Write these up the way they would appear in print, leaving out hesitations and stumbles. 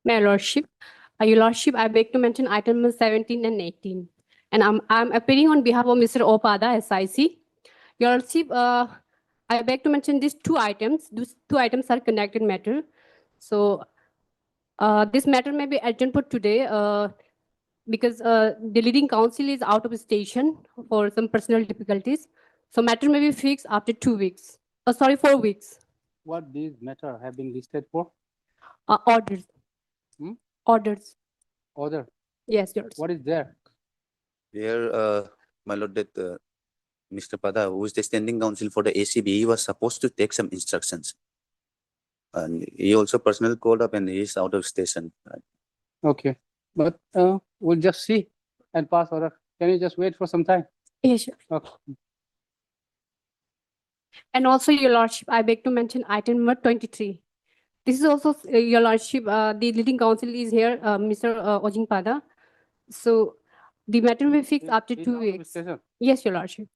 My Lordship, Your Lordship, I beg to mention item number 17 and 18. And I'm appearing on behalf of Mr. Opada, SIC. Your Lordship, I beg to mention these two items. These two items are connected matter. So this matter may be adjourned for today because the leading counsel is out of station for some personal difficulties. So matter may be fixed after 2 weeks. 4 weeks. What these matter have been listed for? Orders. Hmm? Orders. Order. Yes, Your Lordship. What is there? Here, my lord, that Mr. Pada, who is the standing counsel for the ACB, he was supposed to take some instructions. And he also personally called up and he is out of station. Okay, but we'll just see and pass order. Can you just wait for some time? Yes, sure. Okay. And also, Your Lordship, I beg to mention item number 23. This is also, Your Lordship, the leading counsel is here, Mr. Ojing Pada. So the matter will be fixed after He's 2 out of weeks. station. Yes, Your Lordship.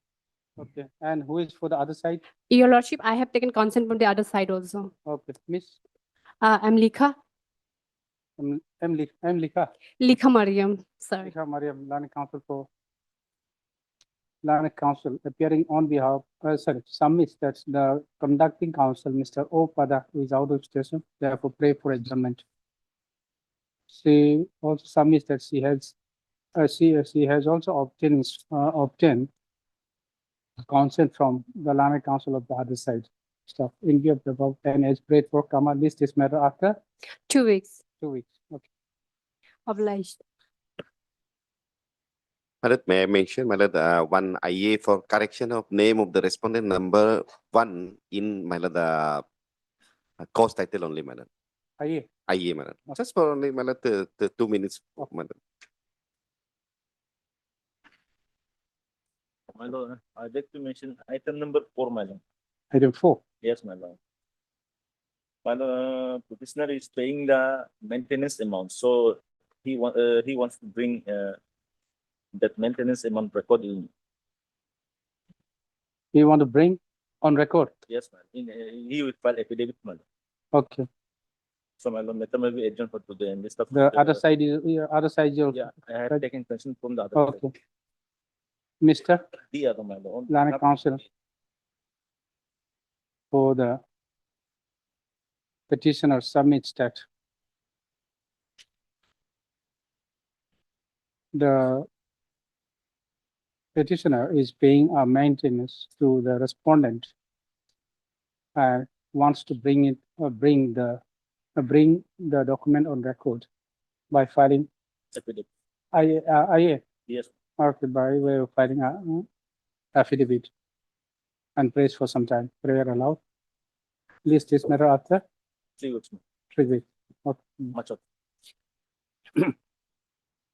Okay, and who is for the other side? Your Lordship, I have taken consent from the other side also. Okay, Miss I'm Likha. Likha. Likha Mariam. Sorry. Likha Mariam, Learning Council for Learning Council appearing on behalf, submits that the conducting council, Mr. O Pada, who is out of station, therefore pray for adjournment. She also submits that she has also obtained consent from the Learning Council of the other side. Stuff in view of the above and has prayed for Kama list this matter after 2 weeks. 2 weeks. Okay. Obliged. Madam, may I mention, Madam, one IA for correction of name of the respondent number 1 in Madam, course title only, Madam. Aye. IA, Madam. Just for only, Madam, the 2 minutes, Madam. My lord, I'd like to mention item number 4, my lord. Item 4. Yes, my lord. My lord, petitioner is paying the maintenance amount, so he wants to bring that maintenance amount record in. You want to bring on record? Yes, ma'am. He will file affidavit, my lord. Okay. So my lord, matter may be adjourned for today and this stuff. The other side is other side is Yeah, I have taken consent from the other. side. okay. Mr. The other, my lord. Learning Council for the petitioner submits that the petitioner is paying a maintenance to the respondent and wants to bring the document on record by filing Affidavit. IA. Yes, Okay, by way of filing a affidavit and prays for some time. Prayer allowed. List this matter after 3 weeks, ma'am. 3 weeks. Okay. Much of.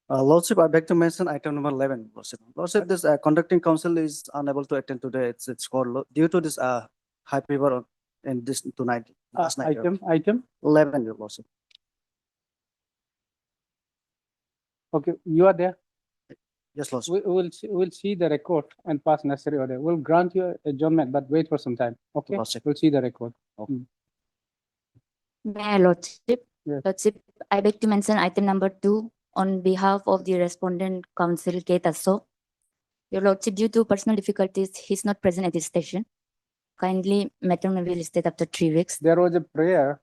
Lordship, I beg to mention item number 11. Lordship, this conducting council is unable to attend today. It's called due to this high fever in this tonight. last night. Item 11, Your Lordship. okay, you are there. Yes, Lordship. We'll see the record and pass necessary order. We'll grant you adjournment, but wait for some time. Okay, Lordship. we'll see the record. May Lordship, Yes. Lordship, I beg to mention item number 2 on behalf of the respondent counsel K. Tasso. Your Lordship, due to personal difficulties, he's not present at this station. Kindly matter may be listed after 3 weeks. There was a prayer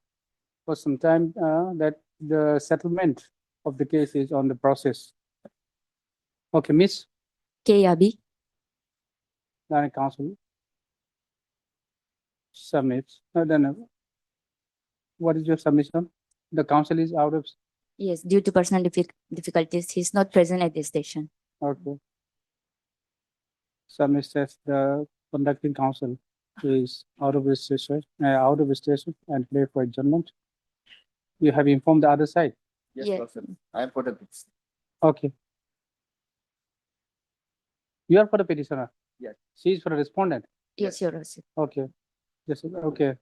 for some time that the settlement of the case is on the process. Okay, Miss K. Yabi, Learning Council submits. Then what is your submission? The council is out of, yes, due to personal difficulties, he's not present at this station. okay. Submits that the conducting council is out of station and play for adjournment. You have informed the other side. Yes, Yeah. Lordship. I am for the. Okay. You are for the petitioner? Yes. She is for the respondent? Yes, Your Lordship. Okay. Yes, okay.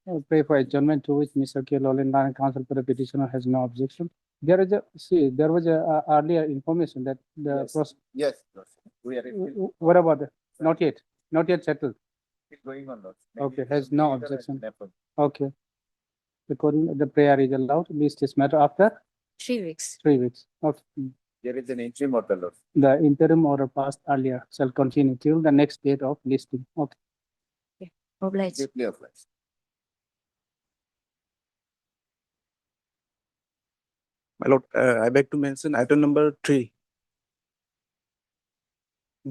I'll pray for adjournment to which Mr. K. Lolin Learning Council for the petitioner has no objection. There was a earlier information that the Yes. process, Yes, Lordship. We are what about that? Not yet settled. It's going on, Lordship. Okay, has no objection. Okay. according the prayer is allowed, list this matter after 3 weeks. 3 weeks. Okay. There is an interim order, Lord. The interim order passed earlier shall continue till the next date of listing. Okay. Obliged. Briefly applies. My lord, I beg to mention item number 3.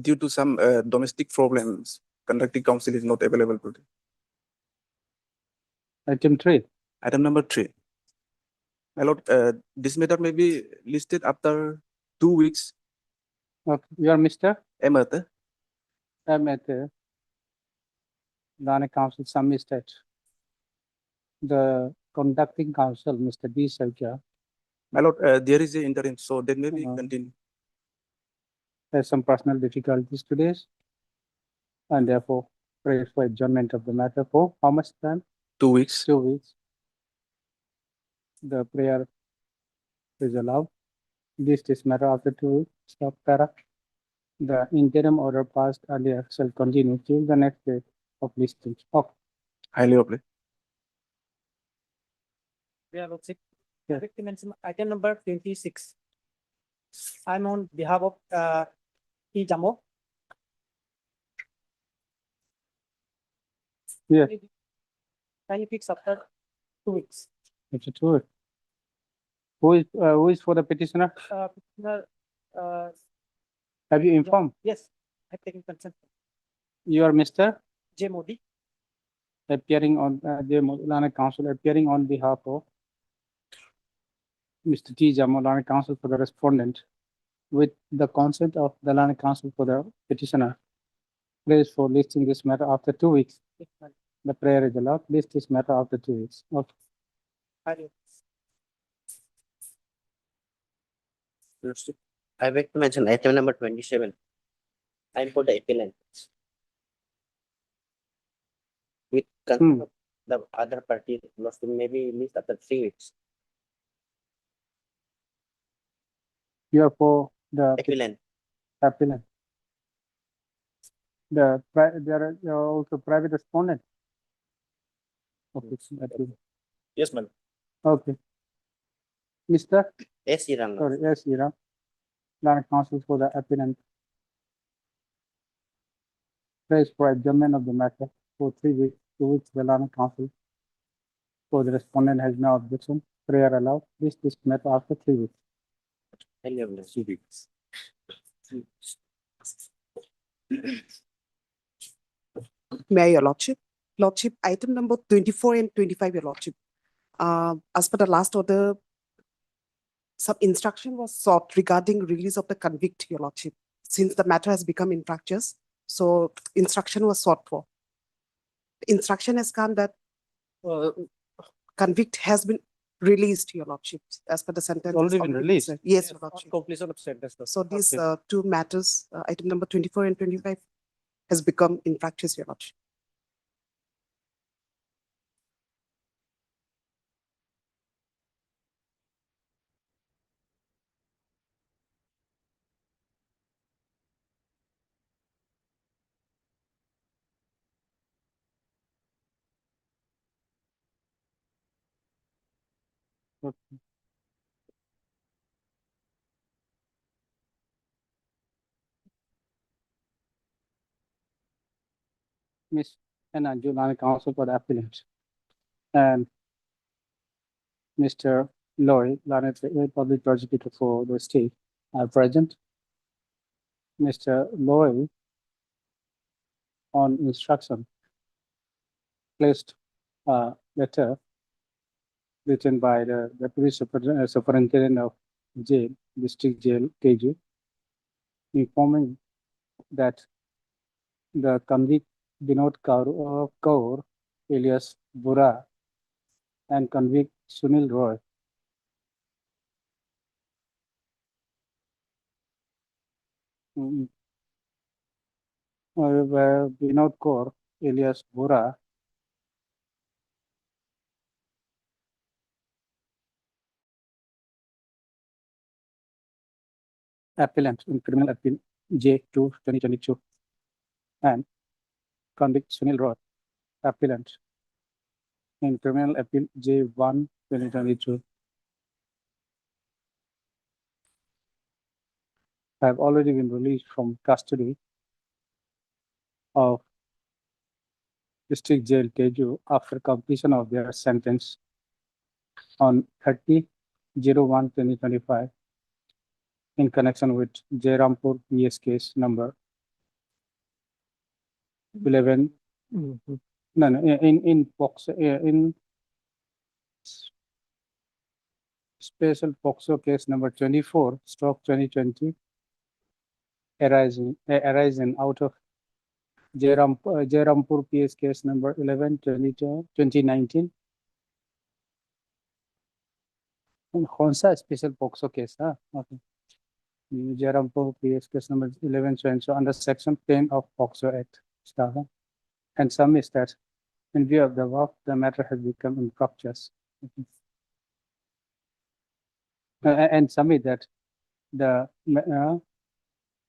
Due to some domestic problems, conducting council is not available today. Item 3. Item number 3. My lord, this matter may be listed after 2 weeks. Okay. You are Mr. Emerte. Amete. Lana Council submitted. The conducting council, Mr. D. Saukya, My lord, there is a interim, so that may be Uh-huh. continue. has some personal difficulties today. And therefore, pray for adjournment of the matter for how much time? 2 weeks. 2 weeks. The prayer is allowed. This matter after 2 weeks. Stop para. The interim order passed earlier shall continue till the next date of listing. Okay. Highly obliged. Yeah, Lordship. Yeah. I'd like to mention item number 26. I'm on behalf of T. Jamo. Yeah. Can you fix after 2 weeks? It's a 2 weeks. Who is for the petitioner? Petitioner, Have you informed? yes, I've taken consent. You are Mr. J. Modi. appearing on the Lana Council appearing on behalf of Mr. T. Jamo, Lana Council for the respondent, with the consent of the Lana Council for the petitioner. Prays for listing this matter after 2 weeks. The prayer is allowed. List this matter after 2 weeks. Okay. I beg to mention item number 27. I'm for the appellant. With consent of the other party, lost maybe list after 3 weeks. You are for the Appellant. appellant. There are also private respondent. Okay. Yes, ma'am. Okay. Mr. S. Iranga. Sorry, yes, Ira. Lana Council for the appellant. Prays for adjournment of the matter for 3 weeks, 2 weeks, the Lana Council. For the respondent has no objection. Prayer allowed. This matter after 3 weeks. Highly obliged. 2 weeks. May I, Your Lordship? Lordship, item number 24 and 25, Your Lordship. As per the last order, some instruction was sought regarding release of the convict, Your Lordship, since the matter has become infractious. So instruction was sought for. Instruction has come that convict has been released, Your Lordship, as per the sentence. Already been released? Yes, Your Lordship. Completion of sentence. So these Okay. two matters, item number 24 and 25, has become infractious, Your Lordship. Okay. Miss Anna Lana Council for the appellant. And Mr. Loy, Lana Public Prosecutor for the state, are present. Mr. Loy, on instruction, placed a letter written by the Deputy Superintendent of Jail, District Jail, KJ, informing that the convict Vinod Kaur, alias Bura, and convict Sunil Roy Vinod Kaur, alias Bura, appellant in criminal appeal J2 2022, and convict Sunil Roy, appellant in criminal appeal J1 2022 have already been released from custody of District Jail Teju after completion of their sentence on 30/01/2025 in connection with Jairampur PS case number 11. No, in POXO, in special POXO case number 24/2020 arising out of Jairampur PS case number 11/2019. कौन सा special POXO case? Okay. Jairampur PS case number 11/20 under section 10 of POXO Act. And some is that in view of the above, the matter has become infructuous. And some is that the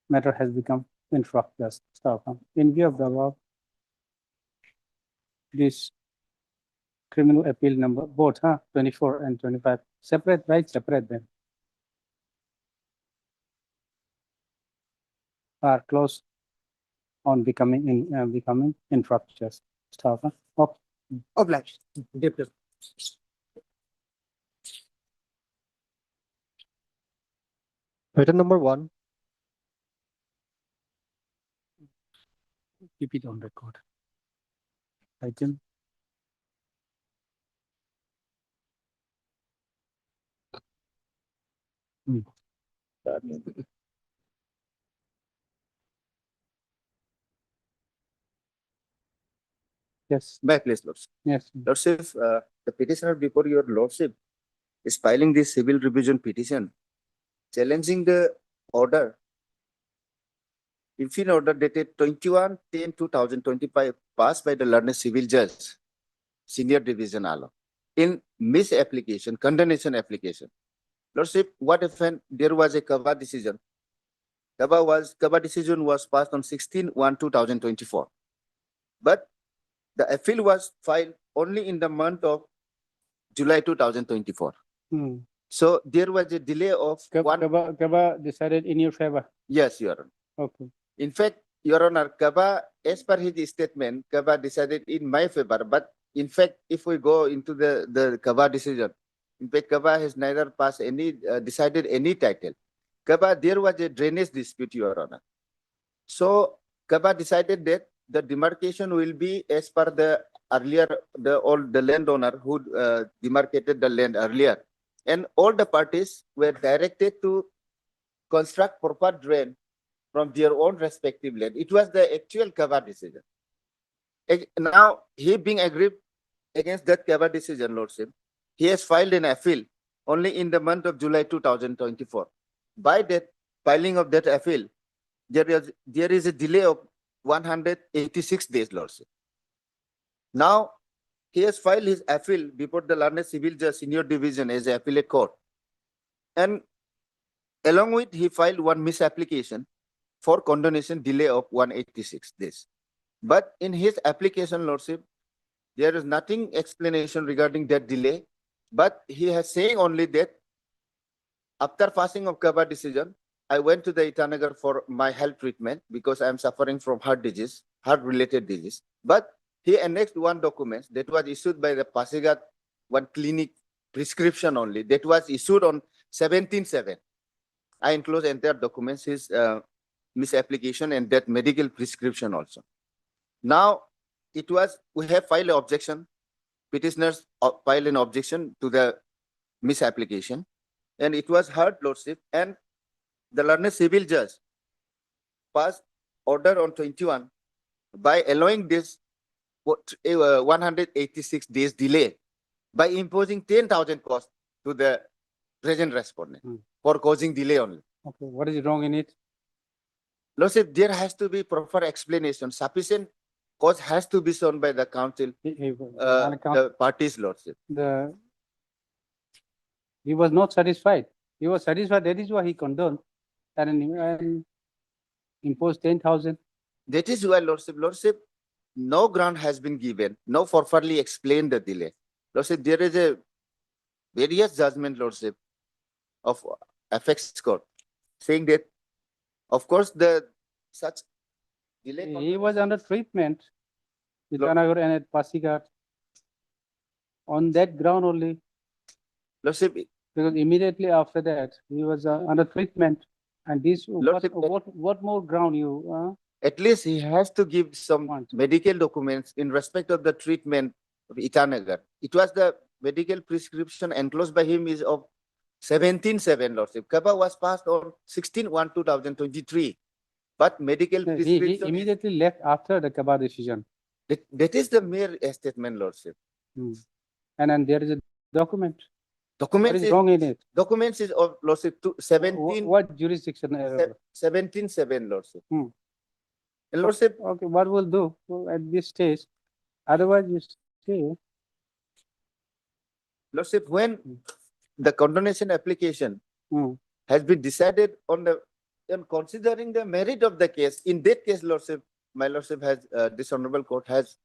matter has become infructuous. In view of the above, this criminal appeal number, both 24 and 25, separate, right? Separate them. Are close on becoming infructuous. Obliged. Item number 1, Keep it on record. Item. Yes, May I please, Lordship? yes. Lordship, the petitioner before your Lordship is filing this civil revision petition challenging the order. Inferior order dated 21/10/2025 passed by the learned civil judge, Senior Division Alo, in misapplication, condemnation application. Lordship, what if there was a Kaba decision? Kaba decision was passed on 16/1/2024. But the appeal was filed only in the month of July 2024. So there was a delay of Kaba decided in your favor. Yes, Your Honor. Okay. In fact, Your Honor, Kaba, as per his statement, Kaba decided in my favor. But in fact, if we go into the Kaba decision, in fact, Kaba has neither passed any, decided any title. Kaba, there was a drainage dispute, Your Honor. So Kaba decided that the demarcation will be as per the earlier, the landowner who demarcated the land earlier. And all the parties were directed to construct proper drain from their own respective land. It was the actual Kaba decision. Now, he being aggrieved against that Kaba decision, Lordship, he has filed an appeal only in the month of July 2024. By that filing of that appeal, there is a delay of 186 days, Lordship. Now, he has filed his appeal before the learned civil judge senior division as an appellate court. And along with, he filed one misapplication for condonation delay of 186 days. But in his application, Lordship, there is nothing explanation regarding that delay. But he has saying only that after passing of Kaba decision, I went to the Itanagar for my health treatment because I am suffering from heart disease, heart-related disease. But he annexed one document that was issued by the Pasigat, one clinic prescription only, that was issued on 17/7. I enclose entire documents, his misapplication and that medical prescription also. Now, we have filed an objection. Petitioners filed an objection to the misapplication, and it was heard, Lordship, and the learned civil judge passed order on 21 by allowing this 186 days delay by imposing 10,000 cost to the present respondent for causing delay only. Okay, what is wrong in it? Lordship, there has to be proper explanation. Sufficient cause has to be shown by the council, the parties, Lordship. He was not satisfied. He was satisfied. That is why he condoned and imposed 10,000. That is why, Lordship, no ground has been given, no properly explained the delay. Lordship, there is a various judgment, Lordship, of FX court, saying that, of course, the such delay. He was under treatment with Lo- Itanagar and at Pasighat. On that ground only, Lordship, because immediately after that, he was under treatment. And this, Lordship, what more ground you at least he has to give some want? medical documents in respect of the treatment of Itanagar. It was the medical prescription enclosed by him is of 17/7, Lordship. Kaba was passed on 16/1/2023. But medical He prescription, immediately left after the Kaba decision. that is the mere statement, Lordship. And then there is a document. What Documents is is, wrong in it? documents is of, Lordship, 17, What jurisdiction error? 17/7, Lordship. Hmm. And Lordship, Okay, what we'll do at this stage, otherwise you say, Lordship, when the condonation application hmm, has been decided on considering the merit of the case, in that case, Lordship, my Lordship has, this honorable court has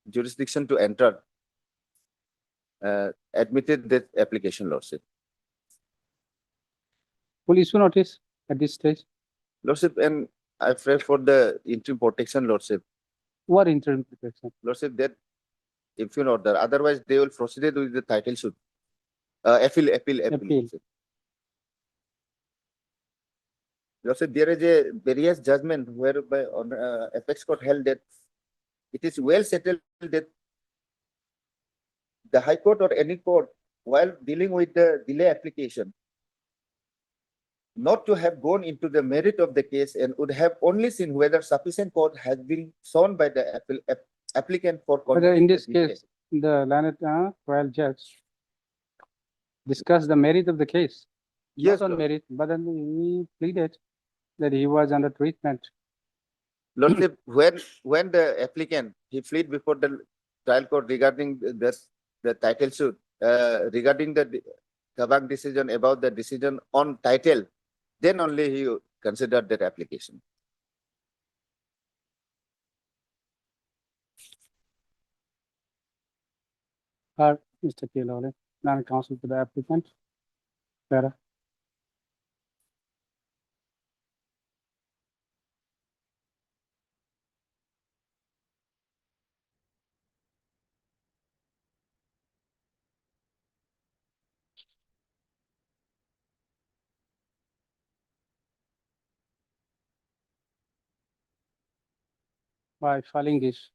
jurisdiction to enter, admitted that application, Lordship. will issue notice at this stage. Lordship, and I pray for the interim protection, Lordship. What interim protection? Lordship, that if you order, otherwise they will proceed with the title suit. Appeal. Lordship. Lordship, there is a various judgment whereby on apex court held that it is well settled that the High Court or any court, while dealing with the delay application, not to have gone into the merit of the case and would have only seen whether sufficient cause has been shown by the applicant for. But in this delay. case, the learned trial judge discussed the merit of the case. Yes, Not on Lord. merit, but then he pleaded that he was under treatment. Lordship, when the applicant, he fled before the trial court regarding the title suit, regarding the Kabang decision about the decision on title, then only he considered that application. Mr. Kilole, non-counsel to the applicant. Vera. By filing this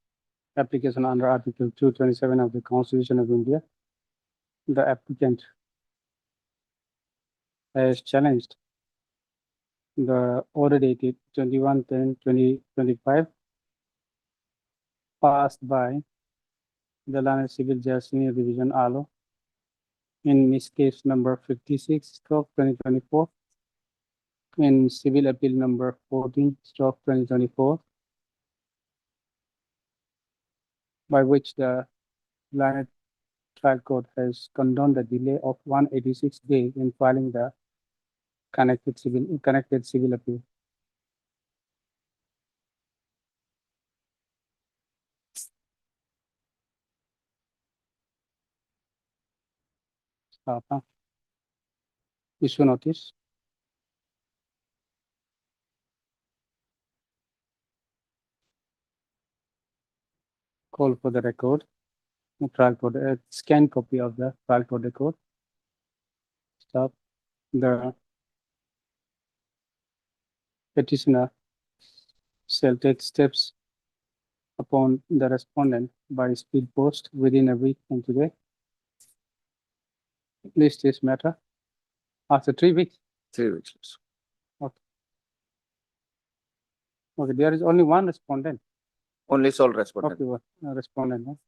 application under Article 227 of the Constitution of India, the applicant has challenged the order dated 21/10/2025 passed by the Learned Civil Judge Senior Division ALO in this case number 56/2024 in civil appeal number 14/2024, by which the Learned Trial Court has condoned the delay of 186 days in filing the connected civil appeal. Issue notice. Call for the record, the trial court, scan copy of the trial court record. Stop. The petitioner shall take steps upon the respondent by speed post within a week from today. List this matter after 3 weeks. 3 weeks. Okay, there is only one respondent. Only sole respondent. Okay, one respondent.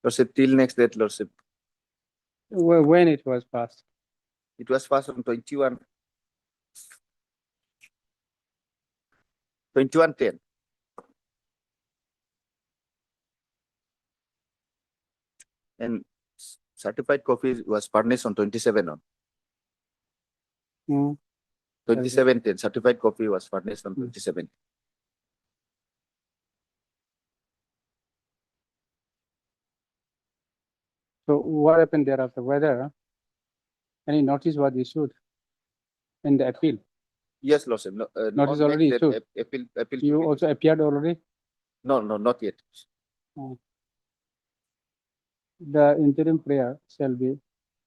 Lordship, till next date, Lordship. When it was passed. It was passed on 21/10. And certified copy was furnished on 27 on. Hmm. 27/10, certified copy was furnished on 27. So what happened thereafter? Whether any notice was issued in the appeal? Yes, Lordship. Notice on already next date, issued. appeal. You to be- also appeared already? No, not yet. The interim prayer shall be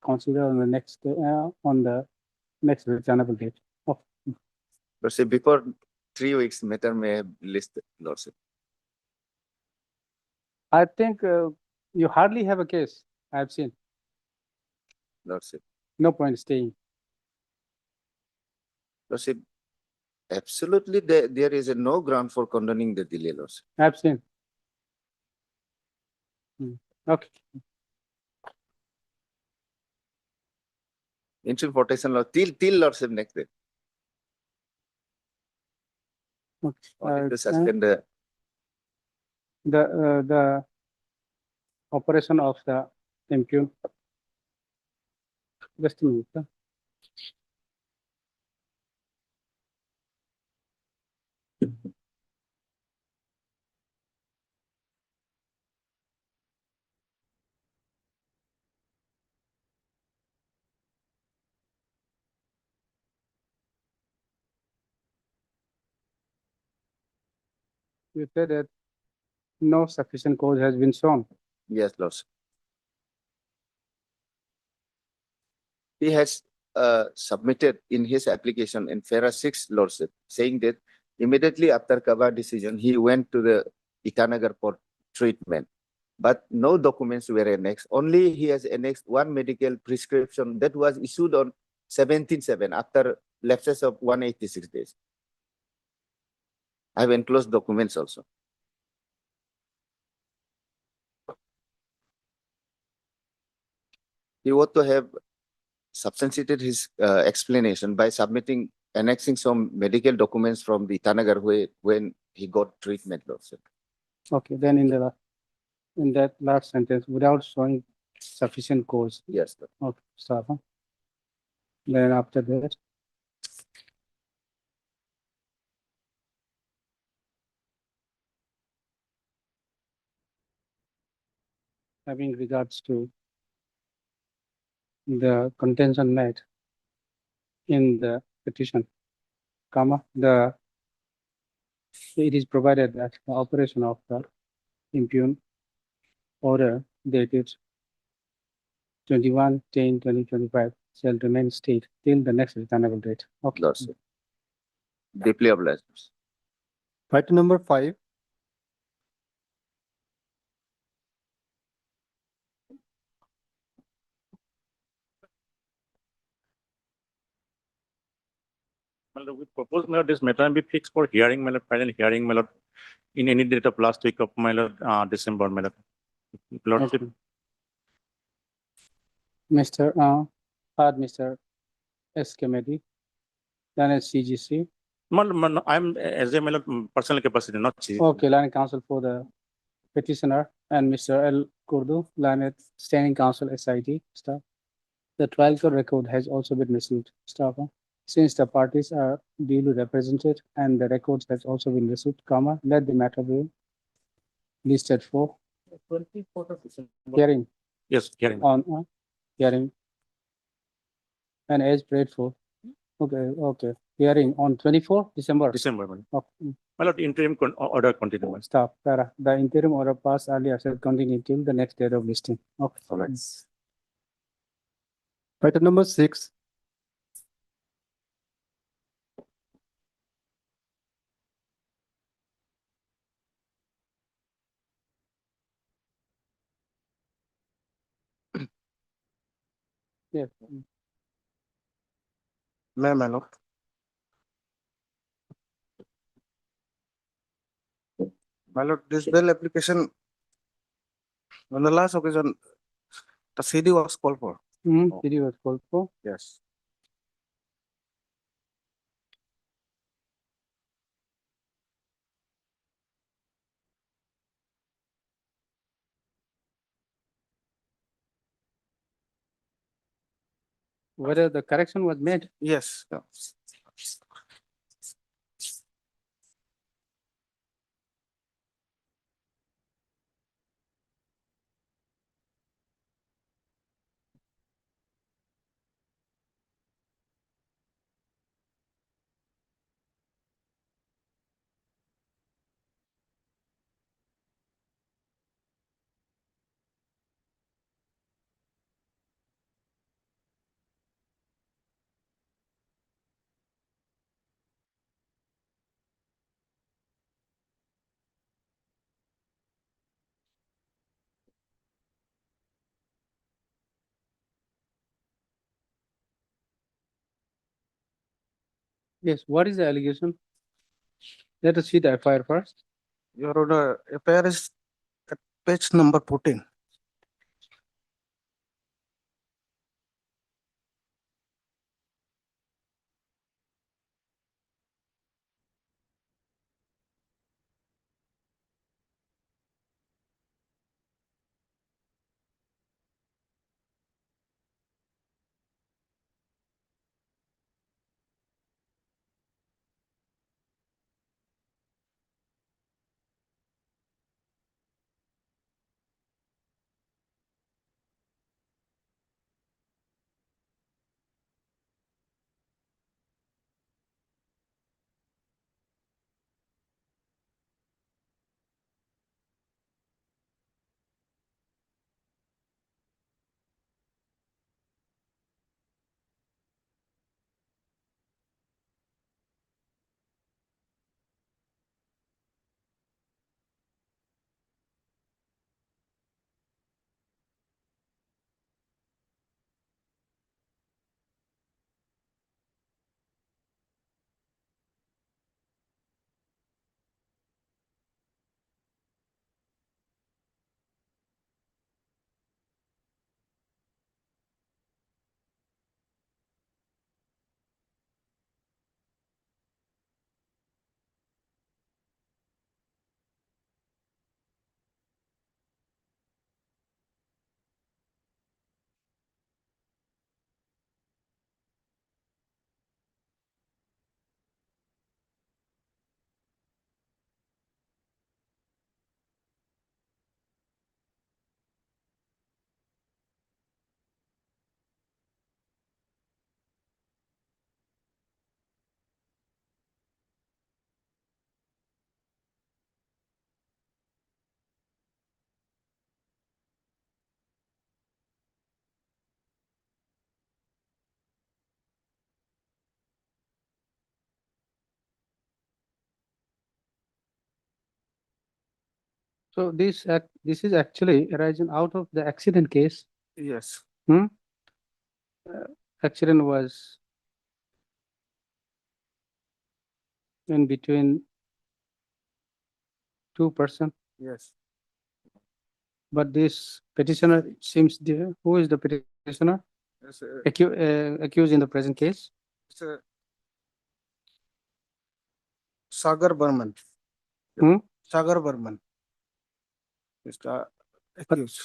considered on the next returnable date. Oh, Lordship, before 3 weeks, matter may have listed, Lordship. I think you hardly have a case. I've seen. Lordship. No point staying. Lordship, absolutely, there is no ground for condoning the delay, Lordship. I've seen. Okay. Interim protection law till Lordship next day. Okay. Only to suspend the The operation of the impugn. Just a minute. Sir. You said that no sufficient cause has been shown. yes, Lordship. He has submitted in his application in FERA 6, Lordship, saying that immediately after Kaba decision, he went to the Itanagar for treatment. But no documents were annexed. Only he has annexed one medical prescription that was issued on 17/7 after lapses of 186 days. I have enclosed documents also. He ought to have substantiated his explanation by annexing some medical documents from the Itanagar when he got treatment, Lordship. Okay, then in that last sentence, without showing sufficient cause. Yes, sir. Okay, stop. Huh? Then after that. Having regards to the contention made in the petition, it is provided that the operation of the impugn order dated 21/10/2025 shall remain state till the next returnable date. Okay. Lordship. Deeply obliged. Item number 5. Well, we propose this matter be fixed for hearing, final hearing, in any date of last week of December, Lordship. Mr. Mr. S. Kennedy, then as CGC. I'm as a personal capacity, not chief. Okay, Line Counsel for the petitioner and Mr. L. Kurdu, Line Standing Counsel SIT staff. The trial court record has also been received, staff. Since the parties are duly represented and the records has also been received, let the matter be listed for 24th of December. hearing Yes, hearing. on hearing. And as prayed for. Okay. Hearing on 24 December. December. Okay. Interim order continuance. Staff, para. The interim order passed earlier shall continue till the next date of listing. Okay. All right. Item number 6. Yes. May, my lord. My lord, this bill application, on the last occasion, the CD was called for. CD was called for. Yes. Whether the correction was made. Yes. Yes, what is the allegation? Let us see the FIR first. Your Honor, FIR is at page number 14. So this is actually arising out of the accident case. Yes. Accident was in between two person, Yes. but this petitioner seems there. Who is the petitioner? Yes, Accused in the present case? it's Sagar Burman. Hmm? Sagar Burman. Is the accused.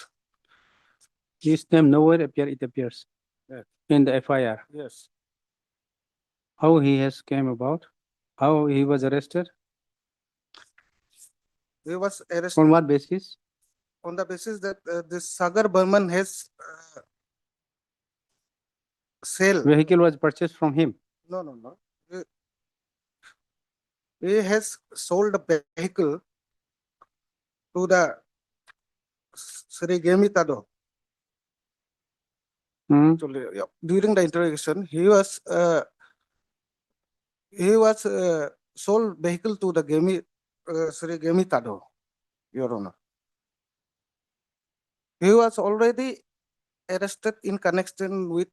His name nowhere it appears Yes. in the FIR. Yes. How he has came about? How he was arrested? He was arrested On what basis? on the basis that this Sagar Burman has sale. Vehicle was purchased from him. No, no, no. He has sold a vehicle to the Sri Gemitado. Hmm? Actually, yeah. During the interrogation, he was sold vehicle to the Sri Gemitado, Your Honor. He was already arrested in connection with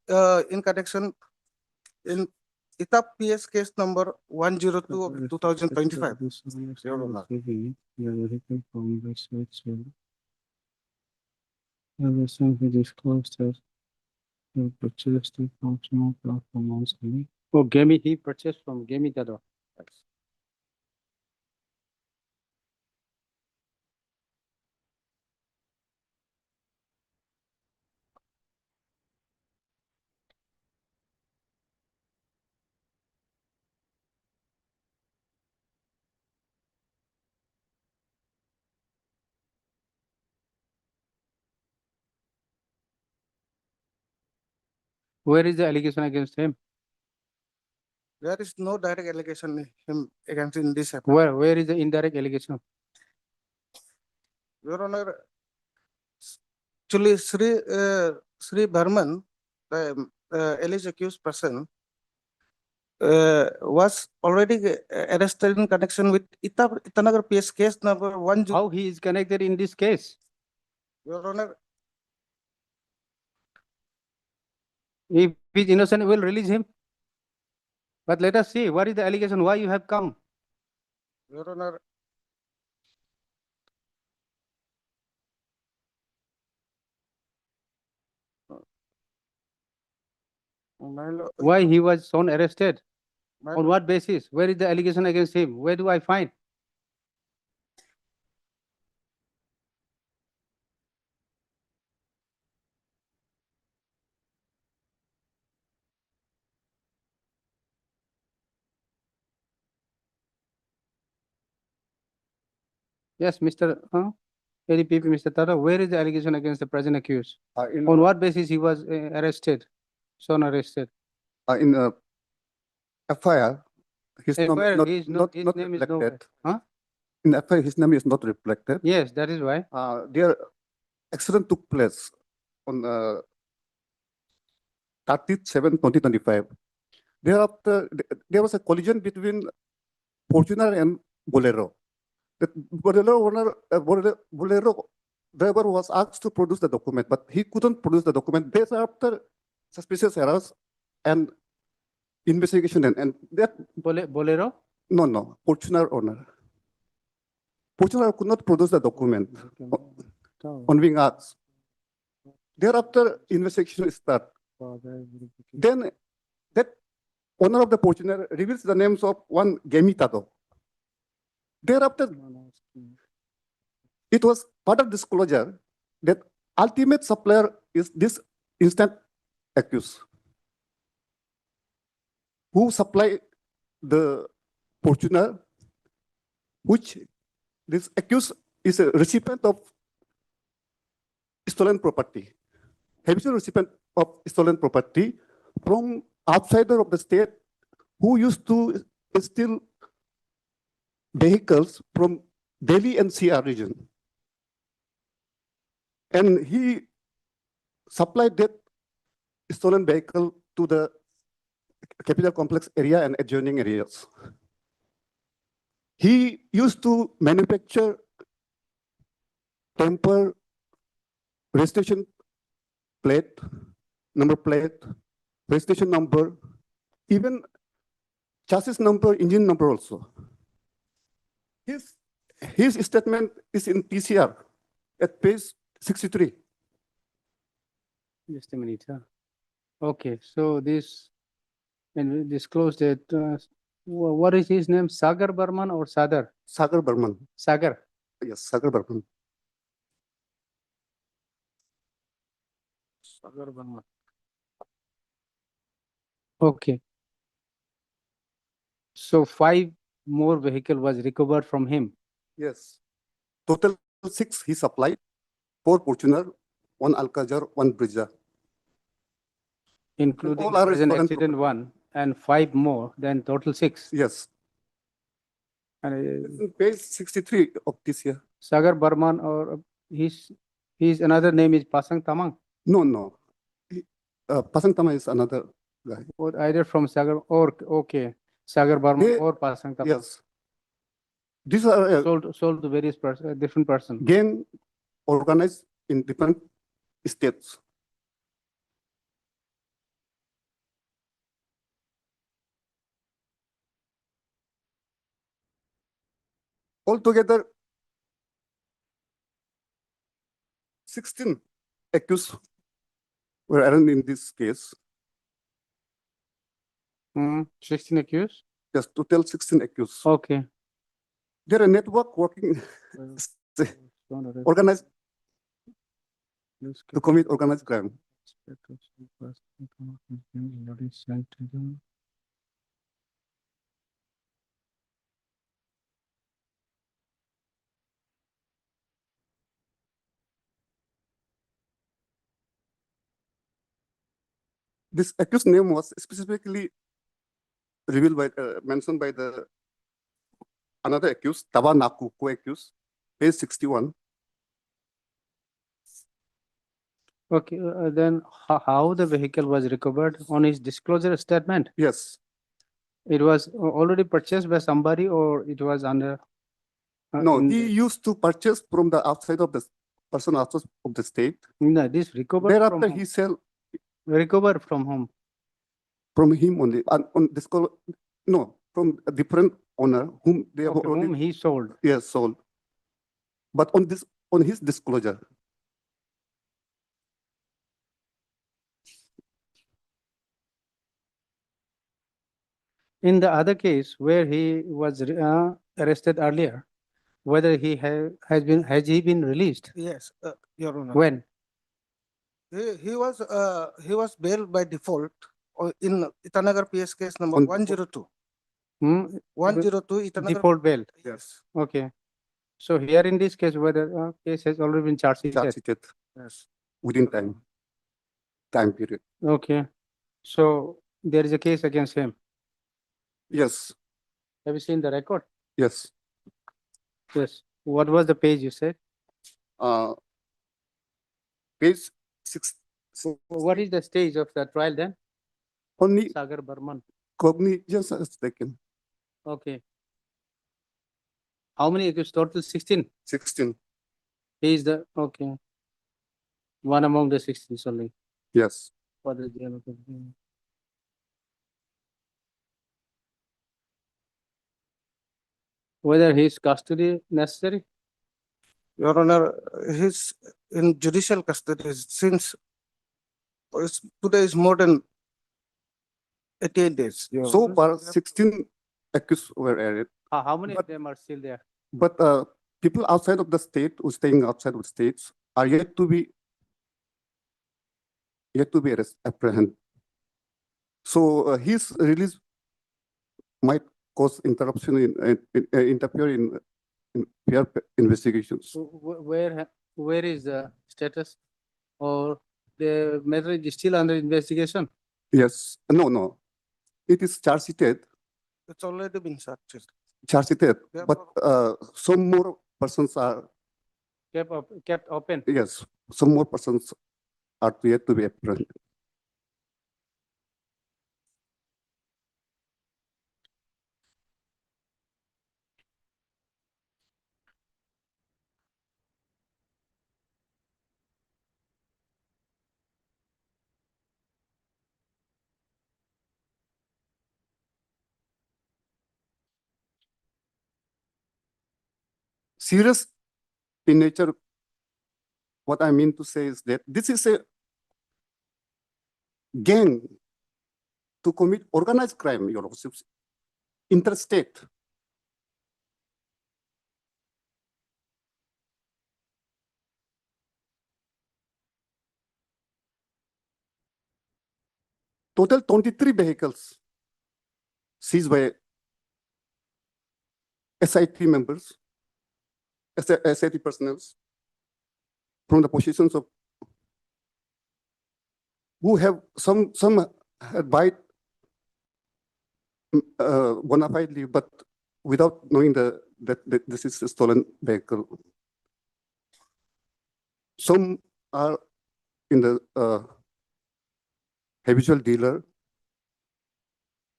in ITAP PS case number 102 of 2025. Your Honor. Oh, Gemi, he purchased from Gemitado. Where is the allegation against him? There is no direct allegation him against in this. Where is the indirect allegation? Your Honor, actually Sri Burman, the alleged accused person, was already arrested in connection with Itanagar PS case number 1. How he is connected in this case? Your Honor, If he is innocent, we'll release him. But let us see, what is the allegation, why you have come? Your Honor, Why he was shown arrested? my On what basis? Where is the allegation against him? Where do I find? Yes, Mr. ADPP, Mr. Tata, where is the allegation against the present accused? On what basis he was arrested, shown arrested? In FIR, his name FIR, is not, his not, his not name is nowhere. reflected. Huh? In FIR, his name is not reflected. Yes, that is why. Their accident took place on 30/7/2025. Thereafter, there was a collision between Fortuner and Bolero. The Bolero driver was asked to produce the document, but he couldn't produce the document. Thereafter, suspicious errors and investigation and that Bolero? no, Fortuner owner. Fortuner could not produce the document on being asked. Thereafter, investigation start. Then that owner of the Fortuner reveals the names of one Gemitado. Thereafter, it was part of disclosure that ultimate supplier is this instant accused, who supply the Fortuner, which this accused is a recipient of stolen property, habitual recipient of stolen property from outsider of the state who used to steal vehicles from Delhi and CR region. And he supplied that stolen vehicle to the capital complex area and adjoining areas. He used to manufacture temper registration plate, number plate, registration number, even chassis number, engine number also. His statement is in PCR at page 63. Just a minute. Okay, so this, when we disclosed it, what is his name? Sagar Burman or Sadar? Sagar Burman. Sagar. Yes, Sagar Burman. Sagar Burman. Okay. So 5 more vehicle was recovered from him. Yes. Total 6 he supplied, 4 Fortuner, 1 Alcazar, 1 Brezza. Including all are present stolen accident 1 and 5 more, then total 6. Yes. And In page 63 of this year. Sagar Burman or his another name is Pasang Tamang, No. Pasang Tama is another guy. or either from Sagar or okay, Sagar Burman They- or Pasang Tamang. Yes. These are Sold to various different person. gang organized in different states. Altogether, 16 accused were arraigned in this case. 16 accused. Yes, total 16 accused. Okay. There are network working organized to commit organized crime. This accused name was specifically revealed by mentioned by the another accused, Taba Naku, co-accused, page 61. Okay, then how the vehicle was recovered on his disclosure statement? Yes, It was already purchased by somebody or it was under? no, in he the- used to purchase from the outside of the person outside of the state. No, this recovered from Thereafter, whom? he sell Recovered from whom? from him only, on no, from a different owner whom they have Okay, whom already, he sold. yes, sold. But on his disclosure, In the other case where he was arrested earlier, whether has he been released? Yes, Your Honor. When? He was bailed by default in Itanagar PS case number On- 102. Hmm? 102 Itanagar. Default bail. Yes, Okay. So here in this case, whether case has already been charged. charge sheeted yes. within time period. Okay. So there is a case against him. Yes, Have you seen the record? yes. Yes. What was the page you said? Page 6, What is the stage of the trial then? only Sagar Burman. cognizance is taken, Okay. How many accused? Total 16. 16, He is the, okay. One among the 16 only. yes. For the jail. Okay. Whether his custody necessary? Your Honor, he's in judicial custody since today is more than 88 days. Your So Honor. far, 16 accused were added, How many of But- them are still there? but people outside of the state who staying outside of the states are yet to be apprehended. So his release might cause interruption interfere in fair investigations. So where is the status? Or the matter is still under investigation? Yes, no. It is charge sheeted, It's already been charged. but some more persons are, Kept open? yes, some more persons are yet to be apprehended. Serious in nature, what I mean to say is that this is a gang to commit organized crime, Your Lordships, interstate. Total 23 vehicles seized by SIT members, SIT personnel from the positions of who have some had bite bona fide, but without knowing that this is a stolen vehicle. Some are in the habitual dealer.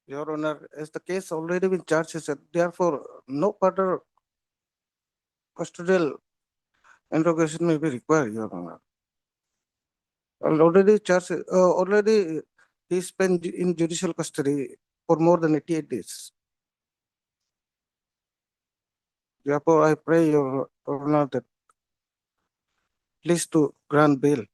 Your Honor, as the case already been charged, therefore no further custodial interrogation may be required, Your Honor. Already charged, already he spent in judicial custody for more than 88 days. Therefore, I pray Your Honor that please to grant bail.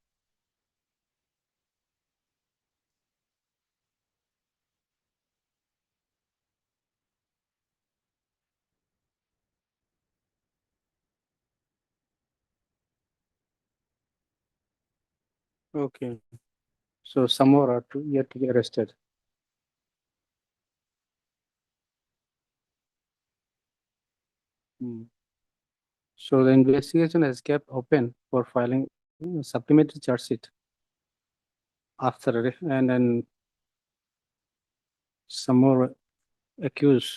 Okay. So some more are yet to be arrested. Hmm. So the investigation has kept open for filing supplementary charge sheet. After, and then some more accused,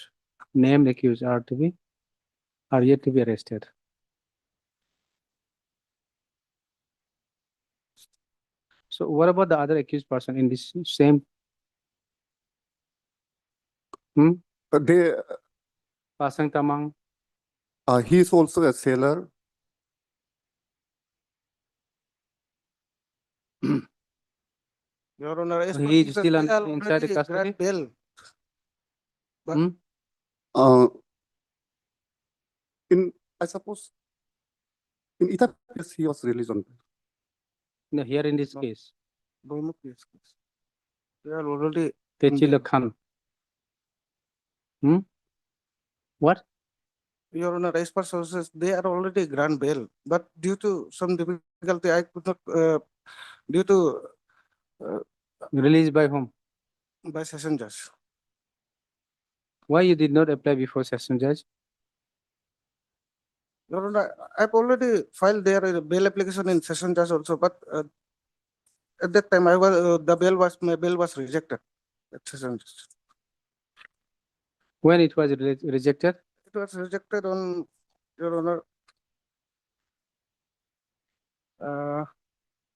named accused are yet to be arrested. So what about the other accused person in this same? Pasang Tamang, He is also a seller. Your Honor, as per He is this, still they are inside the already custody? grant bail. But- Hmm? In, I suppose, in Itap case, he was released on bail. No, here in this No. case, Doimo case. They are already. Techila Khan. What? Your Honor, as per sources, they are already grant bail, but due to some difficulty, I could not, due to, Released by whom? by session judge. Why you did not apply before session judge? Your Honor, I've already filed their bail application in session judge also, but, at that time, my bail was rejected at session judge. When it was rejected? It was rejected on, Your Honor,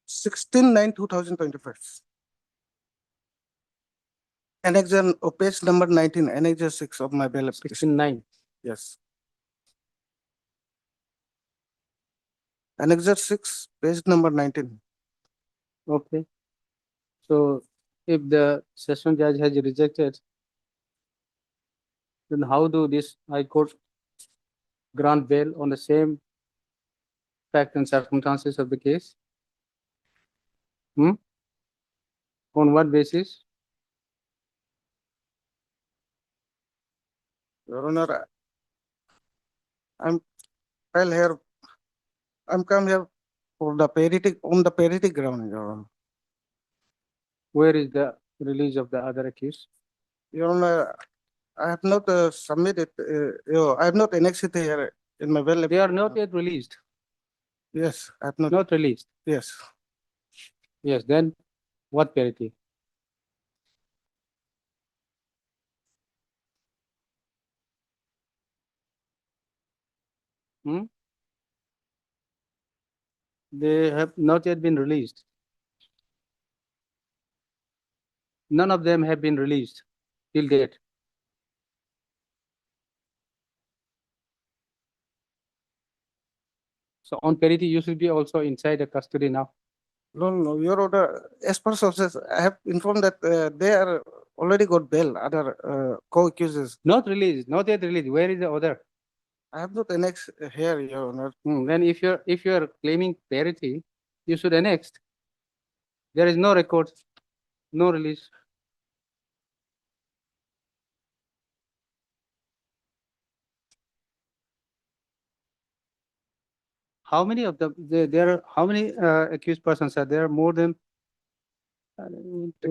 16/9/2025. Annex of page number 19, Annex 6 of my bail application. 16/9. Yes. Annex 6, page number 19. Okay. So if the session judge has rejected, then how do this High Court grant bail on the same fact and circumstances of the case? On what basis? Your Honor, I'm come here for the on the parity ground, Your Honor. Where is the release of the other accused? Your Honor, I have not submitted, I have not annexed it here in my bail. They are not yet released, Yes, I have not, not released. yes. Yes, then what parity? They have not yet been released. None of them have been released till date. So on parity, you should be also inside the custody now. No, Your Honor, as per sources, I have informed that they are already got bail, other co-accusers. Not released, not yet released. Where is the other? I have not annexed here, Your Honor. Then if you're claiming parity, you should annex. There is no record, no release. How many of them, there are, how many accused persons are there? More than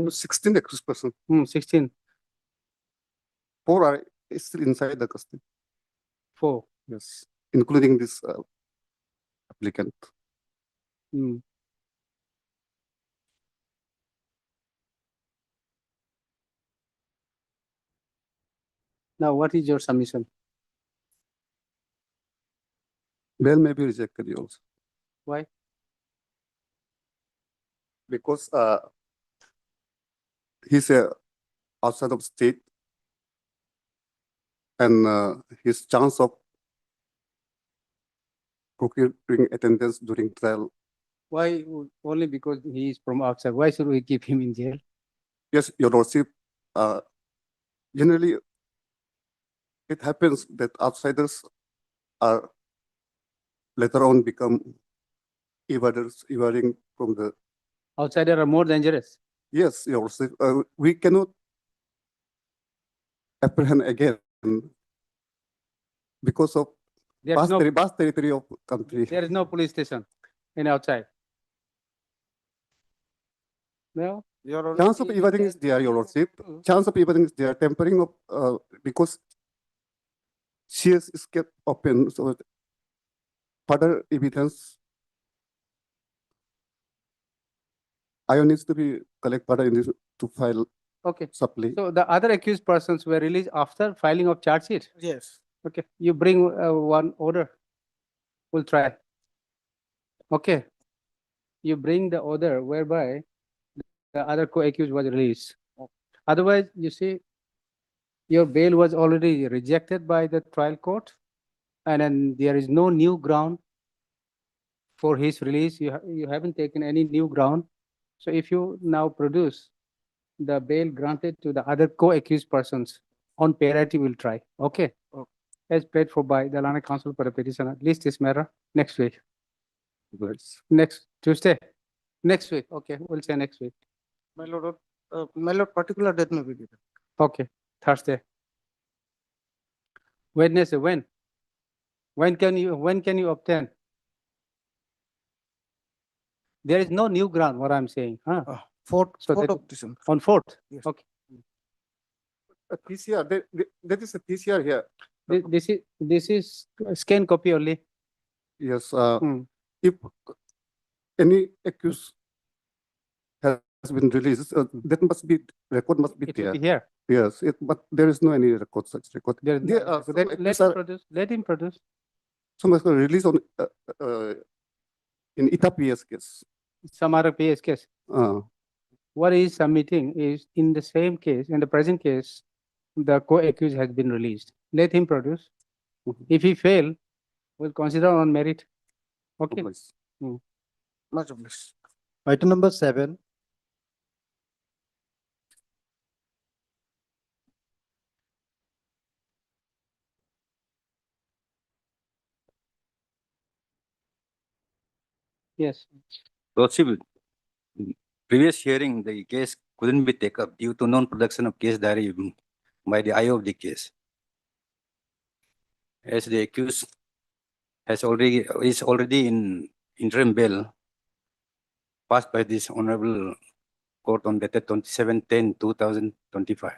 16 accused persons. 16, 4 are still inside the custody. 4. Yes, including this applicant. Now, what is your submission? Bail may be rejected also. Why? Because he's outside of state, and his chance of procuring attendance during trial. Why? Only because he is from outside. Why should we keep him in jail? Yes, Your Lordship, generally it happens that outsiders are later on become evaders, evading from the. Outsiders are more dangerous. Yes, Your Lordship, we cannot apprehend again because of There is no, vast territory of country. there is no police station in outside. No. Your Honor, Chance of evading is there, Your Lordship. Chance of evading is there. Tempering of because CS is kept open, so further evidence. I needs to be collect further in this to file Okay. supply. So the other accused persons were released after filing of charge sheet. yes. Okay. You bring one order. We'll try. Okay. You bring the order whereby the other co-accused was released. Otherwise, you see, your bail was already rejected by the trial court, and then there is no new ground for his release. You haven't taken any new ground So if you now produce the bail granted to the other co-accused persons on priority, we'll try. Okay. As paid for by the Lana Council for the petitioner. List this matter next week. Next Tuesday. Next week. Okay, we'll say next week. My lord, particular date may be given. Okay, Thursday. Wednesday, when? When can you obtain? There is no new ground, what I'm saying, huh? Fourth So that- of December. On 4th? Yes. Okay. A PCR, there is a PCR here. This is scan copy only. Yes, Hmm. if any accused has been released, that must be, record must be It will there. be here. Yes, but there is no any record, such record. There is no There are record. some Let accused him are, produce, let him produce. some are released on, in Itapia's case. Some other PS case. What he is submitting is in the same case, in the present case, the co-accused has been released. Let him produce. If he fail, we'll consider on merit. Okay. Much obliged. Item number 7. Yes. Lordship, previous hearing, the case couldn't be taken up due to non-production of case diary by the IO of the case. As the accused is already in interim bail passed by this honorable court on dated 27/10/2025.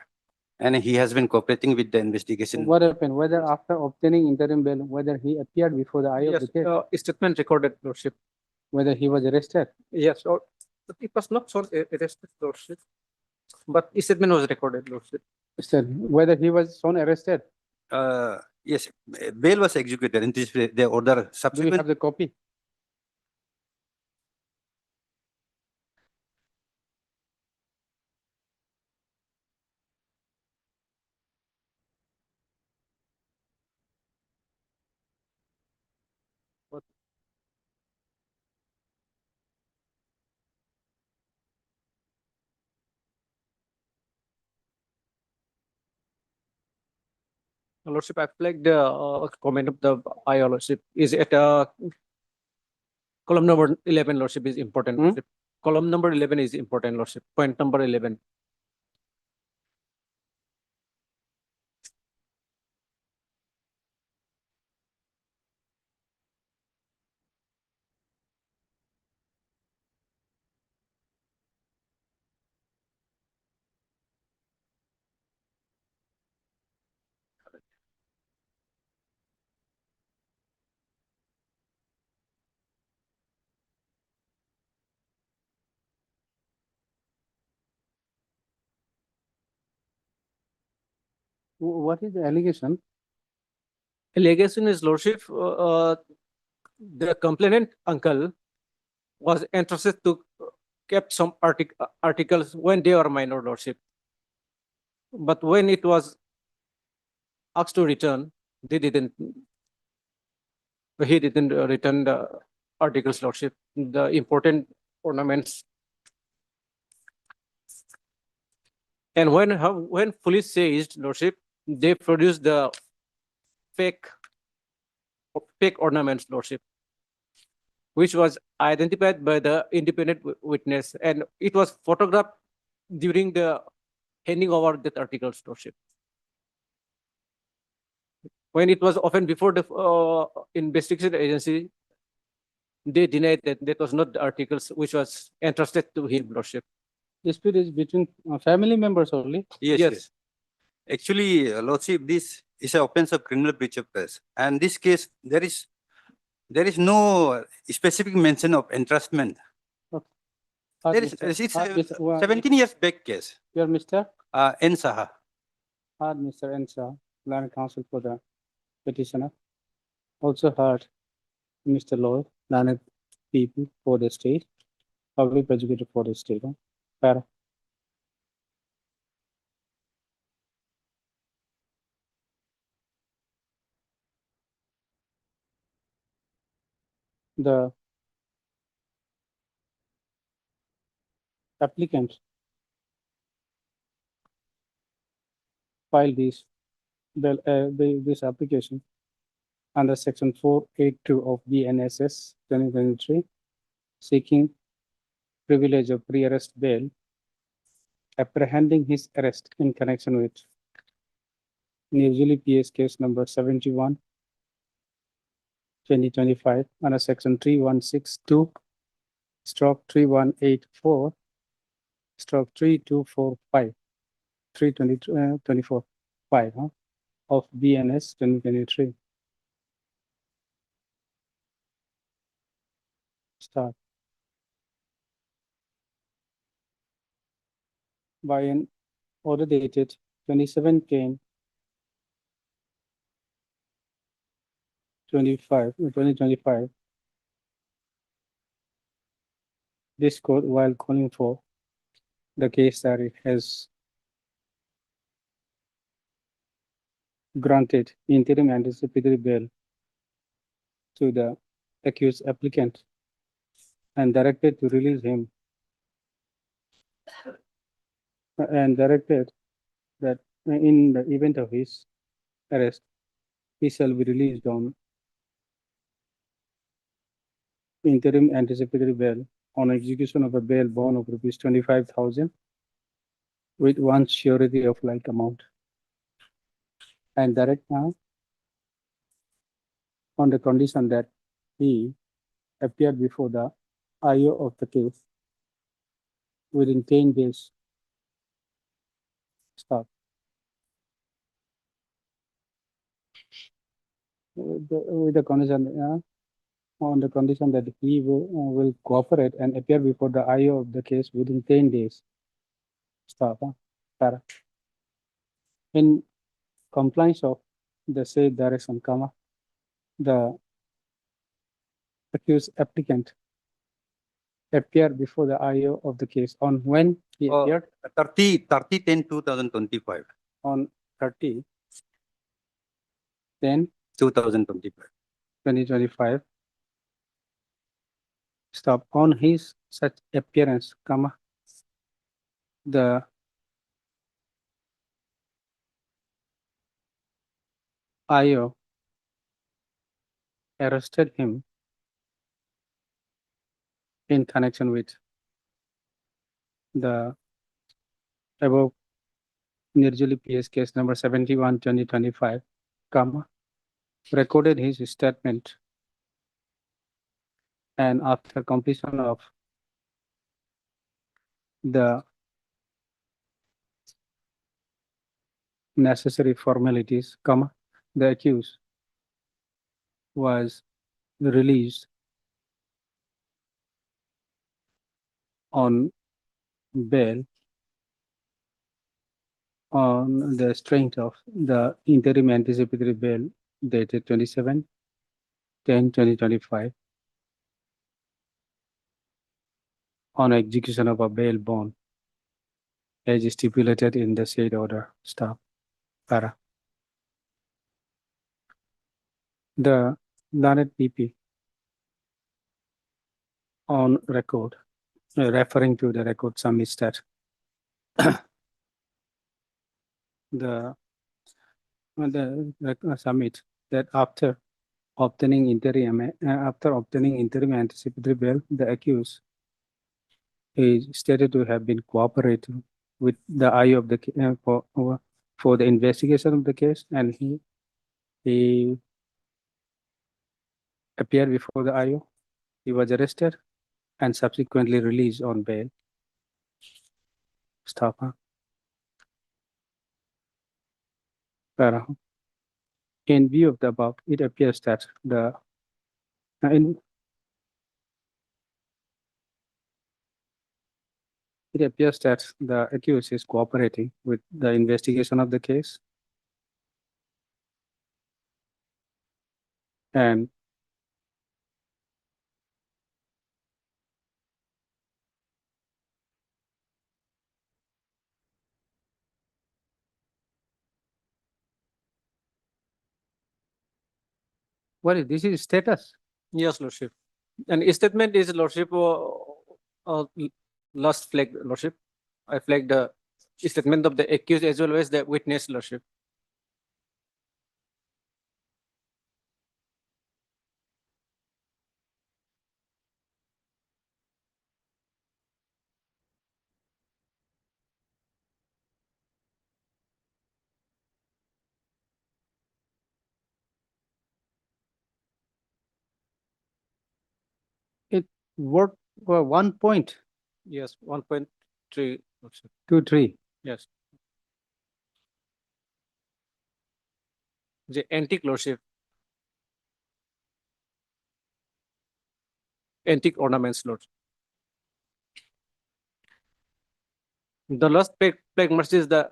And he has been cooperating with the investigation. What happened? Whether after obtaining interim bail, whether he appeared before the eye of the case, Statement recorded, Lordship. whether he was arrested? Yes, or it was not so arrested, Lordship. But statement was recorded, Lordship. Sir, whether he was shown arrested? Yes, bail was executed and this the order Do we subsequent. have the copy? Lordship, I flagged the comment of the IO, Lordship. Is at column number 11, Lordship, is important. Hmm? Lordship. Column number 11 is important, Lordship. Point number 11. What is the allegation? Allegation is, Lordship, the complainant uncle was entrusted to kept some articles when they were minor, Lordship. But when it was asked to return, he didn't return the articles, Lordship, the important ornaments. And when police seized, Lordship, they produced the fake ornaments, Lordship, which was identified by the independent witness, and it was photographed during the handing over that articles, Lordship. When it was opened before the investigation agency, they denied that that was not the articles which was entrusted to him, Lordship. Dispute is between family members only. Yes. Actually, Lordship, this is an offense of criminal breach of trust. And this case, there is no specific mention of entrustment. There is, it's a 17 years back case. You are Mr. N. Saha. Mr. Ensa, Land Council for the petitioner. Also heard Mr. Lloyd, Land people for the state, public educator for the state. Para. The applicant filed this application under section 482 of BNSS 2023, seeking privilege of pre-arrest bail, apprehending his arrest in connection with New Delhi PS case number 71, 2025, under section 3162, stroke 3184, stroke 3245, 324, 5 of BNS 2023. Start. By an order dated 27/10/2025, 2025, this court, while calling for the case diary, has granted interim anticipatory bail to the accused applicant and directed to release him and directed that in the event of his arrest, he shall be released on interim anticipatory bail on execution of a bail bond of rupees 25,000 with one surety of like amount. And direct now on the condition that he appeared before the IO of the case within 10 days. Stop. With the condition, on the condition that he will cooperate and appear before the IO of the case within 10 days. Stop. Para. In compliance of the said direction, comma, the accused applicant appear before the IO of the case on when he appeared 30/10/2025. on 30/10/2025. 2025. Stop. On his such appearance, comma, the IO arrested him in connection with the above Nirjuli PS case number 71/2025, comma, recorded his statement, and after completion of the necessary formalities, comma, the accused was released on bail on the strength of the interim anticipatory bail dated 27/10/2025 on execution of a bail bond as stipulated in the said order. Stop. Para. The learned PP on record, referring to the record submits that the submit that after obtaining interim anticipatory bail, the accused is stated to have been cooperating with the IO of the for the investigation of the case, and he appeared before the IO. He was arrested and subsequently released on bail. Stop. Para. In view of the above, it appears that it appears that the accused is cooperating with the investigation of the case, and what is this is status? Yes, Lordship. And statement is Lordship last flag, Lordship. I flagged the statement of the accused as well as the witness, Lordship. Word, 1.23. Yes, 1.3, Lordship. Yes. The antique, Lordship. Antique ornaments, Lord. The last flag mark is the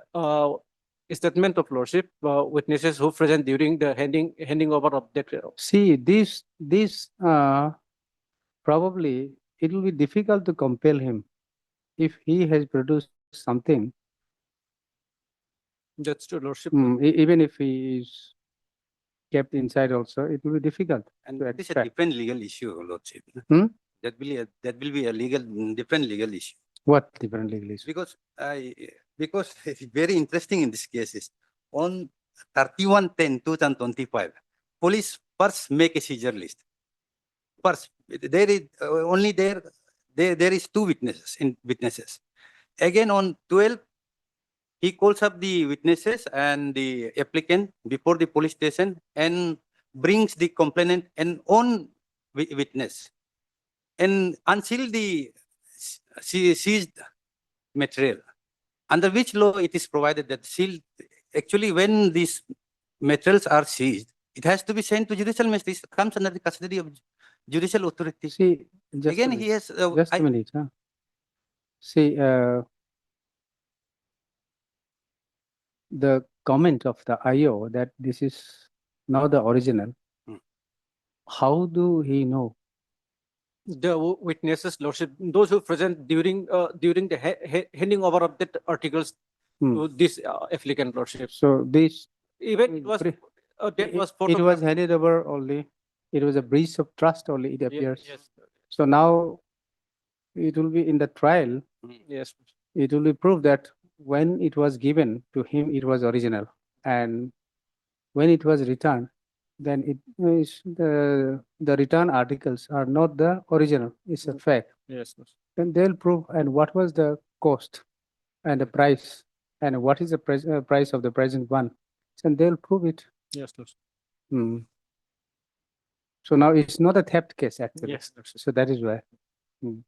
statement of Lordship, witnesses who present during the handing over of that. See, this probably it will be difficult to compel him if he has produced something, That's true, Lordship. even if he is kept inside also, it will be difficult And to it is a extract. different legal issue, Lordship. Hmm? That will be a different legal issue. What different legal issue? Because it's very interesting in this case is on 31/10/2025, police first make a seizure list. First, there is only there is two witnesses. Again on 12, he calls up the witnesses and the applicant before the police station and brings the complainant and own witness. And until the seized material, under which law it is provided that sealed, actually when these materials are seized, it has to be sent to judicial magistrate. It comes under the custody of judicial authority. See, just Again, a he minute. has. Just a minute. Huh? See, the comment of the IO that this is not the original. How do he know? The witnesses, Lordship, those who present during the handing over of that articles to this applicant, Lordship. So this Even it was that was it was handed over only. It was a breach of trust only. It appears. Yes. So now it will be in the trial. Yes. It will be proved that when it was given to him, it was original, and when it was returned, then it is the return articles are not the original. It's a fact. Yes. Then they'll prove and what was the cost and the price and what is the price of the present one, and they'll prove it. Yes, Lordship. Hmm. So now it's not a theft case actually. Yes, Lordship. So that is why. Hmm.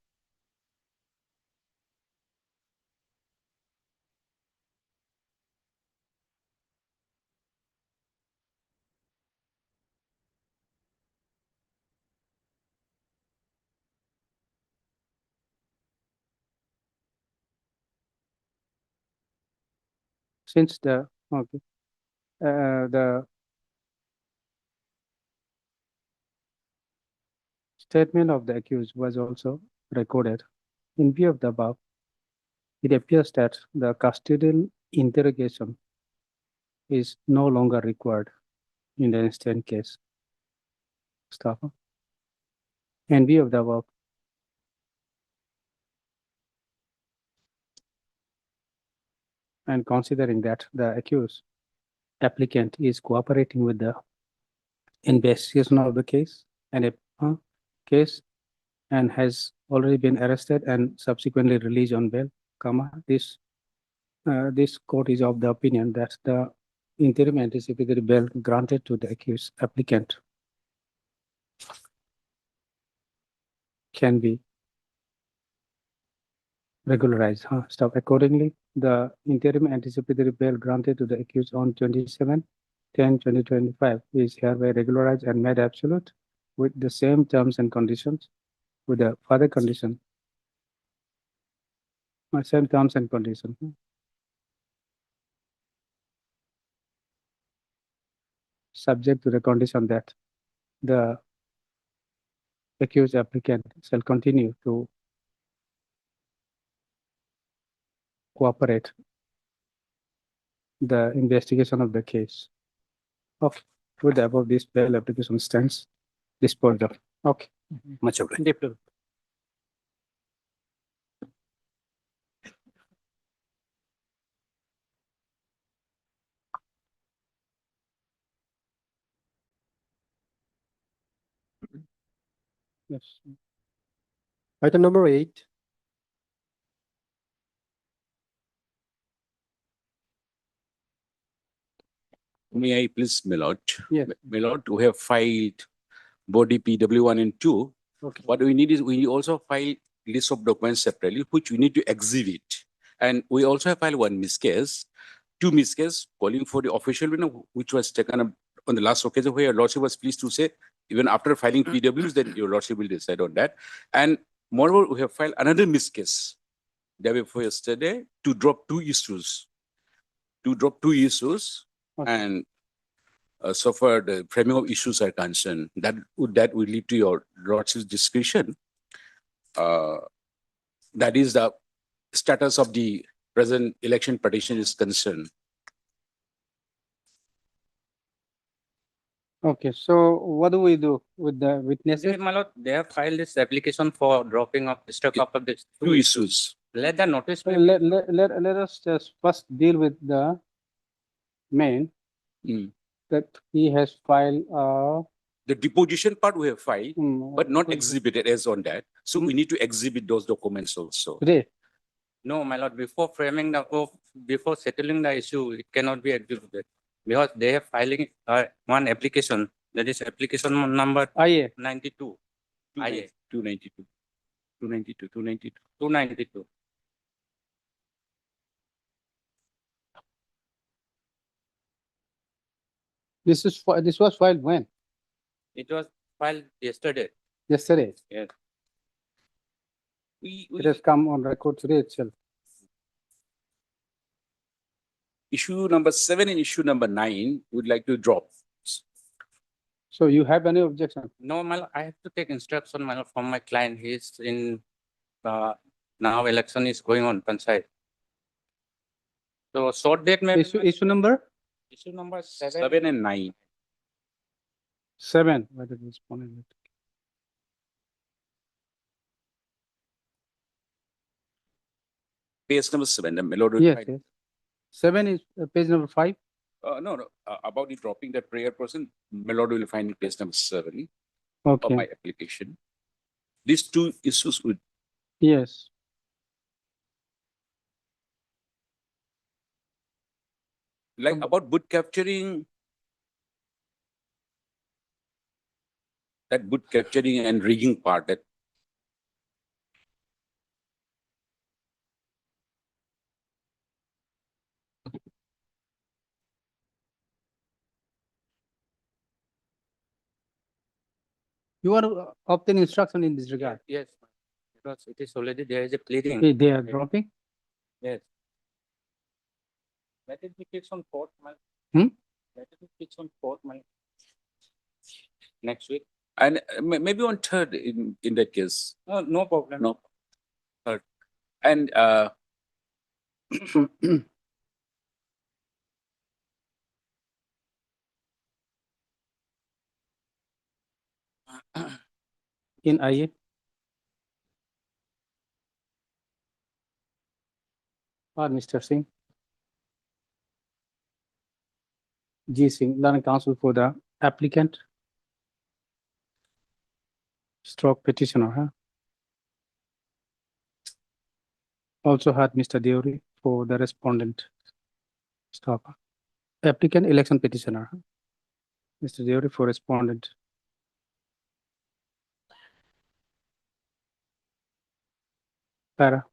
Since the statement of the accused was also recorded. In view of the above, it appears that the custodial interrogation is no longer required in the instant case. Mustafa. In view of the above, and considering that the accused applicant is cooperating with the investigation of the case and and has already been arrested and subsequently released on bail, this court is of the opinion that the interim anticipatory bail granted to the accused applicant can be regularized. Stop. Accordingly, the interim anticipatory bail granted to the accused on 27/10/2025 is hereby regularized and made absolute with the same terms and conditions, with a further condition. Same terms and conditions. Subject to the condition that the accused applicant shall continue to cooperate the investigation of the case. Okay, with the above, this bail application stands disposed of. Okay. Much obliged. Deeply. Yes. Item number 8. May I please, my lord? Yes. My lord, we have filed body PW 1 and 2. Okay. What we need is we also file list of documents separately, which we need to exhibit. And we also have filed one miscase, two miscase calling for the official winner, which was taken up on the last occasion where your lordship was pleased to say, even after filing PWs, then your lordship will decide on that. And moreover, we have filed another miscase day before yesterday to drop two issues. Okay. And so far the framing of issues are concerned, that would lead to your lordship's discretion. That is the status of the present election petition is concerned. Okay, so what do we do with the witnesses? My lord, they have filed this application for dropping of stock of the Two issues. Let the notice. Let us just first deal with the main that he has filed, The deposition part we have filed, but not okay. exhibited as on that. So we need to exhibit those documents also. Today. No, my lord, before framing the, before settling the issue, it cannot be executed. Because they have filing one application, that is application number IA. 92. IA 292. 292. 292. 292. This was filed when? It was filed yesterday. Yesterday. Yes. It has come on record today itself. Issue number 7 and issue number 9 would like to drop. So you have any objection? No, my lord, I have to take instruction, my lord, from my client. He's in, now election is going on, Panchayat. So short date may. Issue number? Issue number 7 and 9. 7. Whether it is responded. Page number 7. The melody. Yes, yes. 7 is page number 5. No. About the dropping that prayer person, Melody will find page number 7 Okay. of my application. These two issues would. Yes. Like about boot capturing. That boot capturing and rigging part that. You want to obtain instruction in this regard? Yes, because it is already, there is a pleading. Okay, they are dropping? Yes. Let it be fixed on 4th, man. Let it be fixed on 4th, man. Next week. And maybe on 3rd in that case. No problem. No. 3rd. And In IA? Or Mr. Singh? G. Singh, learning counsel for the applicant. Stroke petitioner, huh? Also had Mr. Deori for the respondent. Stop. Applicant election petitioner, huh? Mr. Deori for respondent. Para.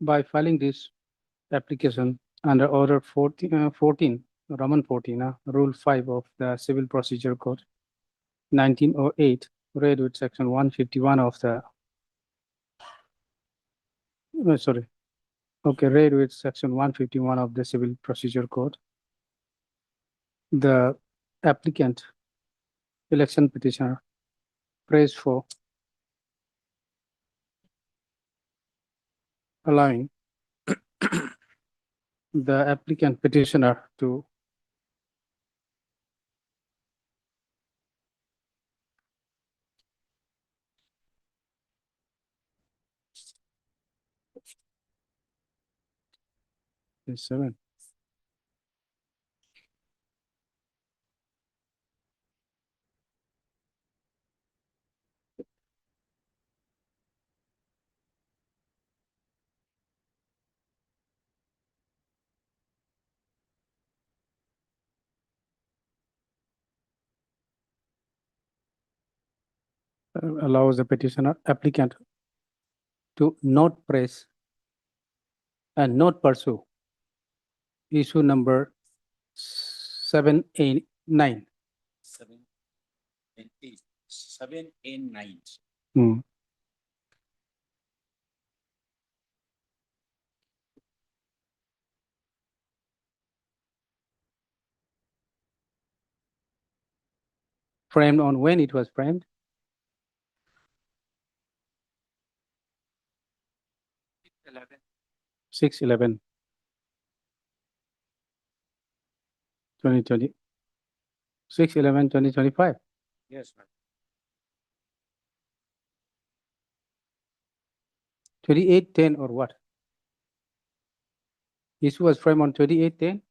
By filing this application under order 14, Roman 14, rule 5 of the Civil Procedure Code 1908, read with section 151 of the read with section 151 of the Civil Procedure Code. The applicant election petitioner prays for allowing the applicant petitioner to 27. Allows the petitioner applicant to not press and not pursue issue number 789. 7 and 8. 7 and 9. Hmm. Framed on when it was framed? 6/11. 2020. 6/11/2025. Yes, ma'am. 2810 or what? Issue was framed on 2810.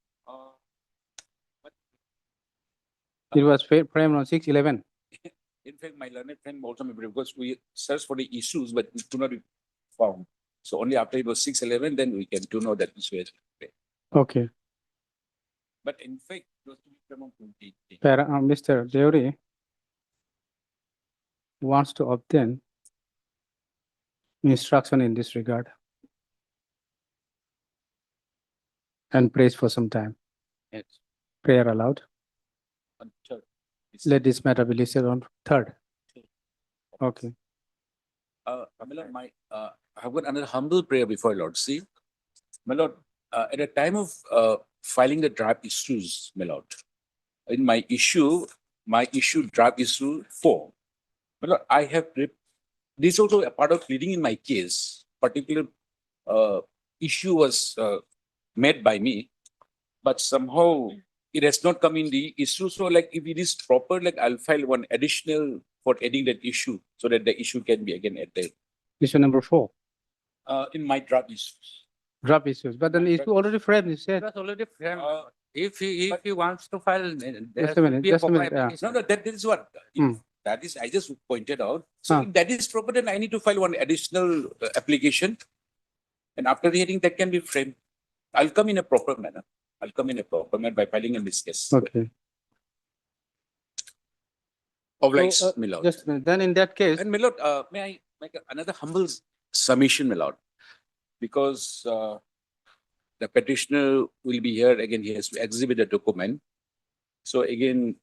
It was framed on 6/11. In fact, my learned friend also maybe because we searched for the issues, but it could not be found. So only after it was 6/11, then we came to know that issue is. Okay. But in fact, it was to be from 2018. Mr. Deori wants to obtain instruction in this regard and prays for some time. Yes. Prayer allowed. On third. Let this matter be listed on 3rd. Okay. My Lord, I've got another humble prayer before Lord. See, my Lord, at the time of filing the draft issues, my Lord, in my issue draft issue 4, my Lord, I have this is also a part of pleading in my case. Particular issue was made by me, but somehow it has not come in the issue. So, like, if it is proper, like, I'll file one additional for adding that issue so that the issue can be again added. Issue number 4. In my draft issues. Draft issues, but then issue already framed, you said. That's already framed. If he wants to file, there Just a minute, should be just a proper minute, yeah. application. No, that is what. Hmm. That is, I just pointed out. So Huh. if that is proper, then I need to file one additional application. And after the hearing, that can be framed. I'll come in a proper manner. I'll come in a proper manner by filing in this case. Okay. Obliged, So, my Lord. just a minute. Then in that case, And my Lord, may I make another humble submission, my Lord? Because the petitioner will be here again, he has to exhibit the document. So again,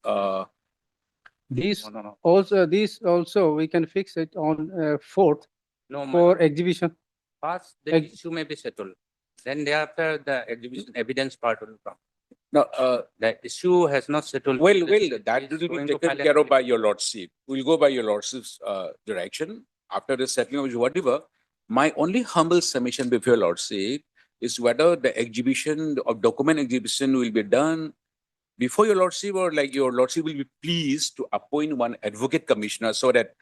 these No. also we can fix it on 4th No, for exhibition. first the Ex- issue may be settled. Then thereafter, the exhibition evidence part will come. no, The issue has not settled. well, The that is will be going to taken file care of by application. your lordship. We'll go by your lordship's direction. After the settling of whatever, my only humble submission before your lordship is whether the exhibition of document exhibition will be done before your lordship, or like your lordship will be pleased to appoint one advocate commissioner so that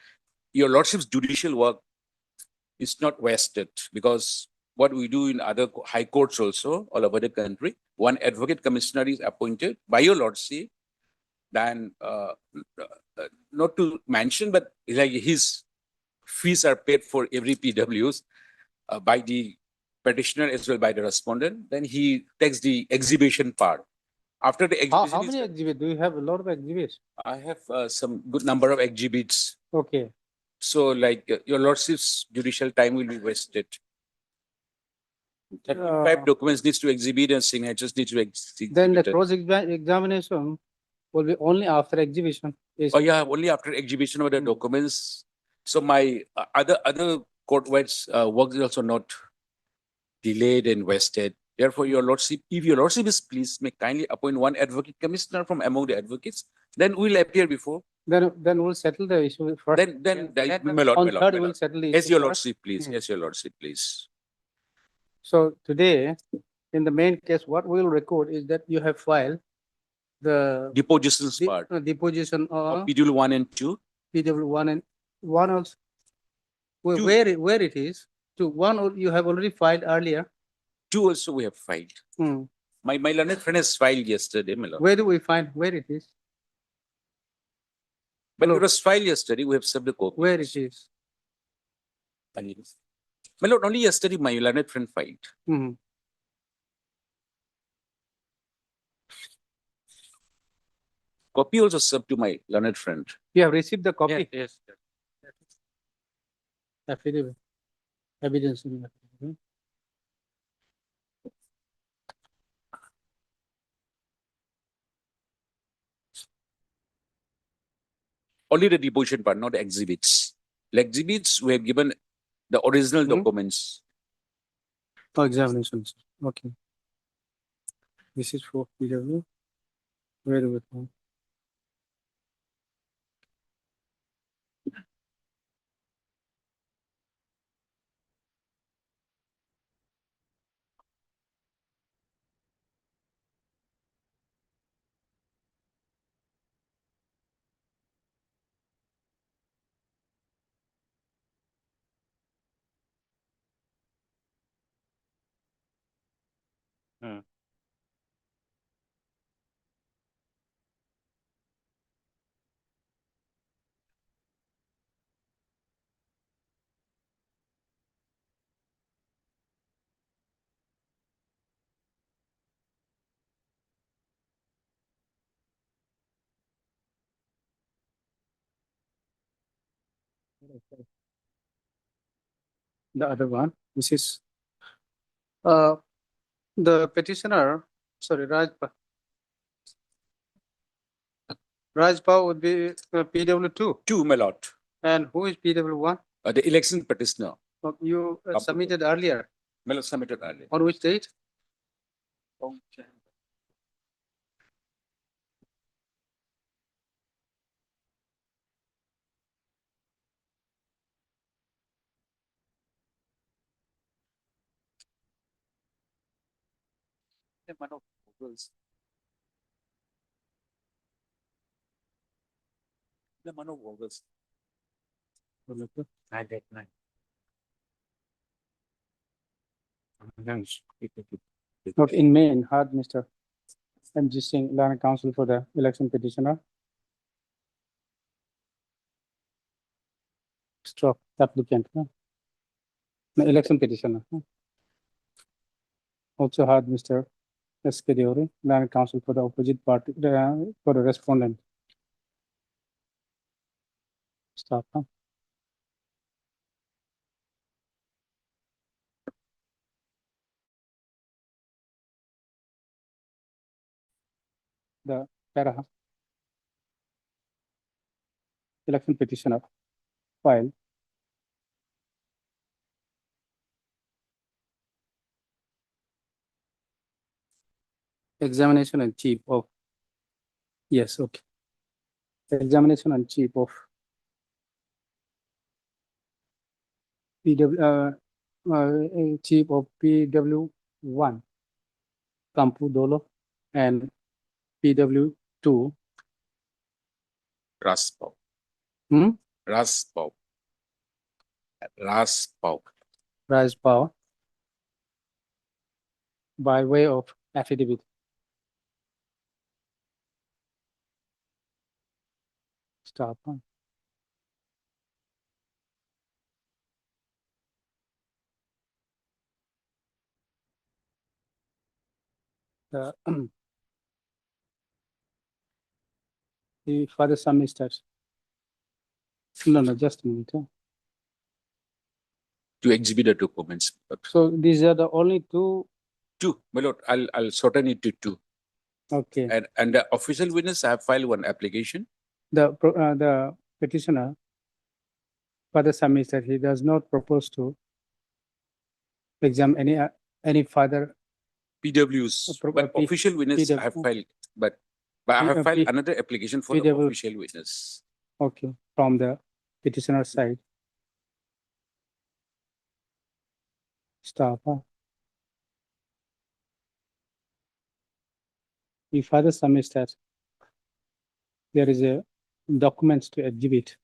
your lordship's judicial work is not wasted. Because what we do in other high courts also all over the country, one advocate commissioner is appointed by your lordship. Then not to mention, but like his fees are paid for every PWs by the petitioner as well by the respondent. Then he takes the exhibition part. After the How exhibition, many exhibits? Do you have a lot of exhibits? I have some good number of exhibits. Okay. So, like, your lordship's judicial time will be wasted. 35 documents needs to exhibit and signatures need to exhibit. Then the cross examination will be only after exhibition. Oh yeah, only after exhibition of the documents. So my other court-wide work is also not delayed and wasted. Therefore, your lordship, if your lordship is pleased, may kindly appoint one advocate commissioner from among the advocates. Then we'll appear before. Then we'll settle the issue first. Then my lord, On my lord, 3rd my we'll lord. settle the Yes, issue your first. lordship, please. Yes, your lordship, please. So today, in the main case, what we'll record is that you have filed the Depositions part deposition of of PDL 1 and 2. PW 1 and 1 also. Two. Where it is to 1 you have already filed earlier. Two also we have filed. Hmm. My learned friend has filed yesterday, my lord. Where do we find, where it is? But my it was filed yesterday, we have served the copy. Where it is? My lord, only yesterday my learned friend filed. Hmm. Copy also served to my learned friend. You have received the copy? Yes. Affidavit. Evidence. in that, hmm? Only the deposition part, not the exhibits. The exhibits, we have given the original documents. Oh, examinations. Okay. This is for PW. Where do we find? The other one, this is the petitioner, sorry, Rajpa would be PW2. Two, my lord. And who is PW1? The election petitioner. You Kapoor. submitted earlier. My lord submitted earlier. On which date? The man of Vogels. The man of Vogels. 989. Not in May, in hard, Mr. MG Singh, Land Council for the election petitioner. Stroke applicant, huh? No, election petitioner. Huh? Also had Mr. S.K. Deori, Land Council for the opposite party, for the respondent. Stop, huh? The para election petitioner file. Examination and chief of. Yes, okay. Examination and chief of chief of PW1, Kampu Dolo, and PW2. Raspau. Hmm? Raspau. Raspau. Rajpal by way of affidavit. Stop. Huh? The further submitters. No, just a minute. Huh? To exhibit the documents. So these are the only two. Two, my lord, I'll shorten it to two. Okay. And the official witness, I have filed one application. The petitioner, further submits that he does not propose to examine any further. PWs, but official witness I have filed, but I have filed another application for the PW official witness. Okay, from the petitioner side. Stop. Huh? He further submits that there is a documents to exhibit.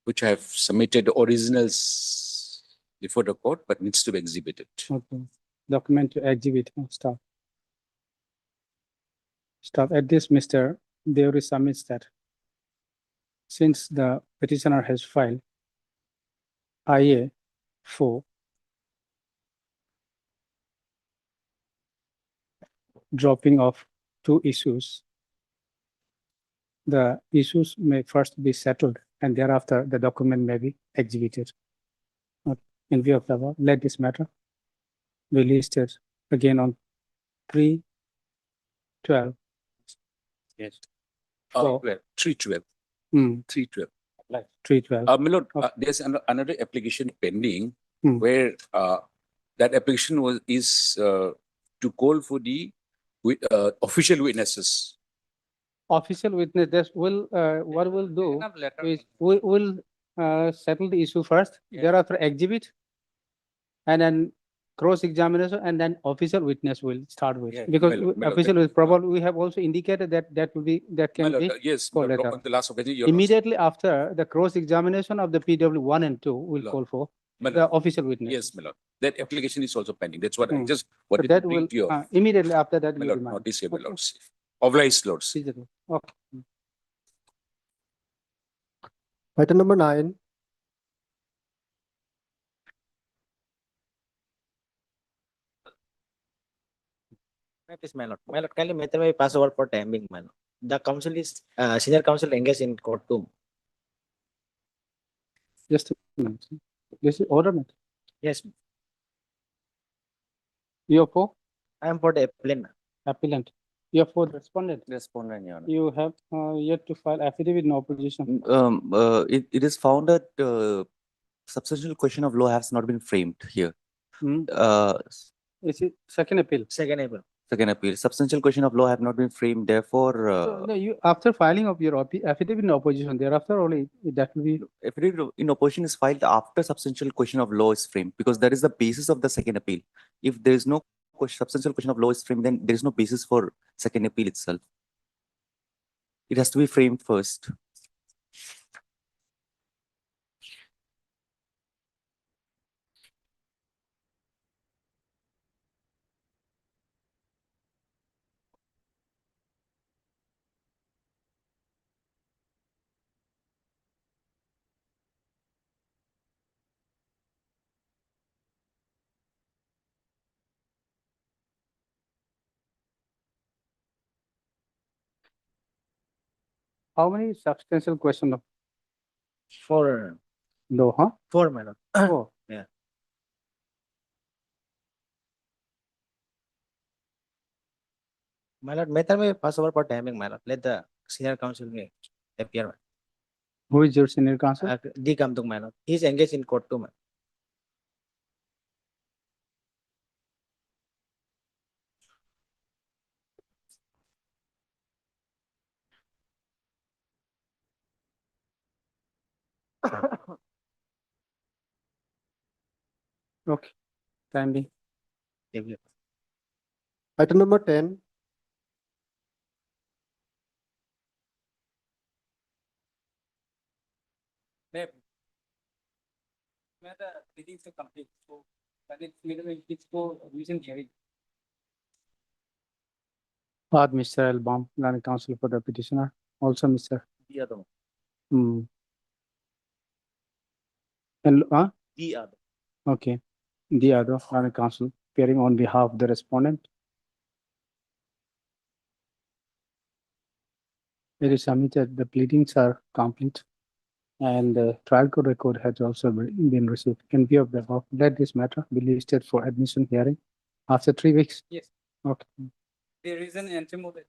Which I have submitted originals. before the court, but needs to be exhibited. Okay. Document to exhibit. Stop. Stop. At this, Mr. Deori submits that since the petitioner has filed IA 4 dropping of two issues, the issues may first be settled and thereafter the document may be exhibited. In view of the above, let this matter be listed again on 3/12. Yes. For- 312. Hmm, 312. 3/12. My lord, there's another application pending Hmm. where that application is to call for the official witnesses. Official witness, this will, what we'll do is we will settle the issue first, thereafter exhibit, and then cross-examination, and then official witness will start with. Yeah, Because my lord, official is probably, we have also indicated that that will be, that My can lord, be yes, called my lord, later. on the last occasion, your Immediately after the cross-examination of the PW 1 and 2, we'll Lord. call for My the lord, official witness. yes, my lord. That application is also pending. That's what I Hmm. just So wanted to that bring will, to your, immediately after that, my you lord, remind. notice here, my Okay. lords. Obliged lords. Feasible. Okay. Item number 9. Please, my lord. My lord, kindly matter may pass over for timing, my lord. The council is, senior council engaged in court too. Just a minute. This is order matter. Yes, You are for I am for the appellant. appellant. You are for the respondent. Respondent, Your Honor. You have yet to file affidavit in opposition. It is found that substantial question of law has not been framed here. Hmm. Uh, Is it second appeal? Second appeal. Second appeal, substantial question of law have not been framed, therefore, So, no, you, after filing of your affidavit in opposition, thereafter only that will be, affidavit in opposition is filed after substantial question of law is framed, because that is the basis of the second appeal. If there is no substantial question of law is framed, then there is no basis for second appeal itself. It has to be framed first. how many substantial question of For, law, huh? for, my lord. Oh, Yeah. My lord, matter may pass over for timing, my lord. Let the senior council may appear. who is your senior counsel? D. Kamtung, my lord. He is engaged in court too, my lord. Okay, time being. Thank you. Item number 10. Mr. Elbaum, Land Counsel for the petitioner, also Mr. D. Adam. Hmm. And, D. Adam. okay, the other Land Counsel appearing on behalf of the respondent. It is submitted, the pleadings are complete. And the trial court record has also been received. In view of the above, let this matter be listed for admission hearing after 3 weeks. Yes. Okay. There is an interim order.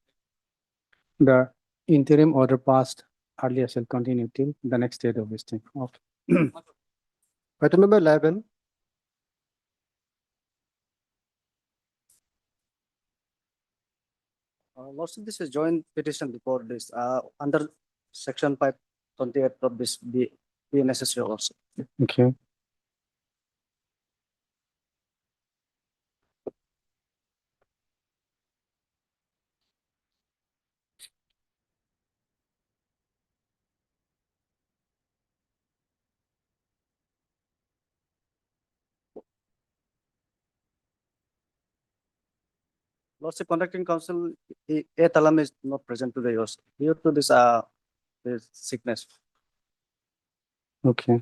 The interim order passed earlier shall continue till the next date of listing. Okay. Item number 11. Lordship, this is joint petition before this, under section 528 of this be necessary also. Okay. Lordship, conducting counsel, A. Talam is not present today also due to this sickness. Okay.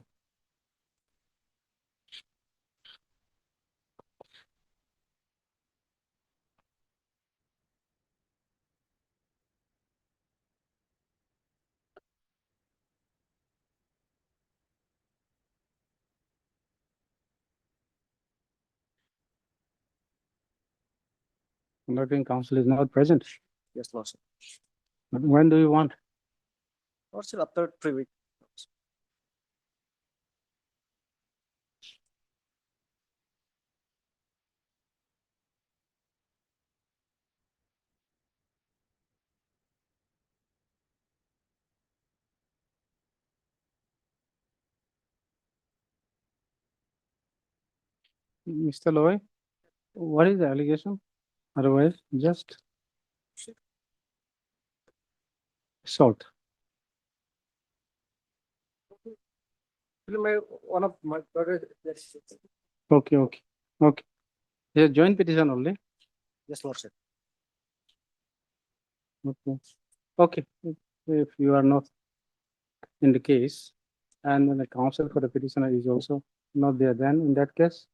Conducting counsel is not present. Yes, Lordship. But when do you want? Lordship, after 3 weeks. Mr. Loy, what is the allegation? Otherwise, just assault. One of my brother. Okay, okay, okay. Yeah, joint petition only. Yes, Lordship. Okay, okay. If you are not in the case, and when the counsel for the petitioner is also not there, then in that case.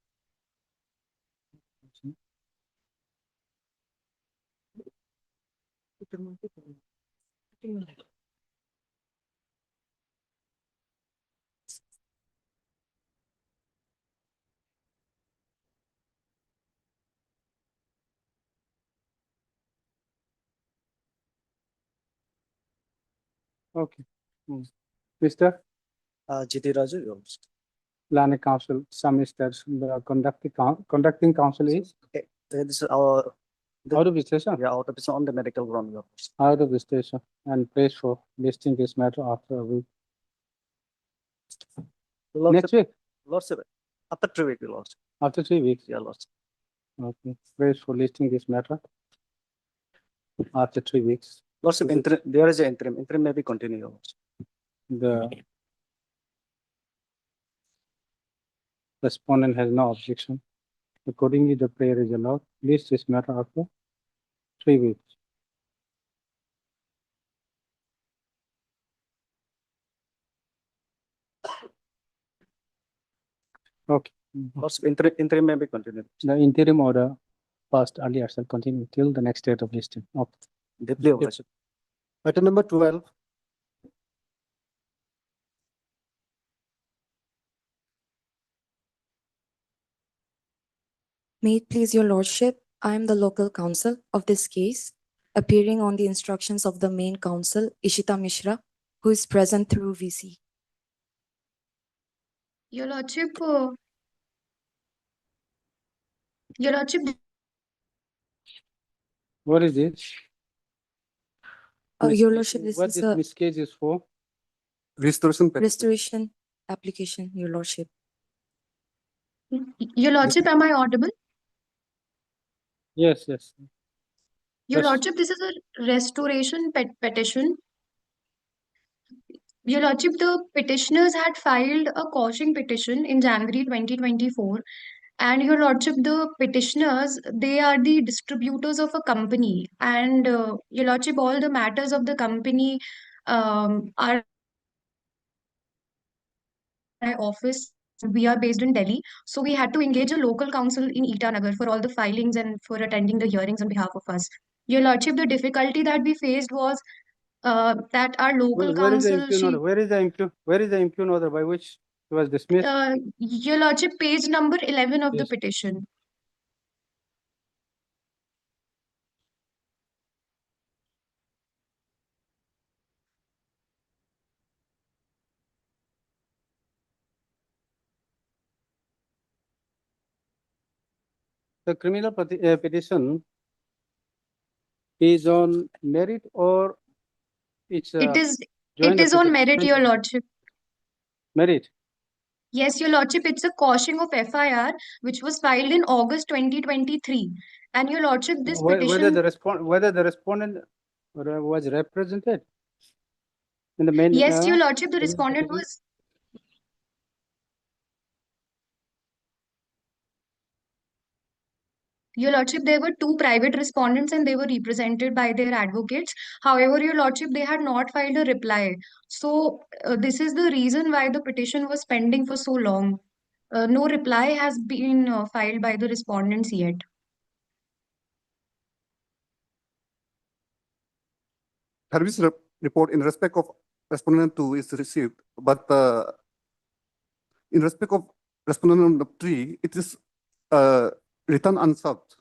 Okay. Mr. GT Raju, your Lordship. Lane Council, some is that the conducting council is This is our. out of the station, Yeah, out of it's on the medical ground, your Lordship. out of the station, and place for listing this matter after a week. Next week, Lordship, after 3 weeks, your Lordship. after 3 weeks. Yeah, Lordship. Okay, place for listing this matter after 3 weeks. Lordship, there is an interim. Interim may be continued, your Lordship. The respondent has no objection. Accordingly, the prayer is allowed. List this matter after 3 weeks. Okay. Lordship, interim may be continued. The interim order passed earlier shall continue till the next date of listing. Okay. Deeply, your Lordship. Item number 12. May it please your lordship, I am the local counsel of this case, appearing on the instructions of the main counsel, Ishita Mishra, who is present through VC. Your Lordship, What is it? Your lordship, this What is this a miscase is for? Restoration. restoration application, your lordship. Your Lordship, am I audible? Yes, yes. Your Yes. Lordship, this is a restoration petition. Your Lordship, the petitioners had filed a quashing petition in January 2024. And Your Lordship, the petitioners, they are the distributors of a company. And Your Lordship, all the matters of the company are my office. We are based in Delhi. So we had to engage a local counsel in Itanagar for all the filings and for attending the hearings on behalf of us. Your Lordship, the difficulty that we faced was that our local Where is the counsel, impugn she, order? Where is the impugn order by which it was dismissed? Your Lordship, page number 11 of the Yes. petition. The criminal petition is on merit or it's It is joint on application? merit, Your Lordship. Merit. Yes, Your Lordship, it's a quashing of FIR which was filed in August 2023. And Your Lordship, this Whether petition, the respondent was represented in the main. yes, Your Lordship, the criminal respondent petition? was, Your Lordship, there were two private respondents and they were represented by their advocates. However, Your Lordship, they had not filed a reply. So, this is the reason why the petition was pending for so long. No reply has been filed by the respondents yet. Service report in respect of respondent 2 is received, but in respect of respondent number 3, it is written unsolved.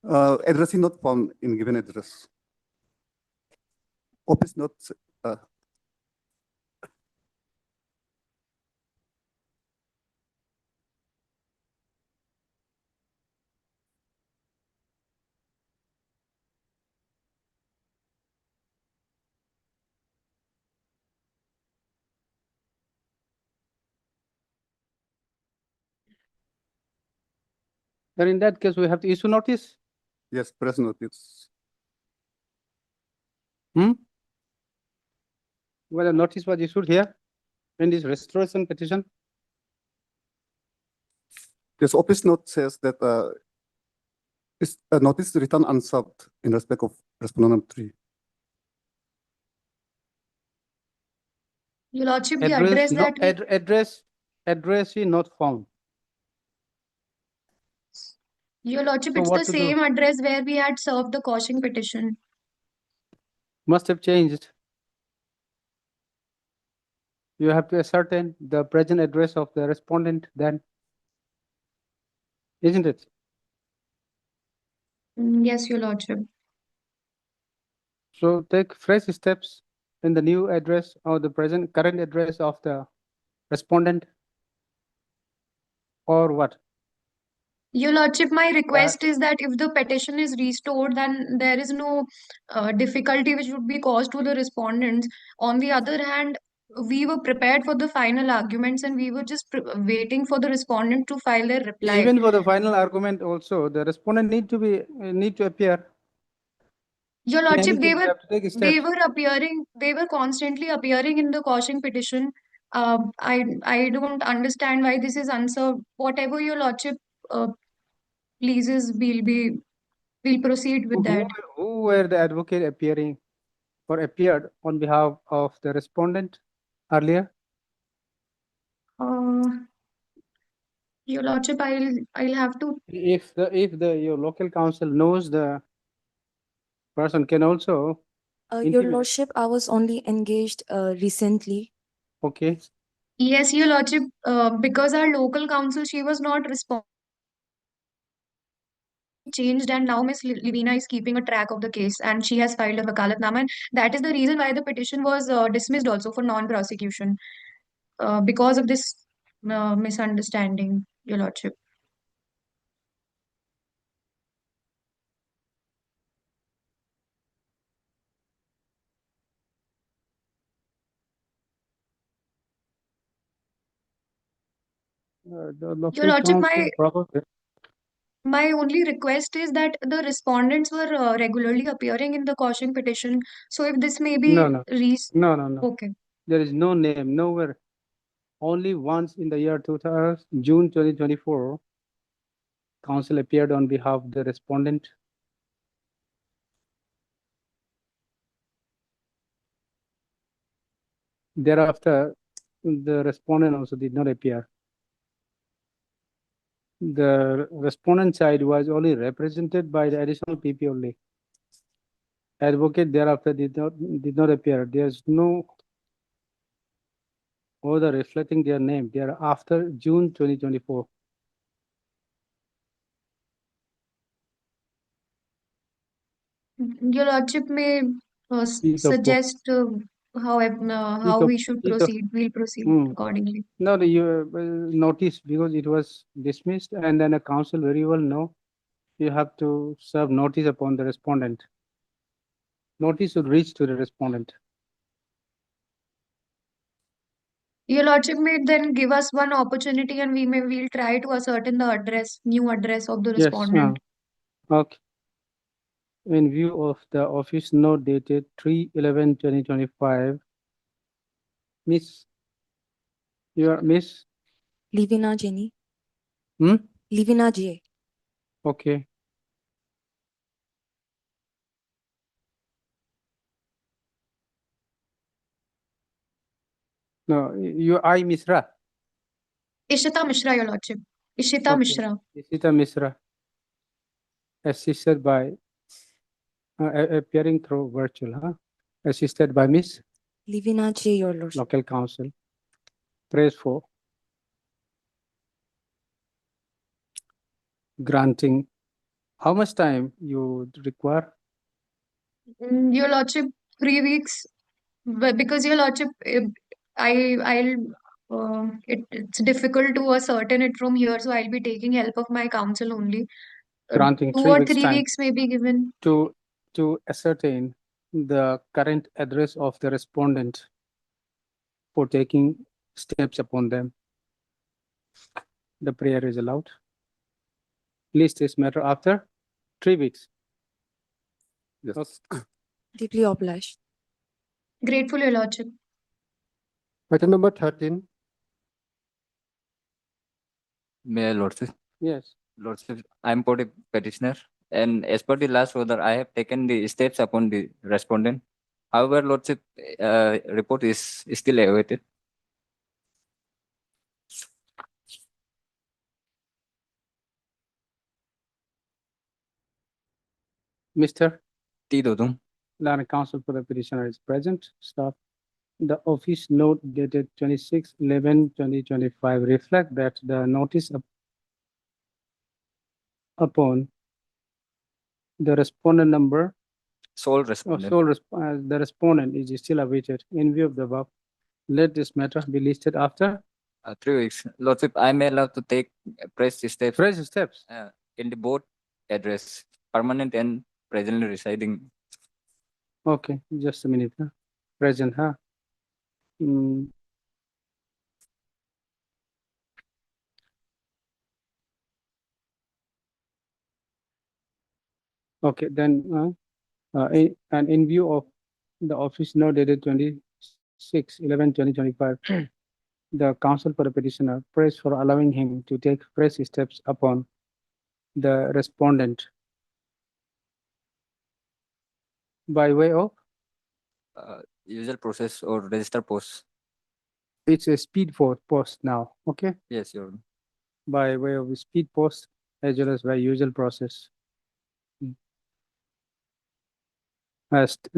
Address is not found in given address. Office not. Uh, Then in that case, we have to issue notice. yes, press notice. Whether notice was issued here in this restoration petition. This office note says that is a notice written unsolved in respect of respondent number 3. Your Lordship, the address no, that we, address is not found. Your Lordship, So it's what the to do? same address where we had served the quashing petition. Must have changed. You have to ascertain the present address of the respondent then, isn't it? Yes, Your Lordship. So take fresh steps in the new address or the current address of the respondent, or what? Your Lordship, my request is that if the petition is restored, then there is no difficulty which would be caused to the respondents. On the other hand, we were prepared for the final arguments and we were just waiting for the respondent to file their reply. Even for the final argument also, the respondent need to appear. Your Lordship, Anything, you have to take they steps. were appearing, they were constantly appearing in the quashing petition. I don't understand why this is unserved. Whatever Your Lordship pleases, we'll proceed with that. Who were the advocate appearing or appeared on behalf of the respondent earlier? Your Lordship, I'll have to. If your local council knows the person, can also. Your intimate- Lordship, I was only engaged recently. Okay. Yes, Your Lordship, because our local council, she was not responding. Changed, and now Miss Livina is keeping a track of the case and she has filed a wakalatnama, and that is the reason why the petition was dismissed also for non-prosecution because of this misunderstanding, Your Lordship. The local Your Lordship, council probably. my only request is that the respondents were regularly appearing in the quashing petition. So if this may be No. Okay. There is no name nowhere. Only once in the year 2000, June 2024, council appeared on behalf of the respondent. Thereafter, the respondent also did not appear. The respondent side was only represented by the additional PP only. Advocate thereafter did not appear. There's no order reflecting their name. They are after June 2024. Your Lordship may Piece of work. suggest how we should proceed. We'll proceed accordingly. No, you notice because it was dismissed, and then a council very well know you have to serve notice upon the respondent. Notice should reach to the respondent. Your Lordship may then give us one opportunity and we'll try to ascertain the new address of the Yes. respondent. Okay. In view of the office note dated 3/11/2025, Miss, you are Miss. Livina Jenny. Hmm? Livina J. Okay. No, you, I, Misra. Ishita Mishra, Your Lordship. Ishita Okay. Mishra. Ishita Misra, assisted by, appearing through virtual, huh? Assisted by Miss Livina J, Your Lordship. Local Council. Praise for granting. How much time you require? Your Lordship, 3 weeks. But because Your Lordship, it's difficult to ascertain it from here, so I'll be taking help of my counsel only. Granting 2 3 or weeks 3 time weeks may be given. to ascertain the current address of the respondent for taking steps upon them. The prayer is allowed. List this matter after 3 weeks. Yes. Deeply obliged. Grateful, Your Lordship. Item number 13. May I, Lordship? Yes. Lordship, I am for the petitioner, and as per the last order, I have taken the steps upon the respondent. However, Lordship, report is still awaited. Mr. T. Dodum. Land Council for the petitioner is present. Stop. The office note dated 26/11/2025 reflect that the notice upon the respondent number Sole or respondent. the respondent is still awaited. In view of the above, let this matter be listed after 3 weeks. Lordship, I am allowed to take press steps fresh steps. in the board address, permanent and presently residing. Okay, just a minute. Huh? Present, huh? Mm. Okay, then and in view of the office note dated 26/11/2025, the counsel for the petitioner prays for allowing him to take fresh steps upon the respondent by way of Usual process or register post. it's a speed post now. Okay, Yes, Your Honor. by way of speed post as well as by usual process.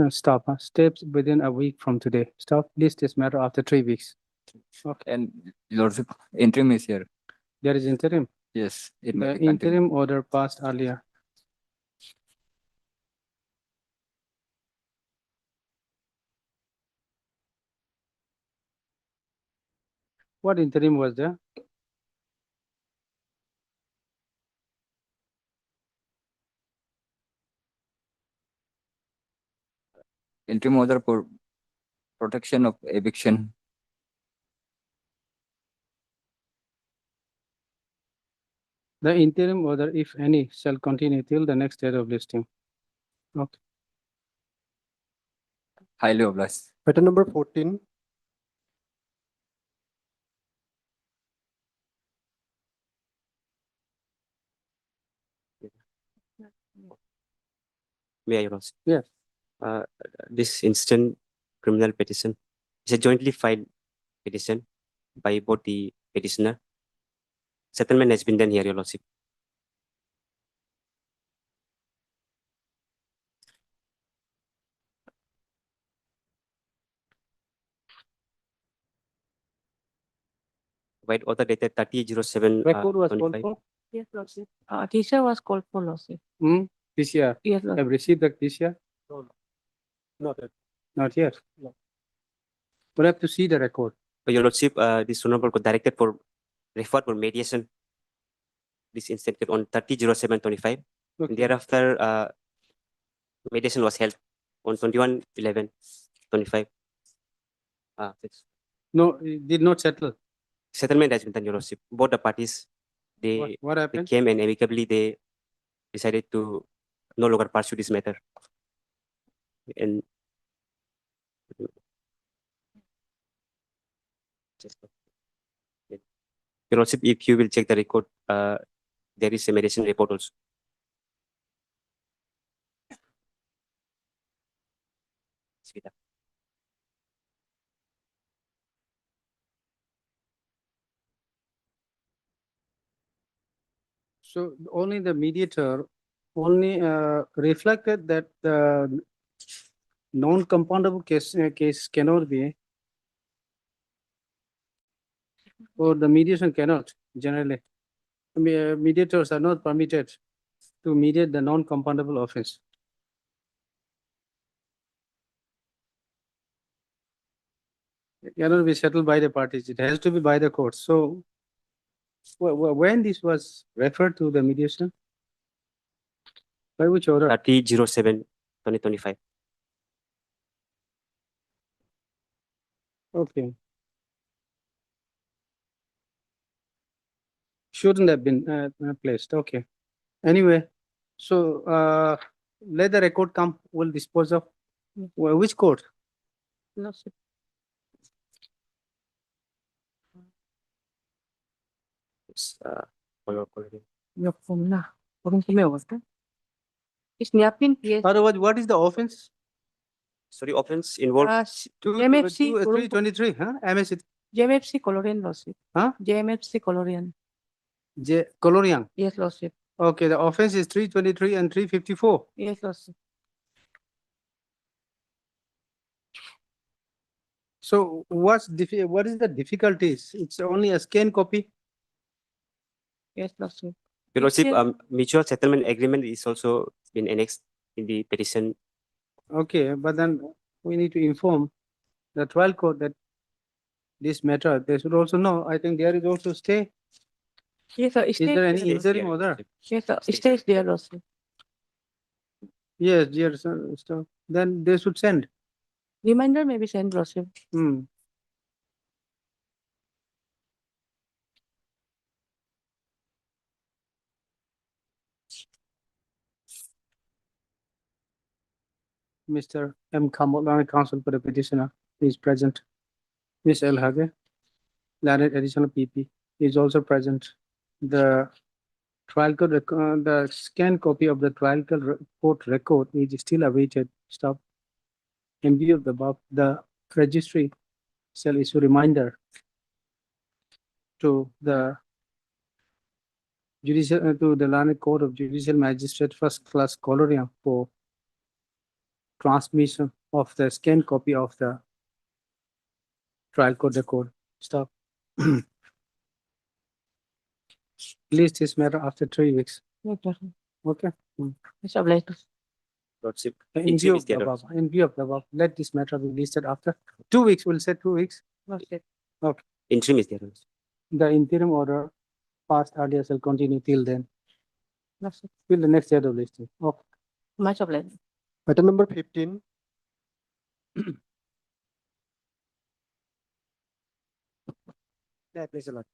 Stop. Steps within a week from today. Stop. List this matter after 3 weeks. Okay. And Lordship, interim is here. There is interim. Yes, it The may be continued. interim order passed earlier. What interim was there? Interim order for protection of eviction. The interim order, if any, shall continue till the next date of listing. Okay. Highly obliged. Item number 14. May I, Your Lordship? Yes. This instant criminal petition is a jointly filed petition by both the petitioner. Settlement has been done here, Your Lordship. White order dated 30/07. Record was called 25. for? Yes, Lordship. TCR was called for, Lordship. PCR. Yes, Lordship. Have received the PCR? No, not yet. Not yet. No. We'll have to see the record. Your Lordship, this honorable court directed for referred for mediation. This instance on 30/07/25. Okay. Thereafter, mediation was held on 21/11/25. No, it did not settle. Settlement has been done, Your Lordship. Both the parties, What they happened? came and amicably they decided to no longer pursue this matter. And Your Lordship, if you will check the record, there is a mediation report also. Hospital. So only the mediator only reflected that the non-compoundable case cannot be, or the mediation cannot generally. Mediators are not permitted to mediate the non-compoundable offense. It cannot be settled by the parties. It has to be by the court. So when this was referred to the mediation? By which order? 30/07/2025. Okay. Shouldn't have been placed. Okay. Anyway, so let the record come. We'll dispose of. Well, which court? Lordship. It's, for your query. Yok bunlar. Bugün kime oldu? İş ne yapayım ki? Otherwise, what is the offense? Sorry, offense involved. JMFC 323, huh? MSC. JMFC Colorian Lordship. Huh? JMFC Colorian. Colorian. Yes, Lordship. Okay, the offense is 323 and 354. Yes, Lordship. So what is the difficulties? It's only a scan copy. Yes, Lordship. Your Lordship, Yeah. mutual settlement agreement is also been annexed in the petition. Okay, but then we need to inform the trial court that this matter, they should also know. I think there is also stay. Yes, sir. Is there any interim order? Yes, sir. Stays there, Lordship. Yes, dear sir. So then they should send. Reminder may be sent, Lordship. Hmm. Mr. M. Kamal, counsel for the petitioner, is present. Ms. El Hage, landed additional PP, is also present. The trial court, the scanned copy of the trial court record is still awaited. Stop. In view of the above, the registry shall issue reminder to the judicial, to the Learned Court of Judicial Magistrate First Class Colorian for transmission of the scanned copy of the trial court record. Stop. List this matter after 3 weeks. Okay. Okay. It's obliged. Lordship, In view of the above, let this matter be listed after 2 weeks. We'll say 2 weeks. Lordship. Okay. interim is there. The interim order passed earlier shall continue till then. Lordship. Till the next date of listing. Okay. Much obliged. Item number 15. Yeah, please, Lord.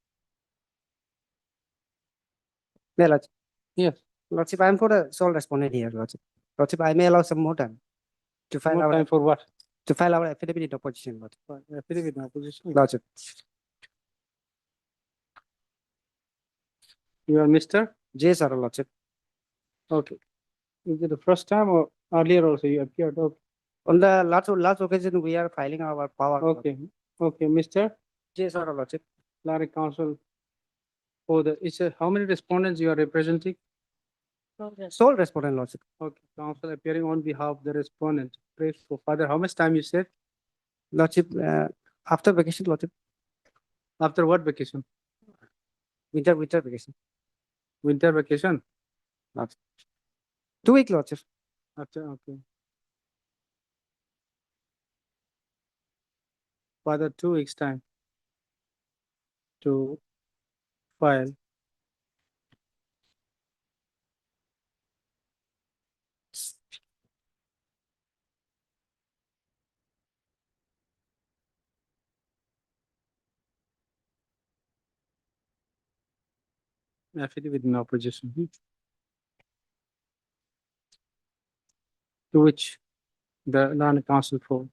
Yeah, Lordship. Yes. Lordship, I am for the sole respondent here, Lordship. Lordship, I may allow some more time to file More our time for what? to file our affidavit in opposition, Lordship. Affidavit in opposition. Lordship. You are Mr. J. Sir, Lordship. Okay. Is it the first time or earlier also you appeared? Okay. On the last occasion, we are filing our power. Okay. Okay, Mr. J. Sir, Lordship. Larry Council. For the, how many respondents you are representing? Sole respondent, Lordship. Okay, council appearing on behalf of the respondent. Pray for further. How much time you said? Lordship, after vacation, Lordship. After what vacation? Winter vacation. Winter vacation? Lordship. 2 weeks, Lordship. After, okay. Further 2 weeks time to file. Affidavit in opposition. To which the Learned Council for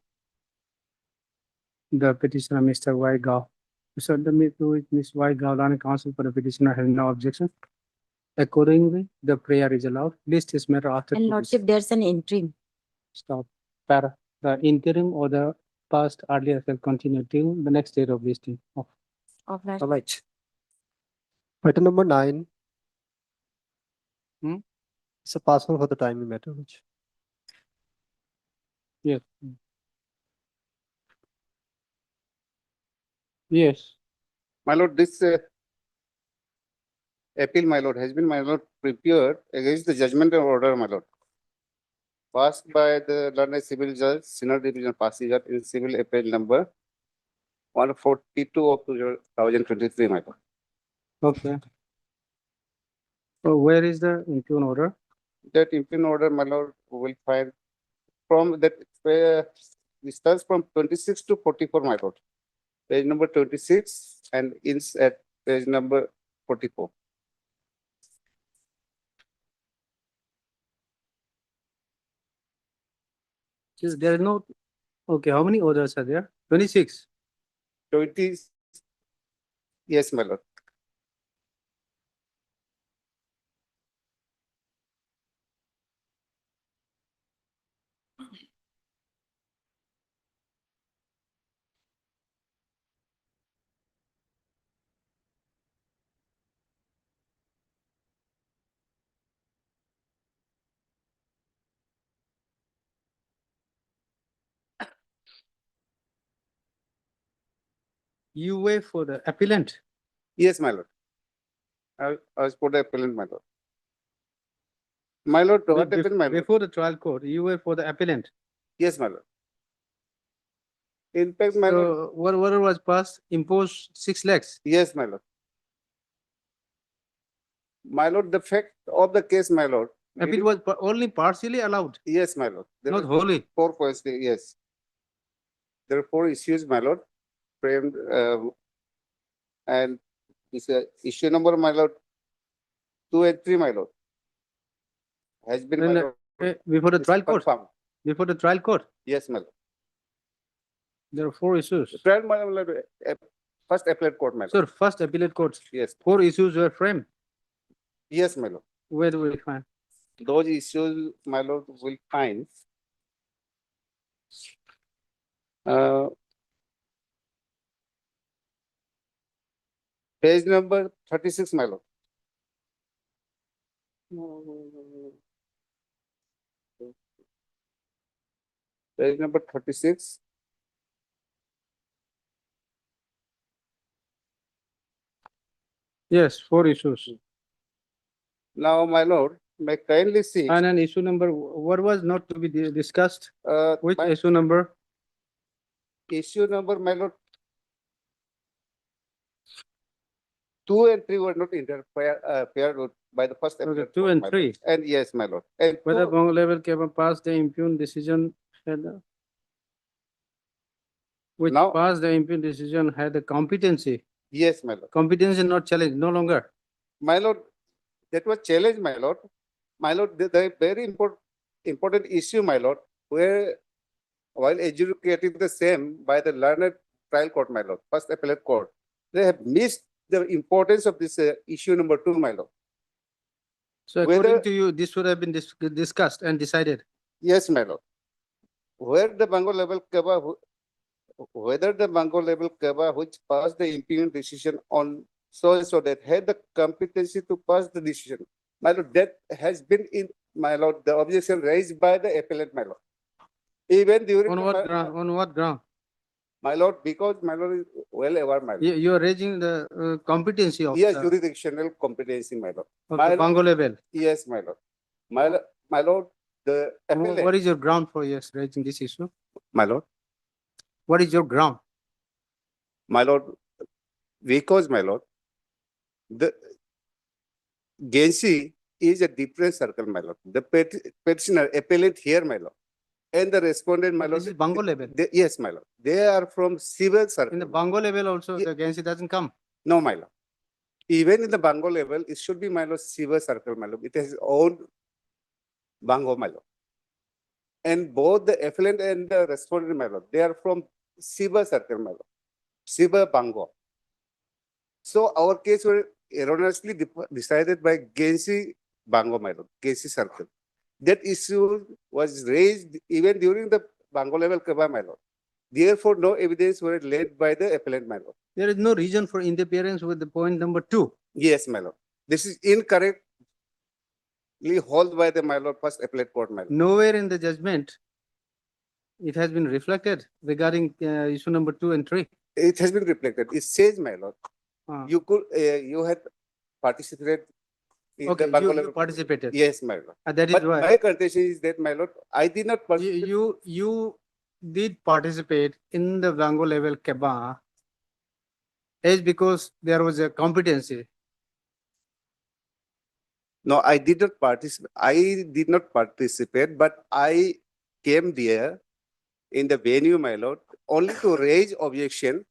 the petitioner, Mr. Y. Gao. So to which Ms. Y. Gao, Learned Council for the petitioner has no objection. Accordingly, the prayer is allowed. List is matter after. And 2 weeks. Lordship, there's an interim. Stop. Para. the interim order passed earlier shall continue till the next date of listing. Of that. All right. Item number 9. It's a pass on for the timing matter. Yes. Yes. My lord, this appeal, my lord, has been, my lord, prepared against the judgment and order, my lord, passed by the learned civil judge, Senior Division Passenger in civil appeal number 142 of 2023, my lord. Okay. So where is the impugn order? That impugn order, my lord, will find from that, it starts from 26 to 44, my lord. Page number 26 and ends at page number 44. There is no, okay, how many orders are there? 26. 20, yes, my lord. You wait for the appellant. Yes, my lord. I was for the appellant, my lord. My lord, what happened, my lord? Before the trial court, you were for the appellant. Yes, my lord. In fact, my lord, So what order was passed, imposed 6 lakhs. yes, my lord. My lord, the fact of the case, my lord. Appeal was only partially allowed, Yes, my lord. There not are wholly. 4 points, yes. There are 4 issues, my lord, framed, and this issue number, my lord, 2 and 3, my lord, has been, my Then, lord, before the trial court, confirmed. before the trial court, Yes, my lord. there are 4 issues. Trial, my lord, first appellate court, my lord. Sir, first appellate court, Yes, 4 issues were framed. yes, my lord. Where do we find? Those issues, my lord, will find. Page number 36, my lord. Page number 36. Yes, 4 issues. Now, my lord, may kindly see. And an issue number, what was not to be discussed? Which My issue number? issue number, my lord. 2 and 3 were not paired by the first Okay, appellate 2 court, and my lord. 3. And yes, my lord. And Whether 2, Bongo level can pass the impugn decision had, which Now- passed the impugn decision had the competency. yes, my lord. Competency not challenged, no longer. My lord, that was challenged, my lord. My lord, the very important issue, my lord, where while adjudicating the same by the learned trial court, my lord, first appellate court, they have missed the importance of this issue number 2, my lord. So according Whether- to you, this would have been discussed and decided. Yes, my lord. Where the Bango level Kaba, whether the Bango level Kaba which passed the impugn decision on so and so that had the competency to pass the decision, my lord, that has been in, my lord, the objection raised by the appellate, my lord. Even during On the- what ground? On what ground? my lord, because my lord is well aware, my lord. You are raising the competency of Yes, the, jurisdictional competency, my lord. of My the lord, Bongo level. yes, my lord. My lord, the What appellate, is your ground for yes raising this issue? my lord, What is your ground? my lord, because, my lord, the Gensi is a different circle, my lord. The petitioner appellate here, my lord, and the respondent, my lord. This is Bongo level. Yes, my lord. They are from civil circle. In the Bongo level also, the agency doesn't come. No, my lord. Even in the Bango level, it should be, my lord, civil circle, my lord. It has its own Bango, my lord. And both the appellant and the respondent, my lord, they are from civil circle, my lord. Civil Bango. So our case was erroneously decided by Gensi Bango, my lord, Gensi circle. That issue was raised even during the Bango level Kaba, my lord. Therefore, no evidence were laid by the appellant, my lord. There is no reason for interference with the point number 2. Yes, my lord. This is incorrectly held by the my lord first appellate court, my lord. Nowhere in the judgment it has been reflected regarding issue number 2 and 3. It has been reflected. It says, my lord, you could, you had participated in Okay, the Bango you level. participated. Yes, my lord. That is But why my contention is that, my lord, I did not participate. you did participate in the Bango level Keba is because there was a competency. No, I did not participate. I did not participate, but I came there in the venue, my lord, only to raise objection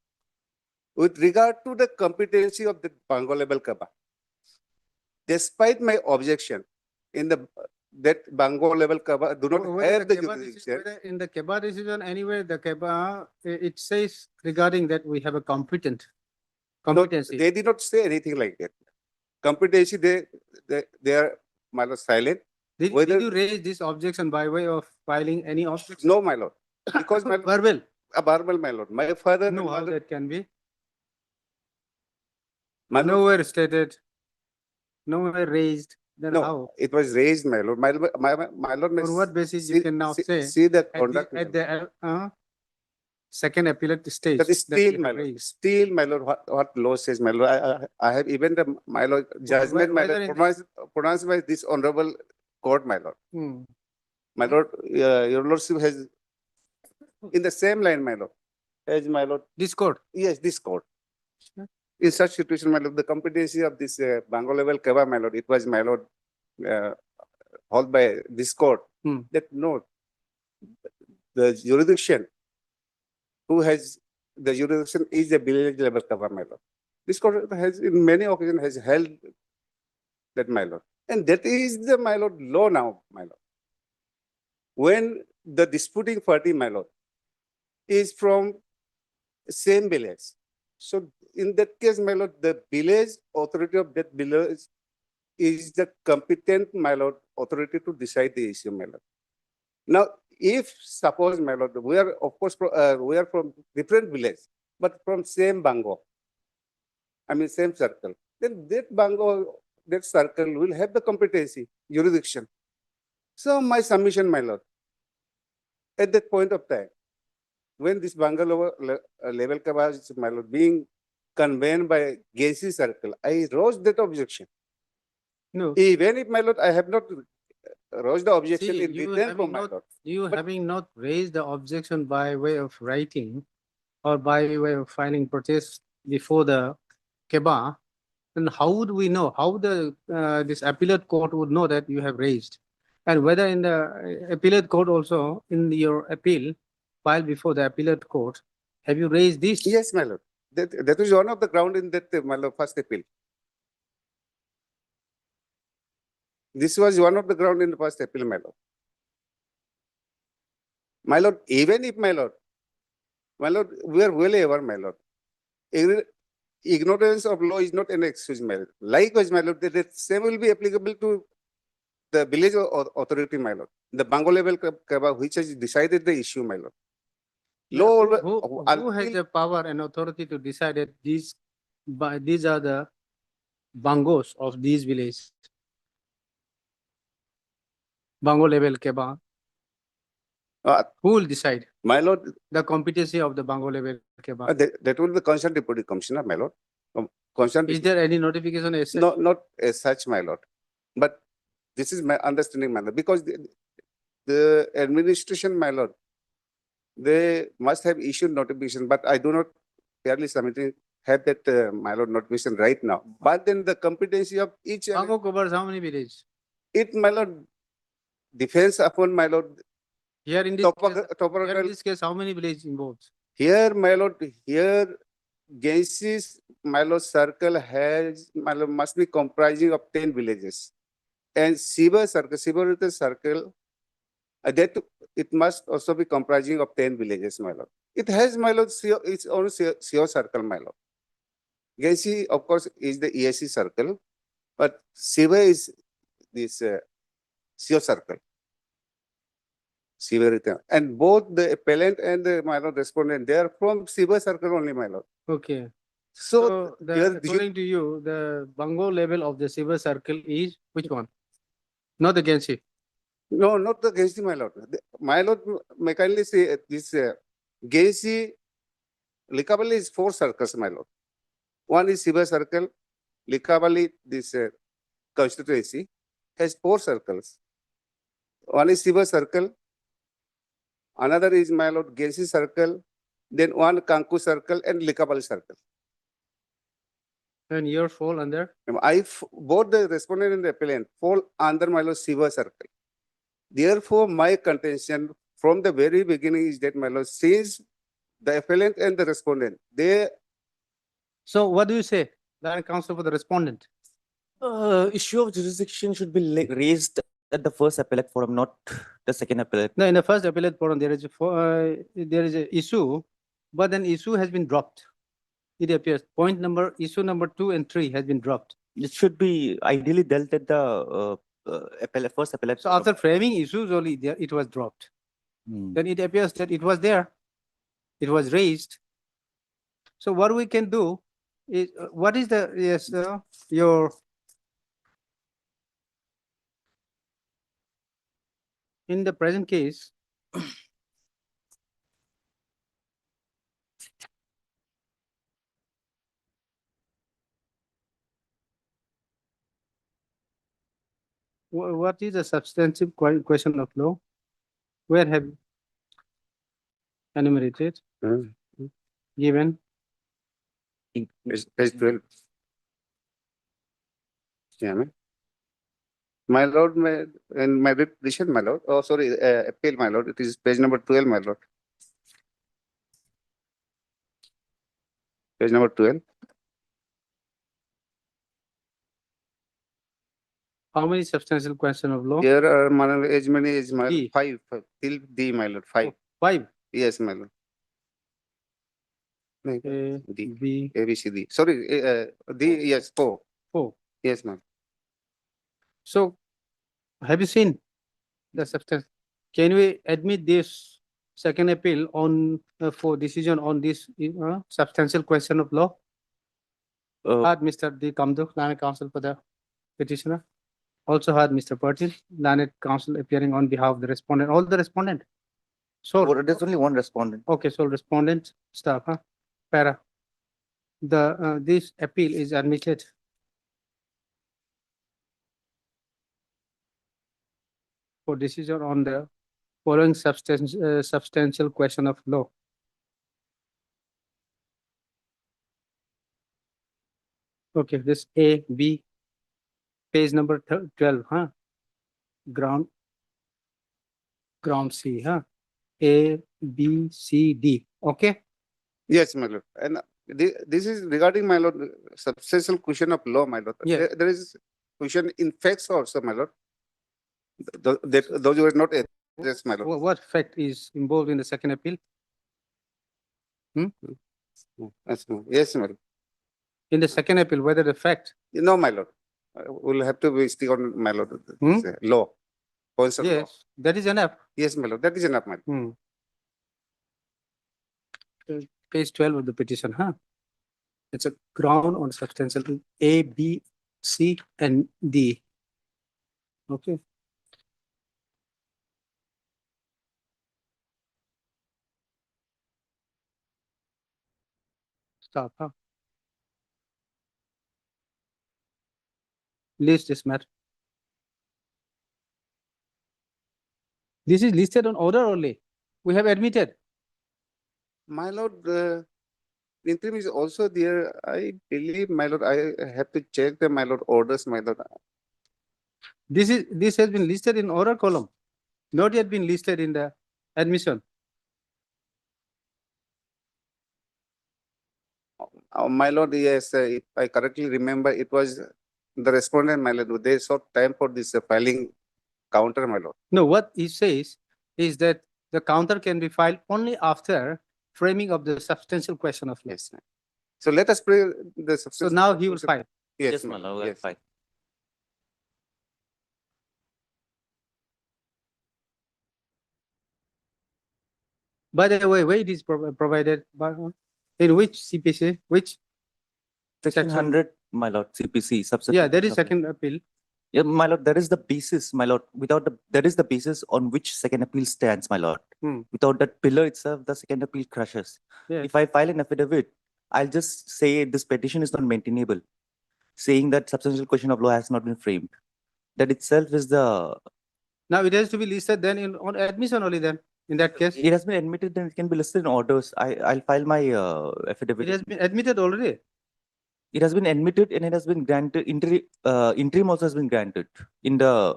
with regard to the competency of the Bango level Kaba. Despite my objection in the that Bango level Kaba do not Whether have the Keba jurisdiction. whether in the Keba decision anyway, the Keba, it says regarding that we have a competency. They did not say anything like that. Competency, they are, my lord, silent. Did Whether- you raise this objection by way of filing any objection? No, my lord. Because my Verbal. a verbal, my lord. My father. No, and how mother- that can be? my lord, Nowhere stated, nowhere raised, then no, how? it was raised, my lord. My lord. may On what basis see- you can now see- say See the at conduct. the, at the second appellate stage? That is that you still, have my lord. raised? Still, my lord, what law says, my lord. I have even the, my lord, judgment, my whether lord, in- pronounced by this honorable court, my lord. Hmm. My lord, your lordship has, in the same line, my lord, as my lord. This court? Yes, this court. In such situation, my lord, the competency of this Bango level Kaba, my lord, it was, my lord, held by this court. Hmm. That no, the jurisdiction, who has the jurisdiction is the village level Kaba, my lord. This court has, in many occasions, has held that, my lord. And that is the, my lord, law now, my lord. When the disputing party, my lord, is from same village. So in that case, my lord, the village authority of that village is the competent, my lord, authority to decide the issue, my lord. Now, if suppose, my lord, we are, of course, we are from different village, but from same Bango, I mean, same circle, then that Bango, that circle will have the competency, jurisdiction. So my submission, my lord, at that point of time, when this Bangalore level Kaba is, my lord, being conveyed by Gacy circle, I raised that objection. No. Even if, my lord, I have not raised the objection See, in you written having form, my not- lord. You having not raised the objection by way of writing or by way of filing protest before the Keba, then how would we know, how the, this appellate court would know that you have raised? And whether in the appellate court also, in your appeal filed before the appellate court, have you raised this? Yes, my lord. That is one of the ground in that, my lord, first appeal. This was one of the ground in the first appeal, my lord. My lord, even if, my lord, we are well aware, my lord. Ignorance of law is not an excuse, my lord. Likewise, my lord, that same will be applicable to the village authority, my lord. The Bango level Kaba, which has decided the issue, my lord. Law, Who has the power and authority to decide that these are the bangos of these villages? Bango level Keba. Who will decide? My lord. The competency of the Bango level Keba. That will be concerned deputy commissioner, my lord. Concerned. Is there any notification as such? No, not as such, my lord. But this is my understanding, my lord, because the administration, my lord, they must have issued notification, but I do not fairly submitting have that, my lord, notification right now. But then the competency of each. Bango covers how many villages? It, my lord, depends upon, my lord. Here in this case, how many villages involved? Here, my lord, here, Gacy's, my lord, circle has, my lord, must be comprising of 10 villages. And Siba circle, that it must also be comprising of 10 villages, my lord. It has, my lord, its own CO circle, my lord. Gacy, of course, is the ESC circle, but Siba is this CO circle. Severity. And both the appellant and the my lord respondent, they are from Siva circle only, my lord. Okay. So the, here the- according to you, the Bango level of the silver circle is which one? Not the Gensi. no, not the Gensi, my lord. My lord, may kindly say this Gensi Likabali is 4 circles, my lord. One is Siva circle, Likabali, this constituency has 4 circles. One is Siva circle, another is my lord Gensi circle, then one Kanku circle and Likabali circle. And your fall under? Both the respondent and the appellant fall under my lord Siva circle. Therefore, my contention from the very beginning is that my lord, since the appellant and the respondent, they So what do you say? The counsel for the respondent. Issue of jurisdiction should be raised at the first appellate forum, not the second appellate. No, in the first appellate forum, there is a issue, but then issue has been dropped. It appears issue number 2 and 3 has been dropped. It should be ideally dealt at the first appellate. So after framing issues only, there it was dropped. Then it appears that it was there. It was raised. So what we can do is, what is the, yes, your, in the present case, what is a substantive question of law? Where have you enumerated, given? page 12. Yeah, ma'am. My lord, and my petition, my lord. Oh, sorry, appeal, my lord. It is page number 12, my lord. Page number 12. How many substantial question of law? Here are as many as my D. 5 till D, my lord. 5. 5. Yes, my lord. No, A, D. B, A, B, C, D. Sorry, D. Yes, 4. 4. Yes, ma'am. So, have you seen the substance? Can we admit this second appeal on for decision on this substantial question of law? Had Mr. D. Kamduk, Learned Counsel for the petitioner. Also had Mr. Patil, Learned Counsel appearing on behalf of the respondent. All the respondent. So There's only one respondent. okay, so respondent staff, para. The this appeal is admitted. For decision on the following substantial question of law. Okay, this A, B, page number 12, ground C, A, B, C, D, okay? Yes, my lord. And this is regarding, my lord, substantial question of law, my lord. Yeah. There is question in facts also, my lord. Those were not addressed, my lord. What fact is involved in the second appeal? Yes, my lord. In the second appeal, whether the fact? No, my lord. We'll have to stick on, my lord, law. Points of law. Yes, that is enough. Yes, my lord. That is enough, my lord. Page 12 of the petition, It's a ground on substantial A, B, C, and D. Okay. Stop, List this matter. This is listed on order only. We have admitted. My lord, interim is also there. I believe, my lord, I have to check the, my lord, orders, my lord. This has been listed in order column, not yet been listed in the admission. My lord, yes, if I correctly remember, it was the respondent, my lord. They sought time for this filing counter, my lord. No, what he says is that the counter can be filed only after framing of the substantial question of law. Yes. So let us pray the So substantial. now he will file. Yes, my lord. yes. Fine. By the way, where it is provided, by, in which CPC, which? Section Section. 100, my lord, CPC. Yeah, subsequent there is sub- second appeal. Yeah, my lord, there is the basis, my lord. Without the, there is the basis on which second appeal stands, my lord. Hmm. Without that pillar itself, the second appeal crashes. Yes. If I file an affidavit, I'll just say this petition is not maintainable, saying that substantial question of law has not been framed. That itself is the, Now it has to be listed then in, on admission only then, in that case. it has been admitted, then it can be listed in orders. I'll file my affidavit. It has been admitted already. It has been admitted and it has been granted, interim also has been granted in the,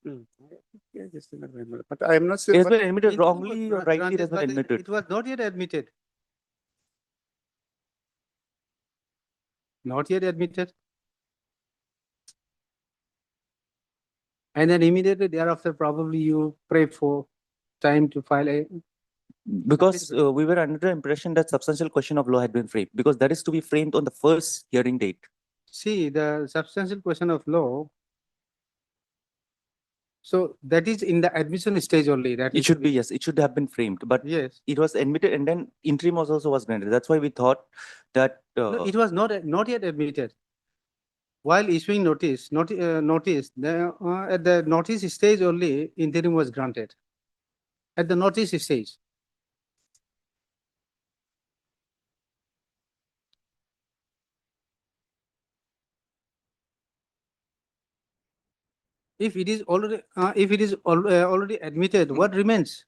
Yeah, just a minute, but I am not sure. it has what- been admitted Interim was wrongly or rightly, it has been granted, but admitted. It was not yet admitted. Not yet admitted. And then immediately thereafter, probably you pray for time to file a. Because we were under the impression that substantial question of law had been framed, because that is to be framed on the first hearing date. See, the substantial question of law. So that is in the admission stage only, that It is should be, yes, it should have been framed, but yes. it was admitted and then interim also was granted. That's why we thought that, No, it was not yet admitted. While issuing notice, notice, at the notice stage only, interim was granted. At the notice stage. If it is already admitted, what remains?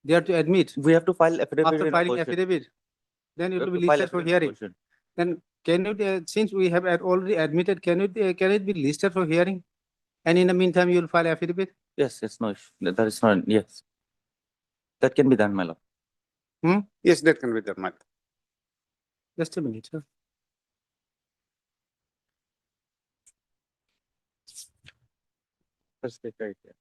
They are to admit we have to file affidavit. after in filing opposition. affidavit. Then We it have will to be file listed for affidavit in hearing. opposition. Then can it, since we have already admitted, can it be listed for hearing? And in the meantime, you will file affidavit? Yes, yes, no, that is not, yes. That can be done, my lord. Yes, that can be done, my lord. Just a minute, sir. Let's take right here.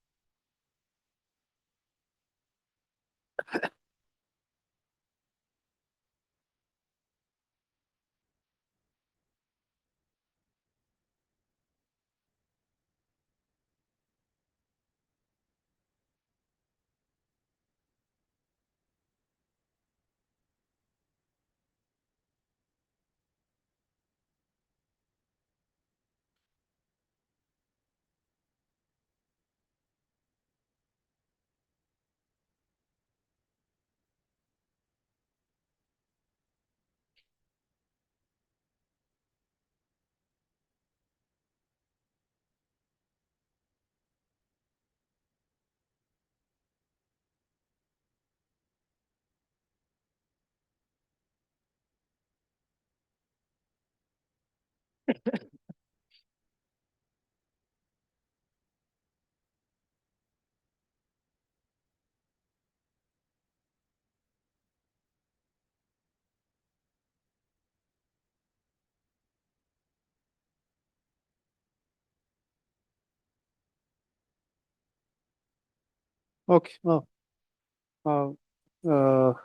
Okay,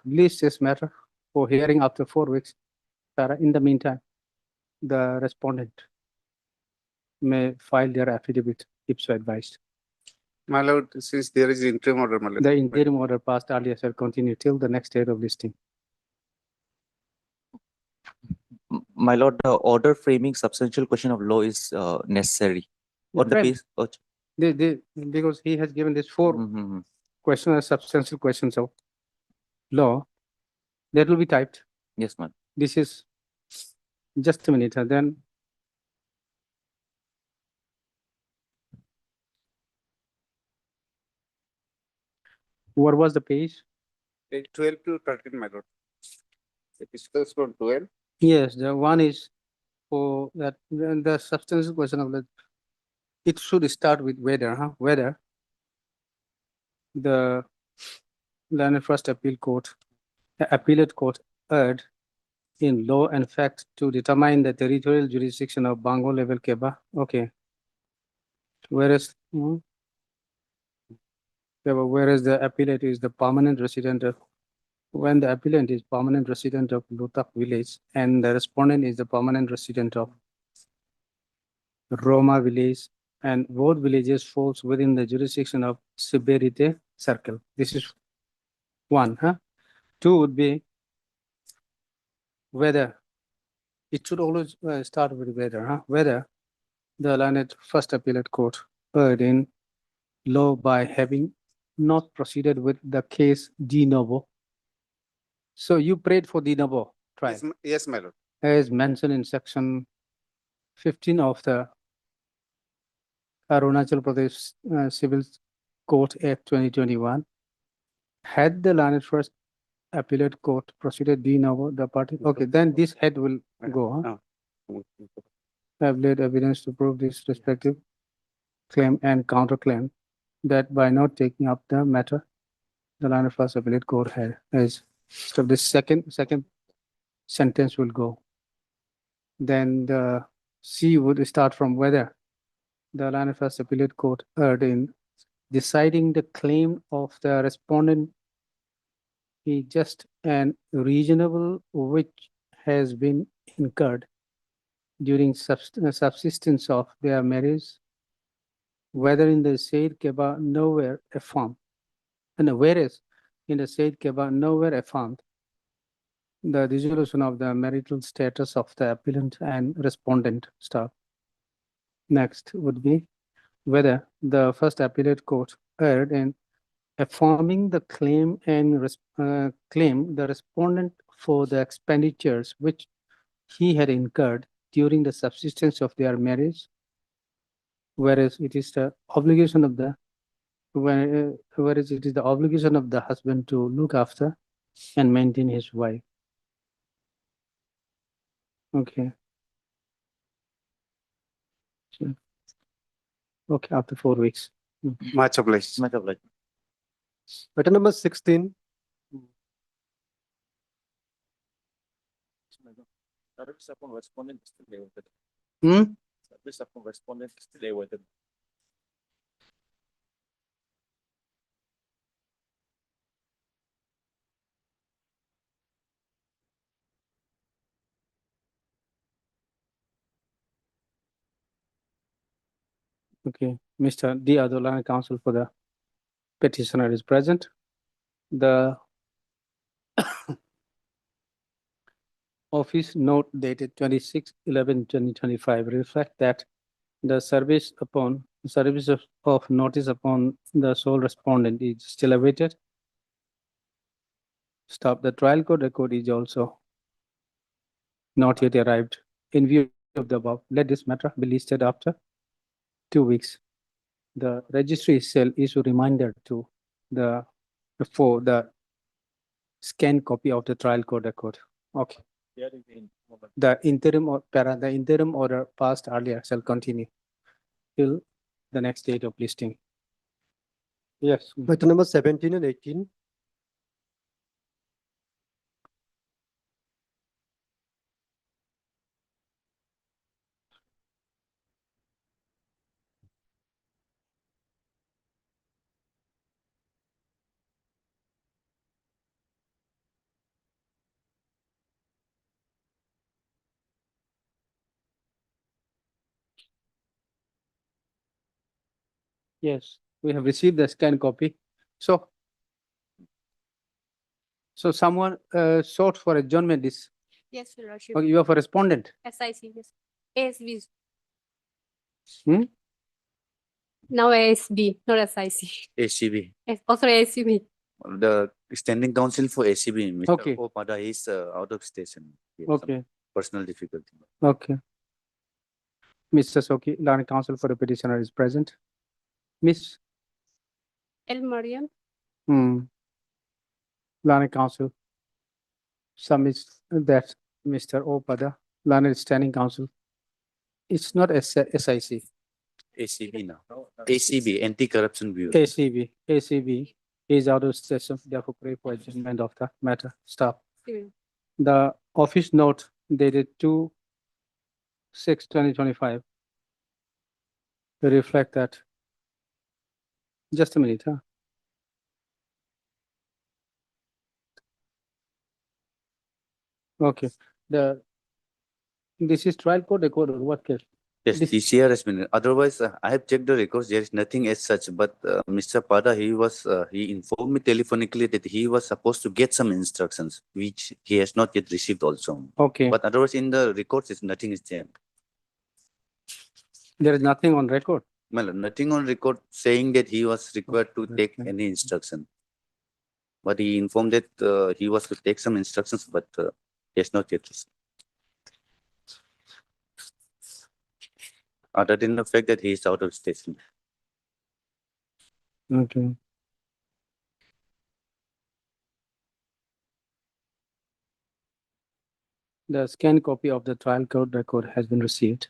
list this matter for hearing after 4 weeks. In the meantime, the respondent may file their affidavit if so advised. My lord, since there is interim order, my lord. The interim order passed earlier shall continue till the next date of listing. My lord, the order framing substantial question of law is necessary. On the Right. base, Because he has given this 4 Mhm. questions, substantial questions of law, that will be typed. Yes, ma'am. This is just a minute, and then what was the page? Page 12 to 13, my lord. It is first from 12. Yes, the one is for that, the substantial question of the, it should start with whether, whether the Land First Appeal Court, the appellate court erred in law and fact to determine the territorial jurisdiction of Bango level Keba. Okay. Whereas, whereas the appellate is the permanent resident of, when the appellant is permanent resident of Lutak village and the respondent is the permanent resident of Roma village, and both villages falls within the jurisdiction of Siberite circle. This is one, Two would be whether, it should always start with whether, whether the learned first appellate court erred in law by having not proceeded with the case de novo. So you prayed for de novo trial, Yes, my lord. as mentioned in section 15 of the Arunachal Pradesh Civil Court Act 2021. Had the learned first appellate court proceeded de novo, the party, okay, then this head will go, have laid evidence to prove this respective claim and counterclaim that by not taking up the matter, the learned first appellate court has, so the second sentence will go. Then the C would start from whether the learned first appellate court erred in deciding the claim of the respondent be just and reasonable which has been incurred during subsistence of their marriage, whether in the said Keba nowhere affirmed, and whereas in the said Keba nowhere affirmed the resolution of the marital status of the appellant and respondent staff. Next would be whether the first appellate court erred in affirming the claim and claim the respondent for the expenditures which he had incurred during the subsistence of their marriage, whereas it is the obligation of the whereas it is the obligation of the husband to look after and maintain his wife. Okay. Sure. Okay, after 4 weeks. Much obliged. Much obliged. Item number 16. Service upon respondent is still awaited. Hmm? Service upon respondent is still awaited. Okay, Mr. D. Adolan, counsel for the petitioner is present. The office note dated 26/11/2025 reflect that the service of notice upon the sole respondent is still awaited. Stop. The trial court record is also not yet arrived. In view of the above, let this matter be listed after 2 weeks. The registry shall issue reminder to for the scanned copy of the trial court record. Okay. Here is the moment. The interim order passed earlier shall continue till the next date of listing. Yes. Item number 17 and 18. Yes, we have received the scanned copy. So someone sought for adjournment this. Yes, Your Lordship. Okay, you are for respondent. SIC, yes. ASB. Hmm? Now ASB, not SIC. ACB. Also ASB. The standing counsel for ACB, Mr. Okay. Opada, is out of station. He has some Okay, personal difficulty. okay. Mr. Soki, learned counsel for the petitioner is present. Miss, El Mariam. learned counsel submits that Mr. Opada, learned standing counsel, it's not SIC, ACB now. ACB, Anti-Corruption Bureau. ACB is out of session, therefore pray for adjournment of the matter. Stop. The office note dated 2/6/2025 to reflect that. Just a minute, Okay, this is trial court record or what case? Yes, This- TCR has been, otherwise, I have checked the records, there is nothing as such, but Mr. Pada, he informed me telephonically that he was supposed to get some instructions, which he has not yet received also. Okay, But otherwise, in the records, nothing is there. there is nothing on record. Well, nothing on record saying that he was required to take Okay. any instruction. But he informed that he was to take some instructions, but he has not yet received. Other than the fact that he is out of station. Okay. The scanned copy of the trial court record has been received.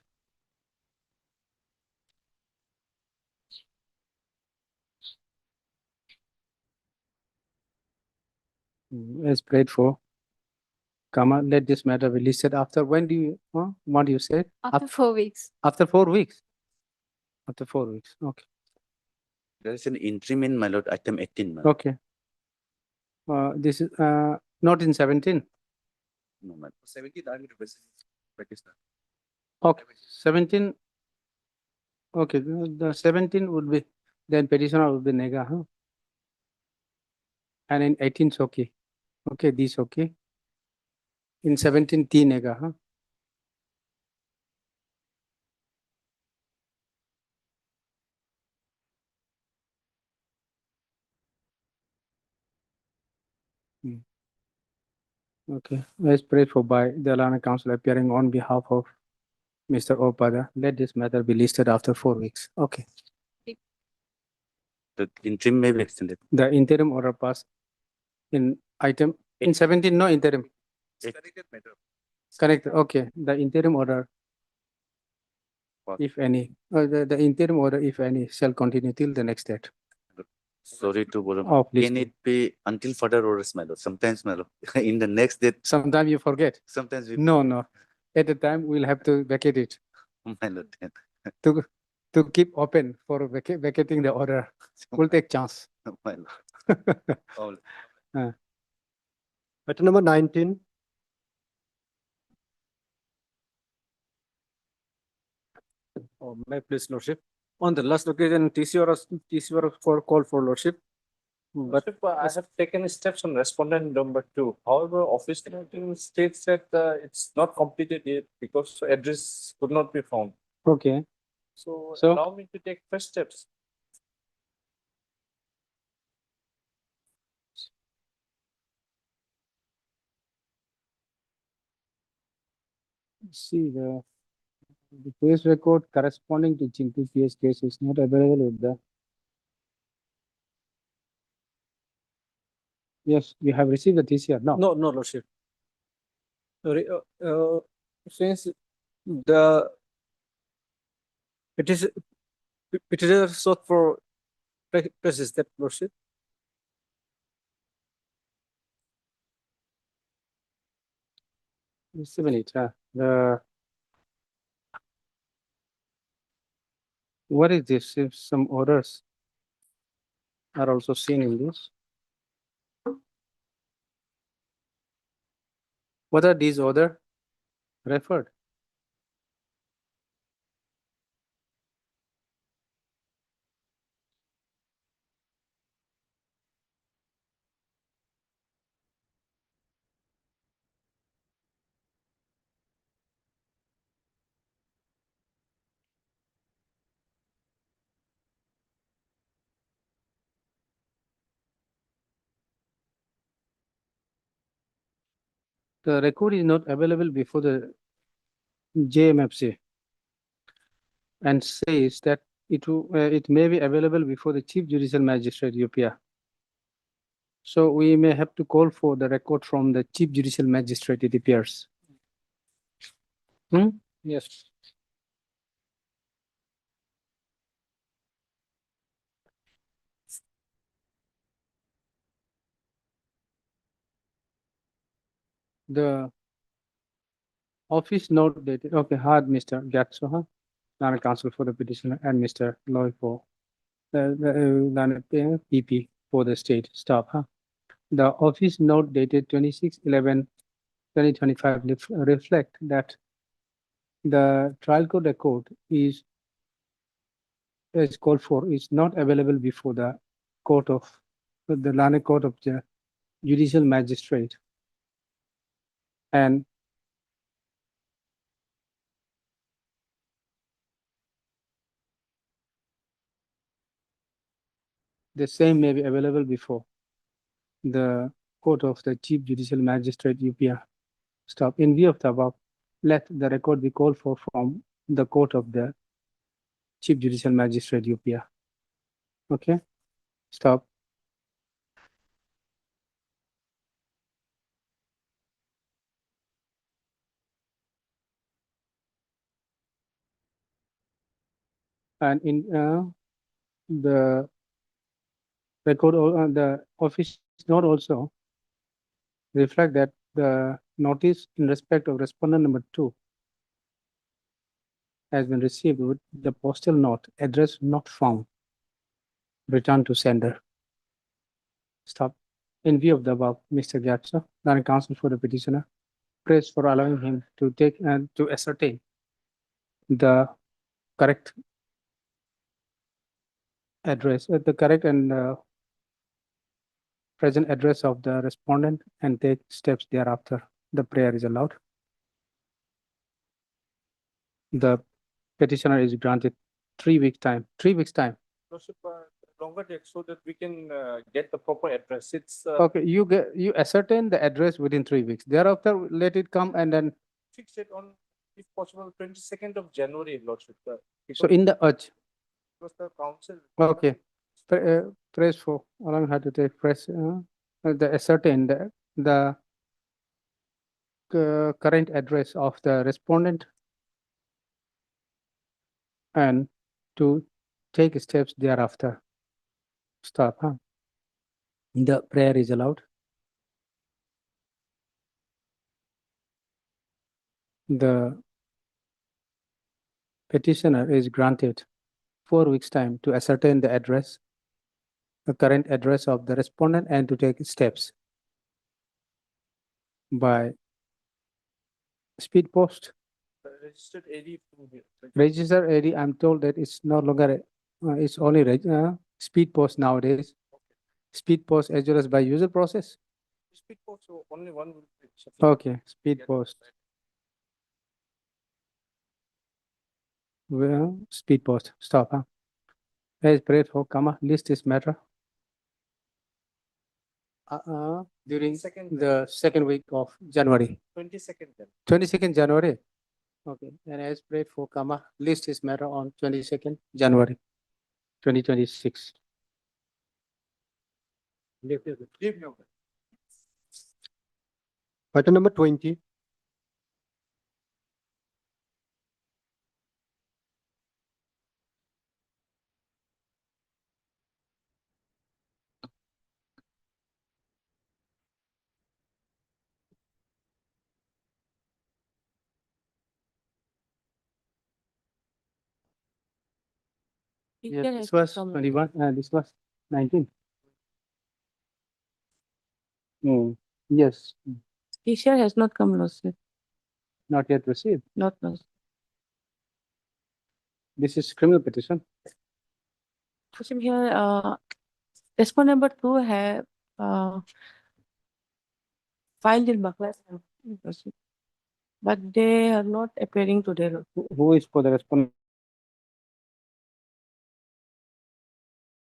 As prayed for. Kama, let this matter be listed after, when do you, what do you say? After 4 weeks. After 4 weeks? After 4 weeks, okay, There is an interim in my lord, item 18. My lord. okay. This is, not in 17, No, my lord. 17, I'm representing petitioner. okay, 17. Okay, the 17 would be, then petitioner would be nega, huh? And in 18 's okay, okay, this okay. In 17 T nega, huh? Okay, let's pray for by the Alana Council appearing on behalf of Mr. Opada. Let this matter be listed after 4 weeks. Okay. The interim may be extended. The interim order passed in item, in 17, no interim. Corrected matter. Correct, okay. The interim order, if any, the interim order, if any, shall continue till the next date. Sorry to bother. Of Can listing. it be until further orders, my lord? Sometimes, my lord, in the next date, Sometimes you forget. sometimes we. No, no. At the time, we'll have to vacate it My lord. to keep open for vacating the order. We'll take chance. My lord. All. Item number 19. Oh, may please lordship. On the last occasion, TCR for call for lordship. But I have taken steps on respondent number 2. However, office noting states that it's not completed yet because address could not be found. Okay, So So- allow me to take first steps. see the case record corresponding to Chintu PS case is not available with the. Yes, we have received the TCR now. no, no lordship. Since the petitioner sought for press step lordship. Just a minute, what is this? If some orders are also seen in this. What are these order referred? The record is not available before the JMFC and says that it may be available before the Chief Judicial Magistrate UPR. So we may have to call for the record from the Chief Judicial Magistrate, it appears. Yes. The office note dated, okay, had Mr. Gatsoha, Lana Counsel for the petitioner, and Mr. Loy for Lana PP for the state staff, huh? The office note dated 26/11/2025 reflect that the trial court record is called for is not available before the court of the learned court of the judicial magistrate, and the same may be available before the court of the chief judicial magistrate UPR. Stop. In view of the above, let the record be called for from the court of the chief judicial magistrate UPR. Okay. Stop. And in the record, the office note also reflect that the notice in respect of respondent number 2 has been received with the postal note, address not found, returned to sender. Stop. In view of the above, Mr. Gatsa, Learned Counsel for the petitioner, prays for allowing him to take and to ascertain the correct address, the correct and present address of the respondent and take steps thereafter. The prayer is allowed. The petitioner is granted 3 weeks time. 3 weeks time. Lordship, longer date so that we can get the proper address. It's Okay, you ascertain the address within 3 weeks. Thereafter, let it come and then. fix it on, if possible, 22nd of January, Lordship. So in the urge. Because the council. Okay. Praise for allowing her to take press the ascertain the current address of the respondent and to take steps thereafter. Stop. Huh? The prayer is allowed. The petitioner is granted 4 weeks time to ascertain the address, the current address of the respondent, and to take steps by speed post. Registered AD. Register AD, I'm told that it's no longer, it's only speed post nowadays. Speed post as well as by user process. Speed post, so only one will be sufficient. Okay, speed post. Well, speed post, stop, huh? As prayed for, list this matter. During the second week of January. 22nd then. 22nd January. Okay, and as prayed for, list this matter on 22nd January, 2026. Item number 20. Yes, this was 21, this was 19. Yes, Teacher has not come, Lordship. not yet received. Not Lordship. This is criminal petition. Lordship, here, respondent number 2 have filed in Bangladesh, Lordship, but they are not appearing today. Lordship. Who is for the respondent?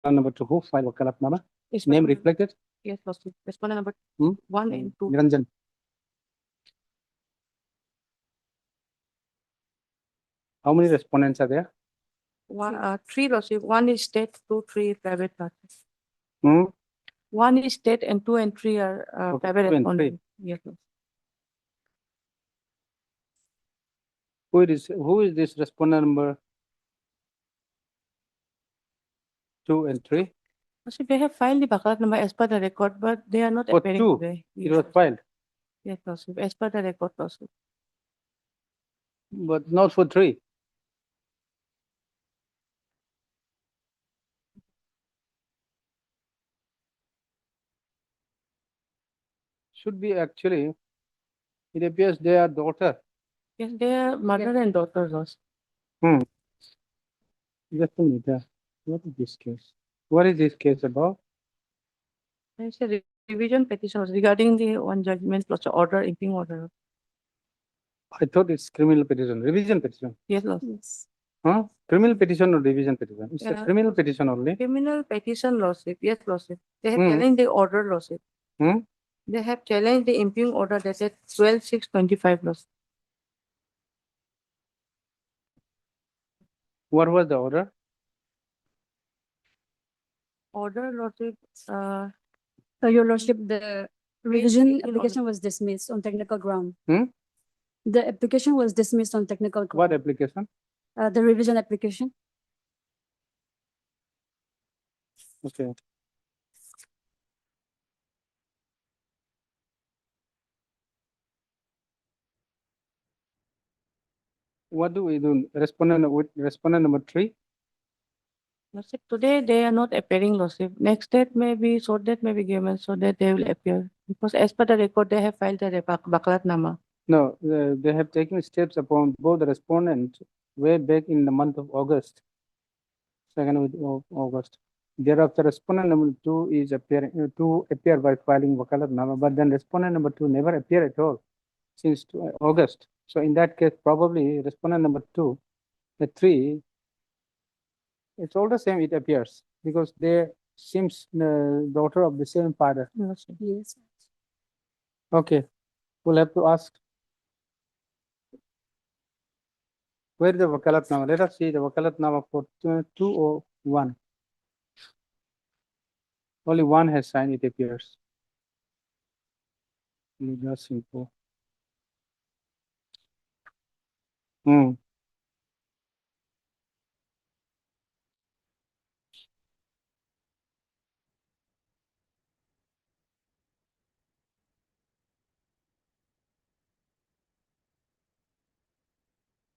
Number 2, who filed Wakalafnama? Name reflected? Yes, Lordship. Respondent number Hmm? 1 and 2. Niranjan. How many respondents are there? 3, Lordship. 1 is state, 2, 3 private parties. Hmm? 1 is state and 2 and 3 are Okay, private 2 and respondent. Yes, Lordship. Who is this respondent number 2 and 3? Lordship, they have filed the Bangladesh number as per the record, but they are not For appearing 2, today. it was filed, Yes, Lordship. As per the record, Lordship. but not for 3. Should be actually, it appears they are daughter. Yes, they are mother and daughter lost. Just a minute. What is this case? What is this case about? It's a revision petition was regarding the one judgment plus the order, imping order. I thought it's criminal petition, revision petition. Yes, Lord. Huh? Criminal petition or revision petition? It's a Yeah. criminal petition only. Criminal petition lawsuit, yes, lawsuit. They have Hmm. challenged the order lawsuit. Hmm? They have challenged the imping order dated 12/6/25 lawsuit. What was the order? Order lawsuit, Your Lordship, the revision in order. application was dismissed on technical ground. Hmm? The application was dismissed on technical What ground. application? The revision application. Okay. What do we do? Respondent number 3? lawsuit, today they are not appearing lawsuit. Next date may be, short date may be given so that they will appear. Because as per the record, they have filed the Baklatnama. No, they have taken steps upon both the respondent way back in the month of August. 2nd week of August. Thereafter, respondent number 2 is appearing to appear by filing Wakalatnama, but then respondent number 2 never appeared at all since August. So in that case, probably respondent number 2, the 3, it's all the same, it appears, because they seems the daughter of the same father. Yes. Okay, we'll have to ask. Where is the Wakalatnama? Let us see the Wakalatnama for 201. Only one has signed, it appears. Just simple. Hmm.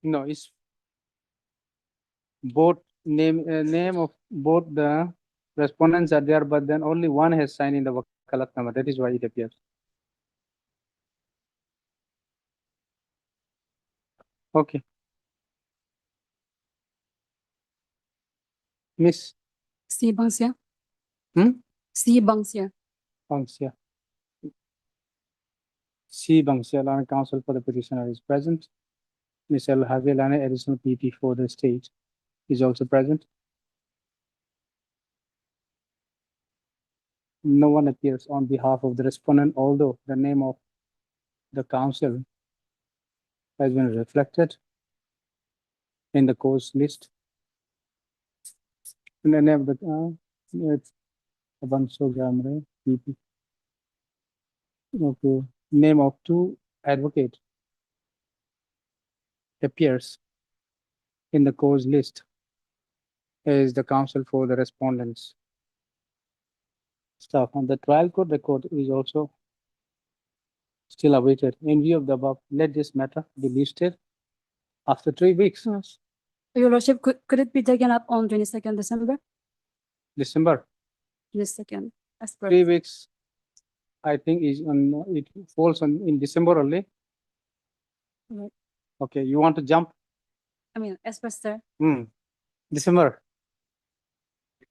No, it's both name of both the respondents are there, but then only one has signed in the Wakalatnama. That is why it appears. Okay. Miss C. Bangsia. Hmm? C. Bangsia. Bangsia. C. Bangsia, Lana counsel for the petitioner is present. Ms. El Havilane, additional PT for the state, is also present. No one appears on behalf of the respondent, although the name of the counsel has been reflected in the course list. And the name of the it's Abanso Gamre, PP. Okay, name of 2 advocate appears in the course list is the counsel for the respondents. Stuff on the trial court record is also still awaited. In view of the above, let this matter be listed after 3 weeks. Yes. Your Lordship, could it be taken up on 22nd December? December, 22nd, as per. 3 weeks, I think is on, it falls on in December only. Right. Okay, you want to jump? I mean, as per sir. December.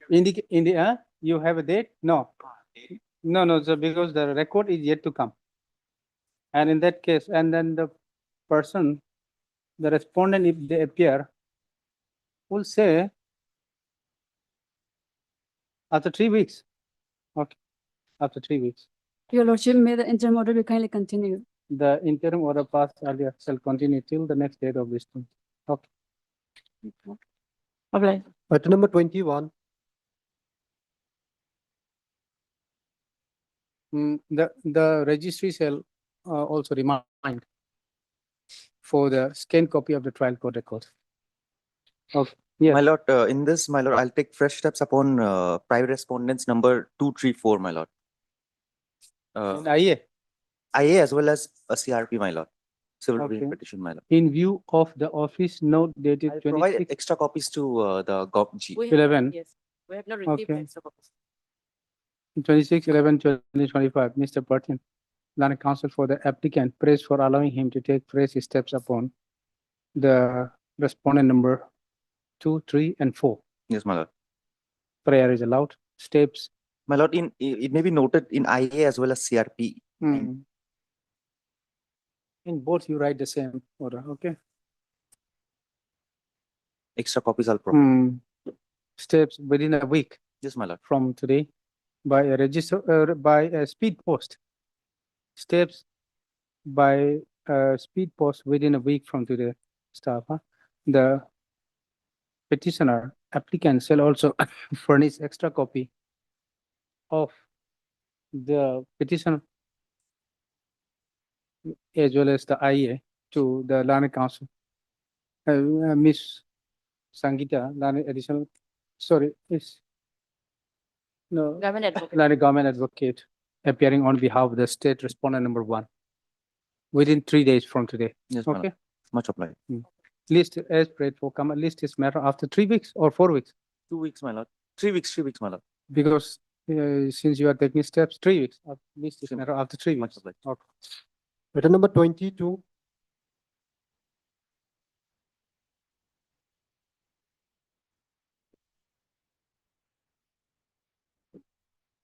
You have a date? No. No, so because the record is yet to come. And in that case, and then the person, the respondent, if they appear, will say after 3 weeks. Okay, after 3 weeks. Your Lordship, may the interim order be kindly continued. The interim order passed earlier shall continue till the next date of this thing. Okay. Okay. Item number 21. The registry shall also remind for the scanned copy of the trial court record. Okay. Yes. My lord, in this, my lord, I'll take fresh steps upon private respondents number 234, my lord. IA. IA as well as a CRP, my lord. Civil Okay. petition, my lord. In view of the office note dated I'll provide 26 extra copies to the GovG. We have- 11. Yes, we have not received Okay. extra copies. 26/11/2025, Mr. Pertin. Land Council for the applicant praised for allowing him to take fresh steps upon the respondent number 2, 3, and 4. Yes, my lord. Prayer is allowed. Steps. My lord, it may be noted in IA as well as CRP. In both you write the same order, okay? Extra copies are provided. Steps within a week Yes, my lord. from today by a by a speed post. Steps by a speed post within a week from today. Staff, the petitioner applicant shall also furnish extra copy of the petition as well as the IA to the Land Council. Miss Sangita, Land additional, sorry, is no. Government advocate. Land Government Advocate appearing on behalf of the state respondent number 1 within 3 days from today. Yes, my lord. Okay. Much obliged. List as prayed for, come list is matter after 3 weeks or 4 weeks, 2 weeks, my lord. 3 weeks, my lord. because since you are taking steps, 3 weeks, list is matter after 3 Much weeks. obliged. Okay. Matter number 22.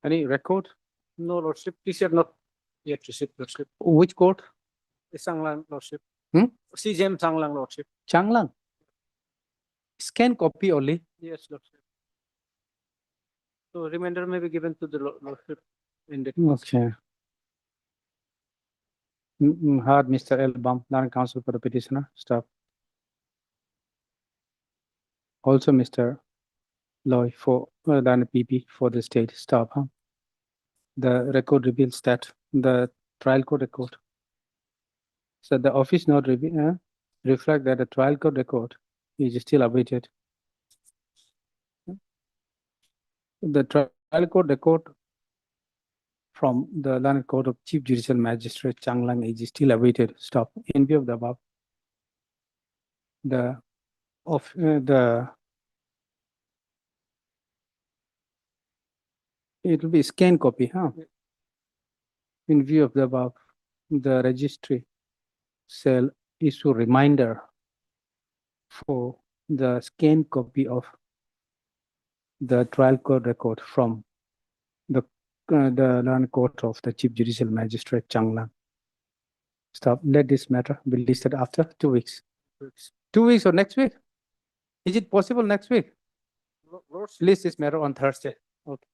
Any record? No, Lordship, this are not yet received, Lordship. Which court? Sanglang, Lordship. Hmm? CGM Sanglang, Lordship. Changlang. Scan copy only. Yes, Lordship. So remainder may be given to the Lordship in the. Okay. Heard Mr. Elbam, Land Council for the petitioner, stop. Also Mr. Loy for Land PP for the state, stop. The record reveals that the trial court record. So the office note reflect that the trial court record is still awaited. The trial court record from the Land Court of Chief Judicial Magistrate Changlang is still awaited. Stop. In view of the above, it will be scanned copy, huh? In view of the above, the registry shall issue reminder for the scanned copy of the trial court record from the Land Court of the Chief Judicial Magistrate Changlang. Stop. Let this matter be listed after 2 weeks. 2 weeks or next week? Is it possible next week? List this matter on Thursday. Okay.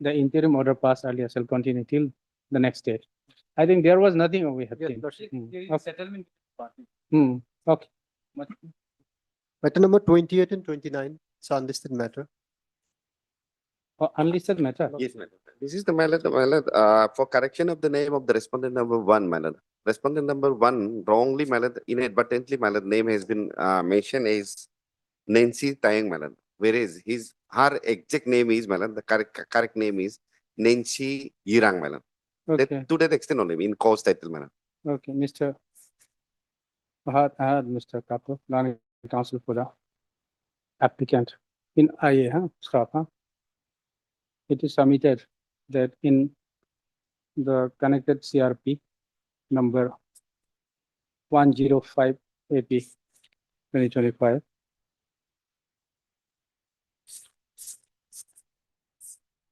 The interim order passed earlier shall continue till the next date. I think there was nothing we have seen. Okay. Settlement. Okay. Matter number 28 and 29. It's unlisted matter. Unlisted matter. Yes, madam. This is the my lord, for correction of the name of the respondent number 1, my lord. Respondent number 1 wrongly, my lord, inadvertently, my lord, name has been mentioned as Nancy Tayang, my lord. Whereas her exact name is, my lord, the correct name is Nancy Yirang, my lord. Okay. To that extent only, in cause title, my lord. Okay, Mr. I had Mr. Kapoor, Land Council for the applicant in IA, stop. It is submitted that in the connected CRP number 105 AP 2025.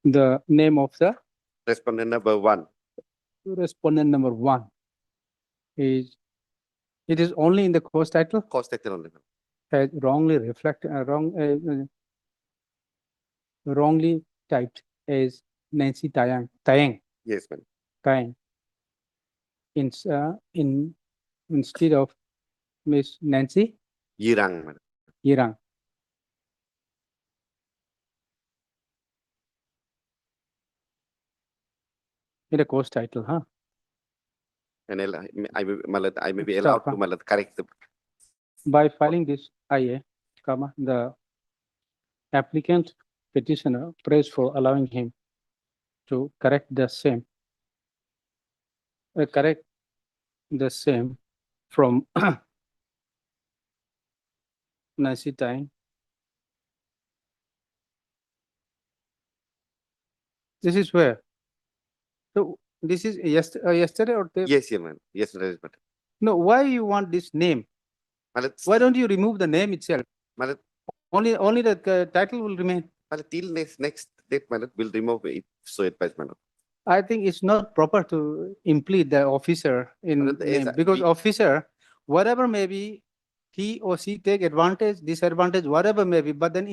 The name of the Respondent number 1. respondent number 1 is, it is only in the course title, Cause title only. has wrongly wrongly typed as Nancy Tayang. Yes, madam. Tayang. Instead of Miss Nancy Yirang, madam. Yirang. In the course title, huh? And I may be allowed to, my lord, correct the By filing this IA, the applicant petitioner prays for allowing him to correct the same from Nancy Tayang. This is where So this is yesterday or day? Yes, yeah, man. Yesterday's matter. No, why you want this name? Malad, Why don't you remove the name itself? Malad, Only the title will remain. Malad, till next date, Malad, will remove it. So it by Malad. I think it's not proper to implicate the officer in But as name a- because we- officer, whatever may be, he or she take advantage, disadvantage, whatever may be, but then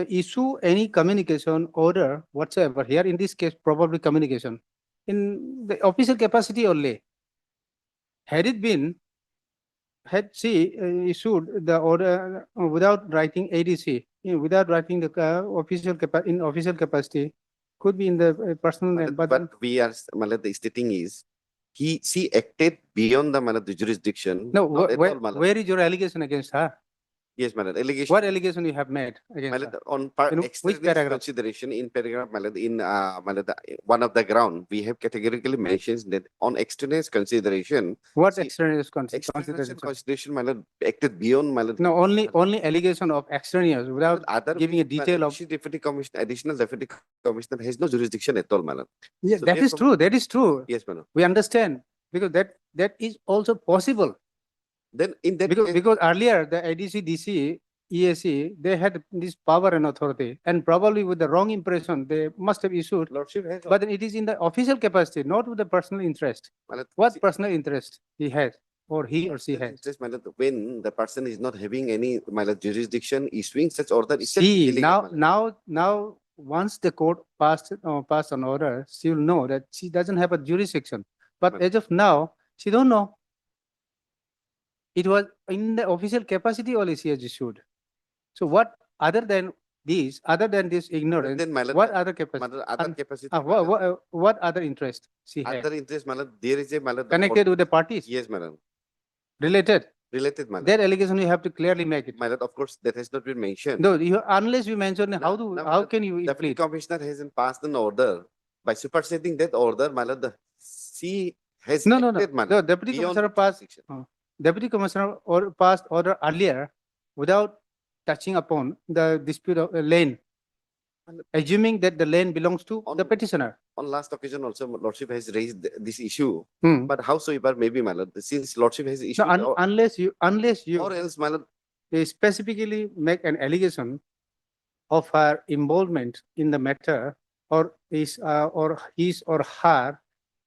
issue any communication order whatsoever. Here in this case, probably communication in the official capacity only. Had it been, had she issued the order without writing ADC, without writing the in official capacity, could be in the personal name, but But we are, Malad, the stating is, she acted beyond the Malad, the jurisdiction. no, not at all, Malad. where is your allegation against her? Yes, Malad, allegation. What allegation you have made against Malad, her? on In which extraneous paragraph? consideration in paragraph, Malad, in Malad, one of the ground, we have categorically mentions that on extraneous consideration, What see, extraneous extraneous consideration? consideration, Malad, acted beyond Malad. No, only allegation of extraneous without Other giving a detail of. Deputy Commissioner, additional Deputy Commissioner has no jurisdiction at all, Malad. Yeah, So that is therefore- true. That is true. Yes, Malad. We understand because that is also possible. Then in that Because case- because earlier the ADC, DC, EAC, they had this power and authority, and probably with the wrong impression, they must have issued. Lordship has. But then it is in the official capacity, not with the personal interest. Malad, What personal interest he has or he or she has? Just Malad, when the person is not having any Malad jurisdiction, issuing such order itself See, illegal, Malad. now, once the court passed an order, she will know that she doesn't have a jurisdiction. But Right. as of now, she don't know. It was in the official capacity only she has issued. So what other than this ignorance, Then, Malad, what other capacity? Malad, other capacity. What other interest she has? Other interest, Malad, there is a Malad. Connected with the parties, Yes, Malad. related. Related, Malad. That allegation you have to clearly make it. Malad, of course, that has not been mentioned. No, unless you mention how Malad, can you Deputy implicate? Commissioner hasn't passed an order. By superseding that order, Malad, she has No. acted, Malad, The deputy beyond commissioner passed, jurisdiction. deputy commissioner or passed order earlier without touching upon the dispute of lane, assuming that the lane belongs to the petitioner. On last occasion also, Lordship has raised this issue. Hmm. But howsoever, maybe, Malad, since Lordship has issued, No, unless you or else, Malad, they specifically make an allegation of her involvement in the matter or his or her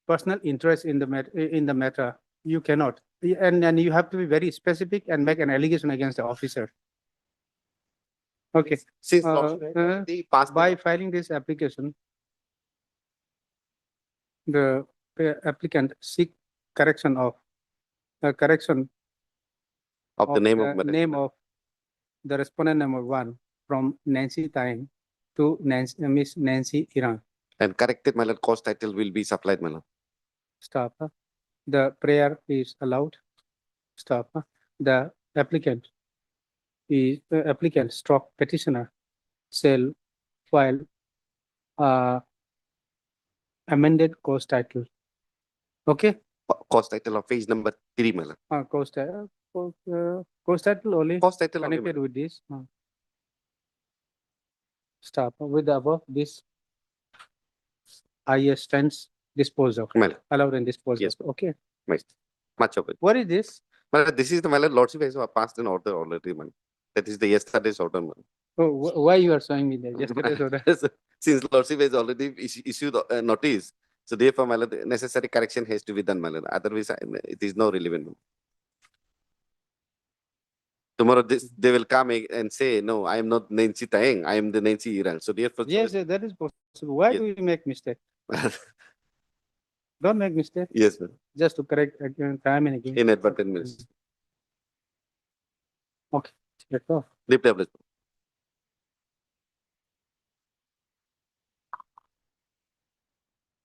personal interest in the matter, you cannot. And you have to be very specific and make an allegation against the officer. Okay. since Uh, Lordship has uh, already passed. By filing this application, the applicant seek correction of Of the name of Malad. name of the respondent number 1 from Nancy Tang to Miss Nancy Iran. And corrected, Malad, cause title will be supplied, Malad. Stop. The prayer is allowed. Stop. The applicant stroke petitioner shall file amended cause title. Okay. Cause title of page number 3, Malad. Cause title only Cause title only, connected with this. Stop. With the above this IS stands dispose of. Malad. Allowed and dispose Yes. of. Okay. Much of it. What is this? Malad, this is the Malad, Lordship has passed an order already, Malad. That is the yesterday's order, Malad. Oh, why you are showing me that? Yesterday's order. Since Lordship has already issued a notice, so therefore, Malad, necessary correction has to be done, Malad. Otherwise, it is no relevant. Tomorrow, they will come and say, no, I am not Nancy Tang, I am the Nancy Iran. So therefore, Yes, that is possible. Why Yes. do you make mistake? Don't make mistake. yes, Malad. Just to correct again, time and again. Inadvertent minutes. Okay. Let's go. Deep level.